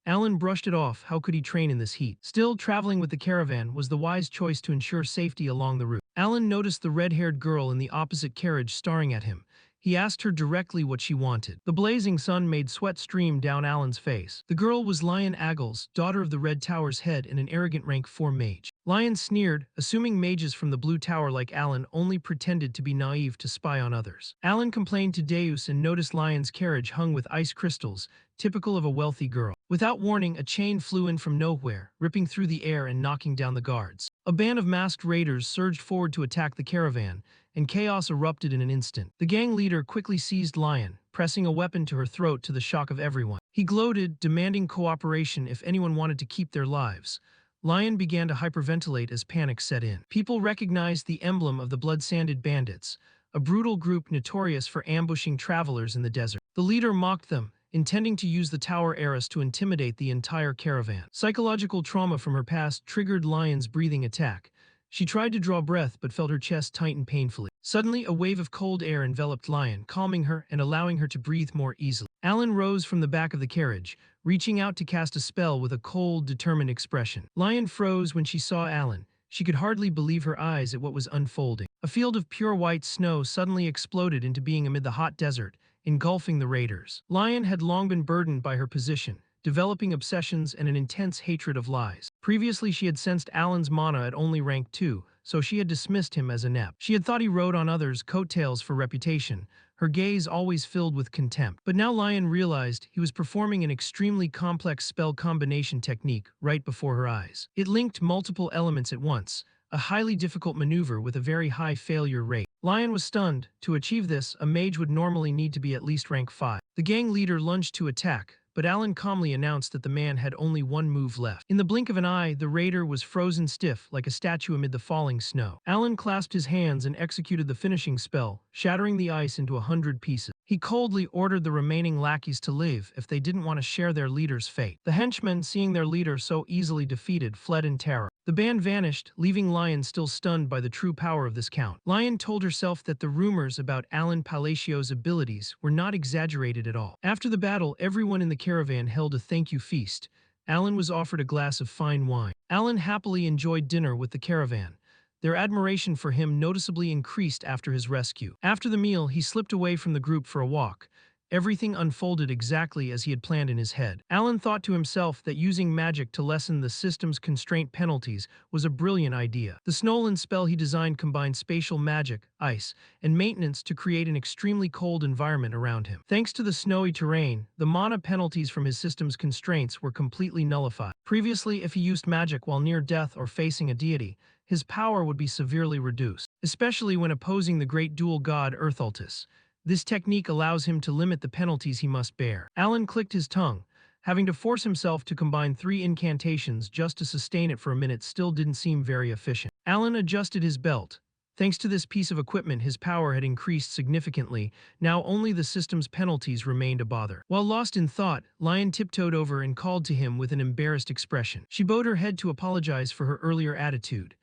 Alan brushed it off. How could he train in this heat? Still, traveling with the caravan was the wise choice to ensure safety along the route. Alan noticed the red-haired girl in the opposite carriage staring at him. He asked her directly what she wanted. The blazing sun made sweat stream down Alan's face. The girl was Lion Aggles, daughter of the Red Tower's head and an arrogant rank 4 mage. Lion sneered, assuming mages from the Blue Tower like Alan only pretended to be naive to spy on others. Alan complained to Deus and noticed Lion's carriage hung with ice crystals, typical of a wealthy girl. Without warning, a chain flew in from nowhere, ripping through the air and knocking down the guards. A band of masked raiders surged forward to attack the caravan, and chaos erupted in an instant. The gang leader quickly seized Lion, pressing a weapon to her throat to the shock of everyone. He gloated, demanding cooperation if anyone wanted to keep their lives. Lion began to hyperventilate as panic set in. People recognized the emblem of the blood-sanded bandits, a brutal group notorious for ambushing travelers in the desert. The leader mocked them, intending to use the tower arrows to intimidate the entire caravan. Psychological trauma from her past triggered Lion's breathing attack. She tried to draw breath but felt her chest tighten painfully. Suddenly, a wave of cold air enveloped Lion, calming her and allowing her to breathe more easily. Alan rose from the back of the carriage, reaching out to cast a spell with a cold, determined expression. Lion froze when she saw Alan. She could hardly believe her eyes at what was unfolding. A field of pure white snow suddenly exploded into being amid the hot desert, engulfing the raiders. Lion had long been burdened by her position, developing obsessions and an intense hatred of lies. Previously, she had sensed Alan's mana at only rank 2, so she had dismissed him as inept. She had thought he rode on others' coattails for reputation, her gaze always filled with contempt. But now Lion realized he was performing an extremely complex spell combination technique right before her eyes. It linked multiple elements at once, a highly difficult maneuver with a very high failure rate. Lion was stunned. To achieve this, a mage would normally need to be at least rank 5. The gang leader lunged to attack, but Alan calmly announced that the man had only one move left. In the blink of an eye, the raider was frozen stiff like a statue amid the falling snow. Alan clasped his hands and executed the finishing spell, shattering the ice into 100 pieces. He coldly ordered the remaining lackeys to leave if they didn't want to share their leader's fate. The henchmen, seeing their leader so easily defeated, fled in terror. The band vanished, leaving Lion still stunned by the true power of this count. Lion told herself that the rumors about Alan Palacio's abilities were not exaggerated at all. After the battle, everyone in the caravan held a thank you feast. Alan was offered a glass of fine wine. Alan happily enjoyed dinner with the caravan. Their admiration for him noticeably increased after his rescue. After the meal, he slipped away from the group for a walk. Everything unfolded exactly as he had planned in his head. Alan thought to himself that using magic to lessen the system's constraint penalties was a brilliant idea. The Snolan spell he designed combined spatial magic, ice, and maintenance to create an extremely cold environment around him. Thanks to the snowy terrain, the mana penalties from his system's constraints were completely nullified. Previously, if he used magic while near death or facing a deity, his power would be severely reduced, especially when opposing the great dual god Earthaltus. This technique allows him to limit the penalties he must bear. Alan clicked his tongue. Having to force himself to combine 3 incantations just to sustain it for a minute still didn't seem very efficient. Alan adjusted his belt. Thanks to this piece of equipment, his power had increased significantly. Now only the system's penalties remained a bother. While lost in thought, Lion tiptoed over and called to him with an embarrassed expression. She bowed her head to apologize for her earlier attitude.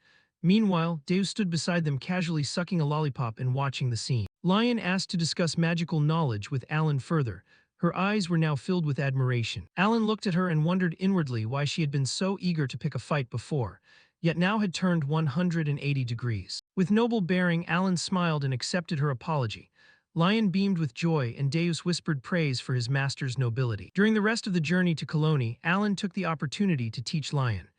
Meanwhile, Deus stood beside them casually sucking a lollipop and watching the scene. Lion asked to discuss magical knowledge with Alan further. Her eyes were now filled with admiration. Alan looked at her and wondered inwardly why she had been so eager to pick a fight before, yet now had turned 180 degrees. With noble bearing, Alan smiled and accepted her apology. Lion beamed with joy and Deus whispered praise for his master's nobility. During the rest of the journey to Colony, Alan took the opportunity to teach Lion.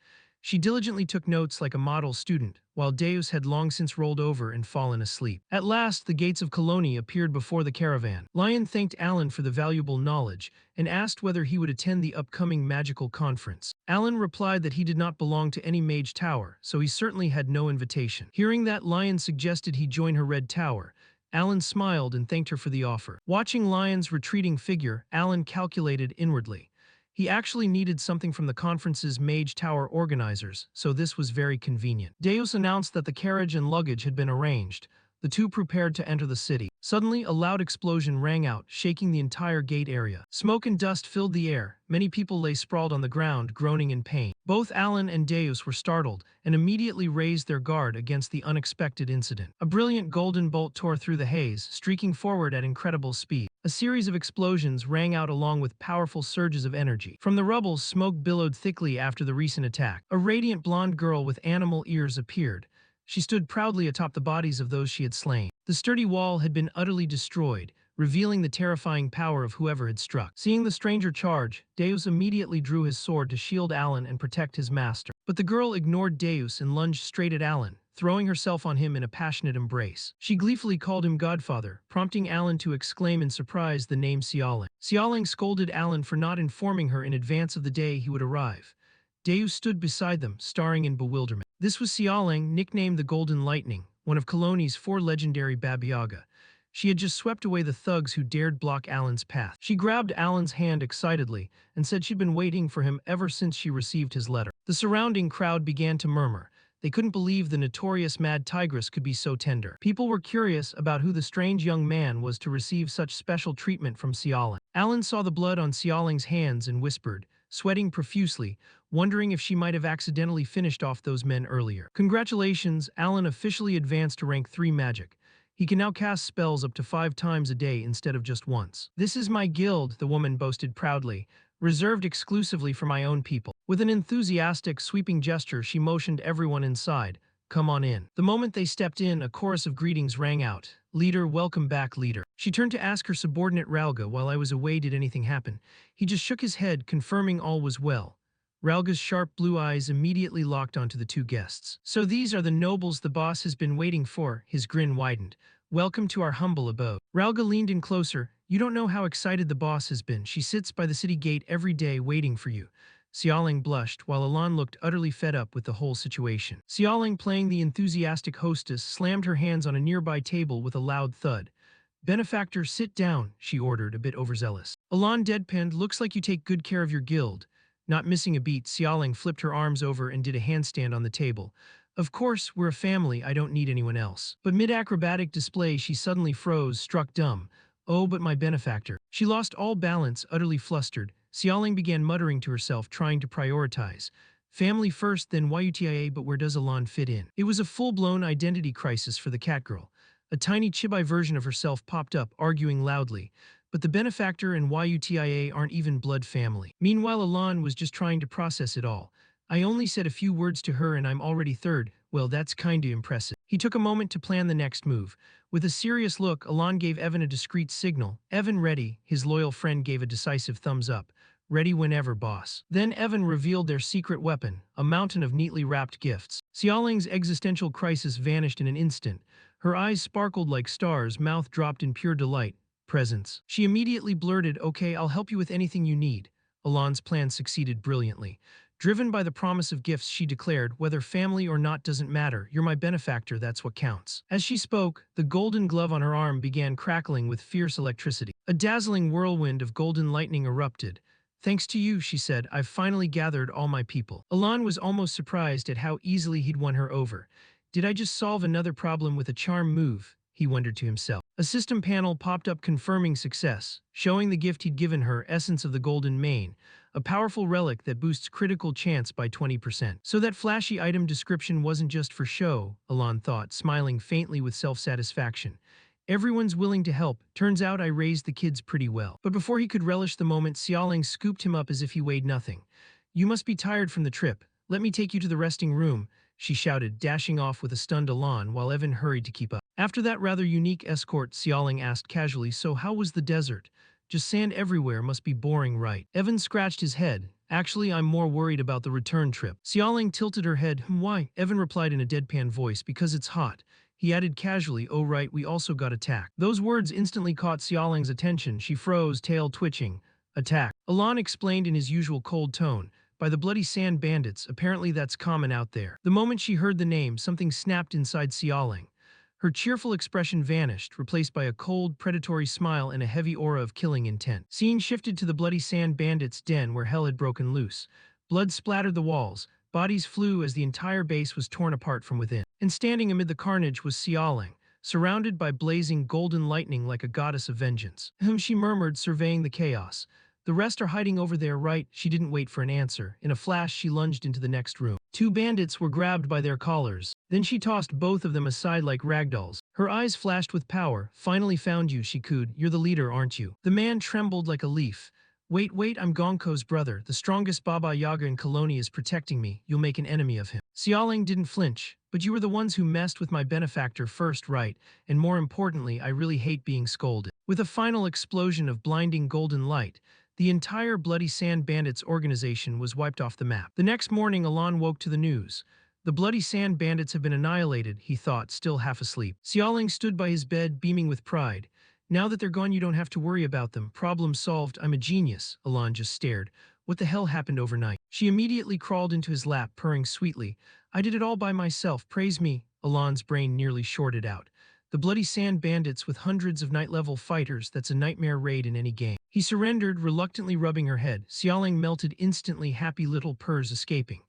She diligently took notes like a model student, while Deus had long since rolled over and fallen asleep. At last, the gates of Colony appeared before the caravan. Lion thanked Alan for the valuable knowledge and asked whether he would attend the upcoming magical conference. Alan replied that he did not belong to any mage tower, so he certainly had no invitation. Hearing that, Lion suggested he join her red tower. Alan smiled and thanked her for the offer. Watching Lion's retreating figure, Alan calculated inwardly. He actually needed something from the conference's Mage Tower organizers, so this was very convenient. Deus announced that the carriage and luggage had been arranged. The two prepared to enter the city. Suddenly, a loud explosion rang out, shaking the entire gate area. Smoke and dust filled the air. Many people lay sprawled on the ground, groaning in pain. Both Alan and Deus were startled and immediately raised their guard against the unexpected incident. A brilliant golden bolt tore through the haze, streaking forward at incredible speed. A series of explosions rang out along with powerful surges of energy. From the rubble, smoke billowed thickly after the recent attack. A radiant blonde girl with animal ears appeared. She stood proudly atop the bodies of those she had slain. The sturdy wall had been utterly destroyed, revealing the terrifying power of whoever had struck. Seeing the stranger charge, Deus immediately drew his sword to shield Alan and protect his master. But the girl ignored Deus and lunged straight at Alan, throwing herself on him in a passionate embrace. She gleefully called him Godfather, prompting Alan to exclaim in surprise the name Xiaoling. Xiaoling scolded Alan for not informing her in advance of the day he would arrive. Deus stood beside them, staring in bewilderment. This was Xiaoling, nicknamed the Golden Lightning, one of Colonie's 4 legendary Baba Yaga. She had just swept away the thugs who dared block Alan's path. She grabbed Alan's hand excitedly and said she'd been waiting for him ever since she received his letter. The surrounding crowd began to murmur. They couldn't believe the notorious Mad Tigress could be so tender. People were curious about who the strange young man was to receive such special treatment from Xiaoling. Alan saw the blood on Xiaoling's hands and whispered, sweating profusely, wondering if she might have accidentally finished off those men earlier. Congratulations, Alan officially advanced to rank 3 magic. He can now cast spells up to 5 times a day instead of just once. This is my guild, the woman boasted proudly, reserved exclusively for my own people. With an enthusiastic, sweeping gesture, she motioned everyone inside. Come on in. The moment they stepped in, a chorus of greetings rang out. Leader, welcome back, leader. She turned to ask her subordinate Ralga, while I was away, did anything happen? He just shook his head, confirming all was well. Ralga's sharp blue eyes immediately locked onto the 2 guests. So these are the nobles the boss has been waiting for, his grin widened. Welcome to our humble abode. Ralga leaned in closer. You don't know how excited the boss has been. She sits by the city gate every day waiting for you. Xiaoling blushed, while Alan looked utterly fed up with the whole situation. Xiaoling, playing the enthusiastic hostess, slammed her hands on a nearby table with a loud thud. Benefactor, sit down, she ordered, a bit overzealous. Alan deadpanned, looks like you take good care of your guild. Not missing a beat, Xiaoling flipped her arms over and did a handstand on the table. Of course, we're a family, I don't need anyone else. But mid-acrobatic display, she suddenly froze, struck dumb. Oh, but my benefactor. She lost all balance, utterly flustered. Xiaoling began muttering to herself, trying to prioritize. Family first, then YUTIA, but where does Alan fit in? It was a full-blown identity crisis for the catgirl. A tiny chibi version of herself popped up, arguing loudly. But the benefactor and YUTIA aren't even blood family. Meanwhile, Alan was just trying to process it all. I only said a few words to her and I'm already third. Well, that's kinda impressive. He took a moment to plan the next move. With a serious look, Alan gave Evan a discreet signal. Evan, ready. His loyal friend gave a decisive thumbs up. Ready whenever, boss. Then Evan revealed their secret weapon, a mountain of neatly wrapped gifts. Xiaoling's existential crisis vanished in an instant. Her eyes sparkled like stars, mouth dropped in pure delight. Presents. She immediately blurted, okay, I'll help you with anything you need. Alan's plan succeeded brilliantly. Driven by the promise of gifts, she declared, whether family or not doesn't matter, you're my benefactor, that's what counts. As she spoke, the golden glove on her arm began crackling with fierce electricity. A dazzling whirlwind of golden lightning erupted. Thanks to you, she said, I've finally gathered all my people. Alan was almost surprised at how easily he'd won her over. Did I just solve another problem with a charm move? He wondered to himself. A system panel popped up confirming success, showing the gift he'd given her, Essence of the Golden Mane, a powerful relic that boosts critical chance by 20%. So that flashy item description wasn't just for show, Alan thought, smiling faintly with self-satisfaction. Everyone's willing to help. Turns out I raised the kids pretty well. But before he could relish the moment, Xiaoling scooped him up as if he weighed nothing. You must be tired from the trip. Let me take you to the resting room, she shouted, dashing off with a stunned Alan while Evan hurried to keep up. After that rather unique escort, Xiaoling asked casually, so how was the desert? Just sand everywhere, must be boring, right? Evan scratched his head. Actually, I'm more worried about the return trip. Xiaoling tilted her head. Why? Evan replied in a deadpan voice, because it's hot. He added casually, oh right, we also got attacked. Those words instantly caught Xiaoling's attention. She froze, tail twitching. Attack. Alan explained in his usual cold tone. By the bloody sand bandits, apparently that's common out there. The moment she heard the name, something snapped inside Xiaoling. Her cheerful expression vanished, replaced by a cold, predatory smile and a heavy aura of killing intent. Scene shifted to the bloody sand bandits' den where hell had broken loose. Blood splattered the walls, bodies flew as the entire base was torn apart from within. And standing amid the carnage was Xiaoling, surrounded by blazing golden lightning like a goddess of vengeance. She murmured, surveying the chaos. The rest are hiding over there, right? She didn't wait for an answer. In a flash, she lunged into the next room. 2 bandits were grabbed by their collars. Then she tossed both of them aside like ragdolls. Her eyes flashed with power. Finally found you, she cooed. You're the leader, aren't you? The man trembled like a leaf. Wait, I'm Gonko's brother. The strongest Baba Yaga in Colonie is protecting me. You'll make an enemy of him. Xiaoling didn't flinch. But you were the ones who messed with my benefactor first, right? And more importantly, I really hate being scolded. With a final explosion of blinding golden light, the entire Bloody Sand Bandits organization was wiped off the map. The next morning, Alon woke to the news. The Bloody Sand Bandits have been annihilated, he thought, still half asleep. Xiaoling stood by his bed, beaming with pride. Now that they're gone, you don't have to worry about them. Problem solved. I'm a genius. Alon just stared. What the hell happened overnight? She immediately crawled into his lap, purring sweetly. I did it all by myself. Praise me. Alon's brain nearly shorted out. The Bloody Sand Bandits with hundreds of night-level fighters, that's a nightmare raid in any game. He surrendered, reluctantly rubbing her head. Xiaoling melted instantly, happy little purrs escaping.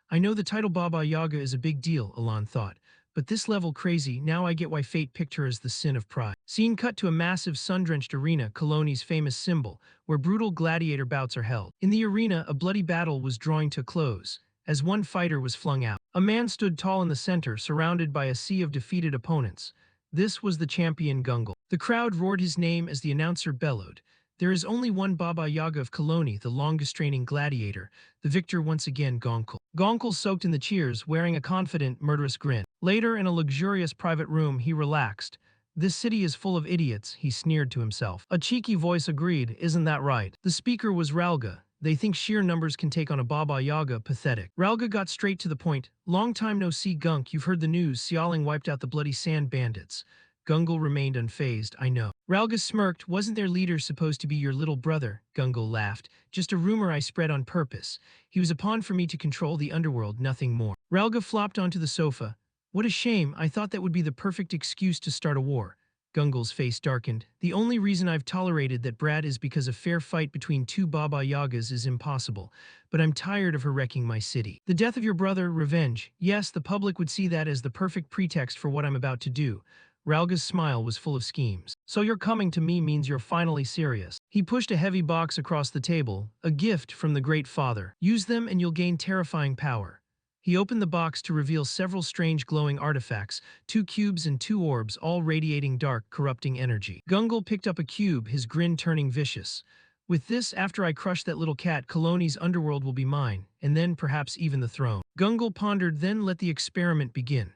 I know the title Baba Yaga is a big deal, Alon thought. But this level crazy, now I get why fate picked her as the sin of pride. Scene cut to a massive sun-drenched arena, Cologne's famous symbol, where brutal gladiator bouts are held. In the arena, a bloody battle was drawing to a close, as one fighter was flung out. A man stood tall in the center, surrounded by a sea of defeated opponents. This was the champion Gungle. The crowd roared his name as the announcer bellowed. There is only one Baba Yaga of Cologne, the longest-reigning gladiator, the victor once again Gonkel. Gonkel soaked in the cheers, wearing a confident, murderous grin. Later, in a luxurious private room, he relaxed. This city is full of idiots, he sneered to himself. A cheeky voice agreed, isn't that right? The speaker was Ralga. They think sheer numbers can take on a Baba Yaga, pathetic. Ralga got straight to the point. Long time no see, Gunk, you've heard the news. Xiaoling wiped out the Bloody Sand Bandits. Gungle remained unfazed. I know. Ralga smirked. Wasn't their leader supposed to be your little brother? Gungle laughed. Just a rumor I spread on purpose. He was a pawn for me to control the underworld, nothing more. Ralga flopped onto the sofa. What a shame. I thought that would be the perfect excuse to start a war. Gungle's face darkened. The only reason I've tolerated that brat is because a fair fight between two Baba Yagas is impossible. But I'm tired of her wrecking my city. The death of your brother, revenge. Yes, the public would see that as the perfect pretext for what I'm about to do. Ralga's smile was full of schemes. So you're coming to me means you're finally serious. He pushed a heavy box across the table, a gift from the Great Father. Use them and you'll gain terrifying power. He opened the box to reveal several strange glowing artifacts, 2 cubes and 2 orbs, all radiating dark, corrupting energy. Gungle picked up a cube, his grin turning vicious. With this, after I crush that little cat, Cologne's underworld will be mine, and then perhaps even the throne. Gungle pondered, then let the experiment begin.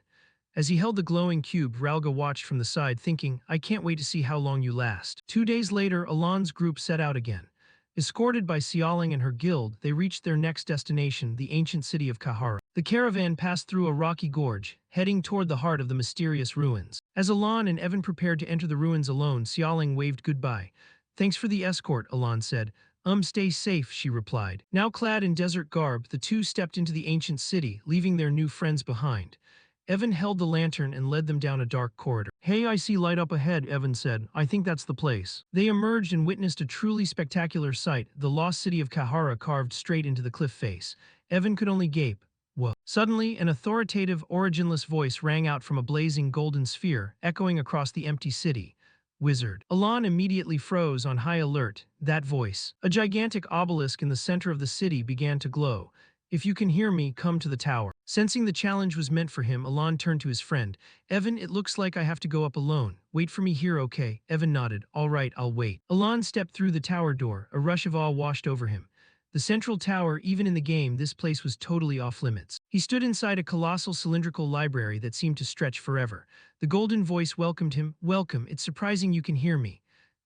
As he held the glowing cube, Ralga watched from the side, thinking, I can't wait to see how long you last. 2 days later, Alon's group set out again. Escorted by Xiaoling and her guild, they reached their next destination, the ancient city of Kahara. The caravan passed through a rocky gorge, heading toward the heart of the mysterious ruins. As Alon and Evan prepared to enter the ruins alone, Xiaoling waved goodbye. Thanks for the escort, Alon said. Stay safe, she replied. Now clad in desert garb, the two stepped into the ancient city, leaving their new friends behind. Evan held the lantern and led them down a dark corridor. Hey, I see light up ahead, Evan said. I think that's the place. They emerged and witnessed a truly spectacular sight, the lost city of Kahara carved straight into the cliff face. Evan could only gape. Whoa. Suddenly, an authoritative, originless voice rang out from a blazing golden sphere, echoing across the empty city. Wizard. Alon immediately froze on high alert. That voice. A gigantic obelisk in the center of the city began to glow. If you can hear me, come to the tower. Sensing the challenge was meant for him, Alon turned to his friend. Evan, it looks like I have to go up alone. Wait for me here, okay? Evan nodded. All right, I'll wait. Alon stepped through the tower door. A rush of awe washed over him. The central tower, even in the game, this place was totally off limits. He stood inside a colossal cylindrical library that seemed to stretch forever. The golden voice welcomed him. Welcome, it's surprising you can hear me.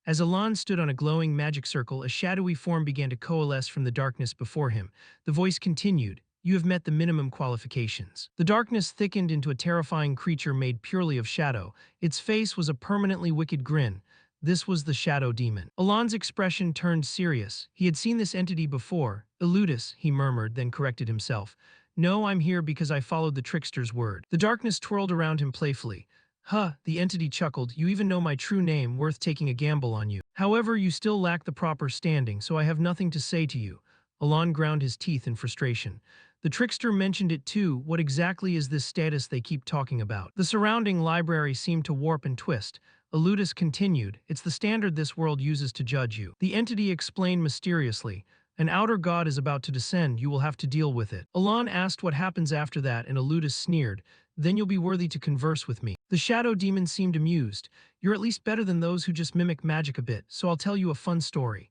As Alon stood on a glowing magic circle, a shadowy form began to coalesce from the darkness before him. The voice continued, you have met the minimum qualifications. The darkness thickened into a terrifying creature made purely of shadow. Its face was a permanently wicked grin. This was the Shadow Demon. Alon's expression turned serious. He had seen this entity before. Eludus, he murmured, then corrected himself. No, I'm here because I followed the trickster's word. The darkness twirled around him playfully. Huh, the entity chuckled. You even know my true name, worth taking a gamble on you. However, you still lack the proper standing, so I have nothing to say to you. Alon ground his teeth in frustration. The trickster mentioned it too. What exactly is this status they keep talking about? The surrounding library seemed to warp and twist. Eludus continued, it's the standard this world uses to judge you. The entity explained mysteriously. An outer god is about to descend, you will have to deal with it. Alon asked what happens after that, and Eludus sneered. Then you'll be worthy to converse with me. The shadow demon seemed amused. You're at least better than those who just mimic magic a bit, so I'll tell you a fun story.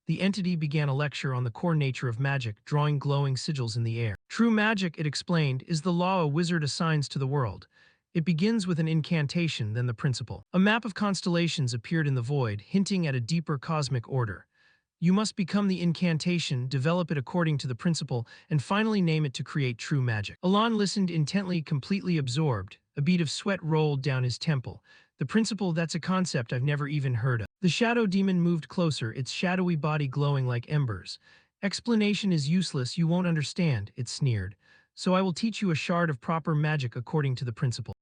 The entity began a lecture on the core nature of magic, drawing glowing sigils in the air. True magic, it explained, is the law a wizard assigns to the world. It begins with an incantation, then the principle. A map of constellations appeared in the void, hinting at a deeper cosmic order. You must become the incantation, develop it according to the principle, and finally name it to create true magic. Alon listened intently, completely absorbed. A bead of sweat rolled down his temple. The principle, that's a concept I've never even heard of. The shadow demon moved closer, its shadowy body glowing like embers. Explanation is useless, you won't understand, it sneered. So I will teach you a shard of proper magic according to the principle.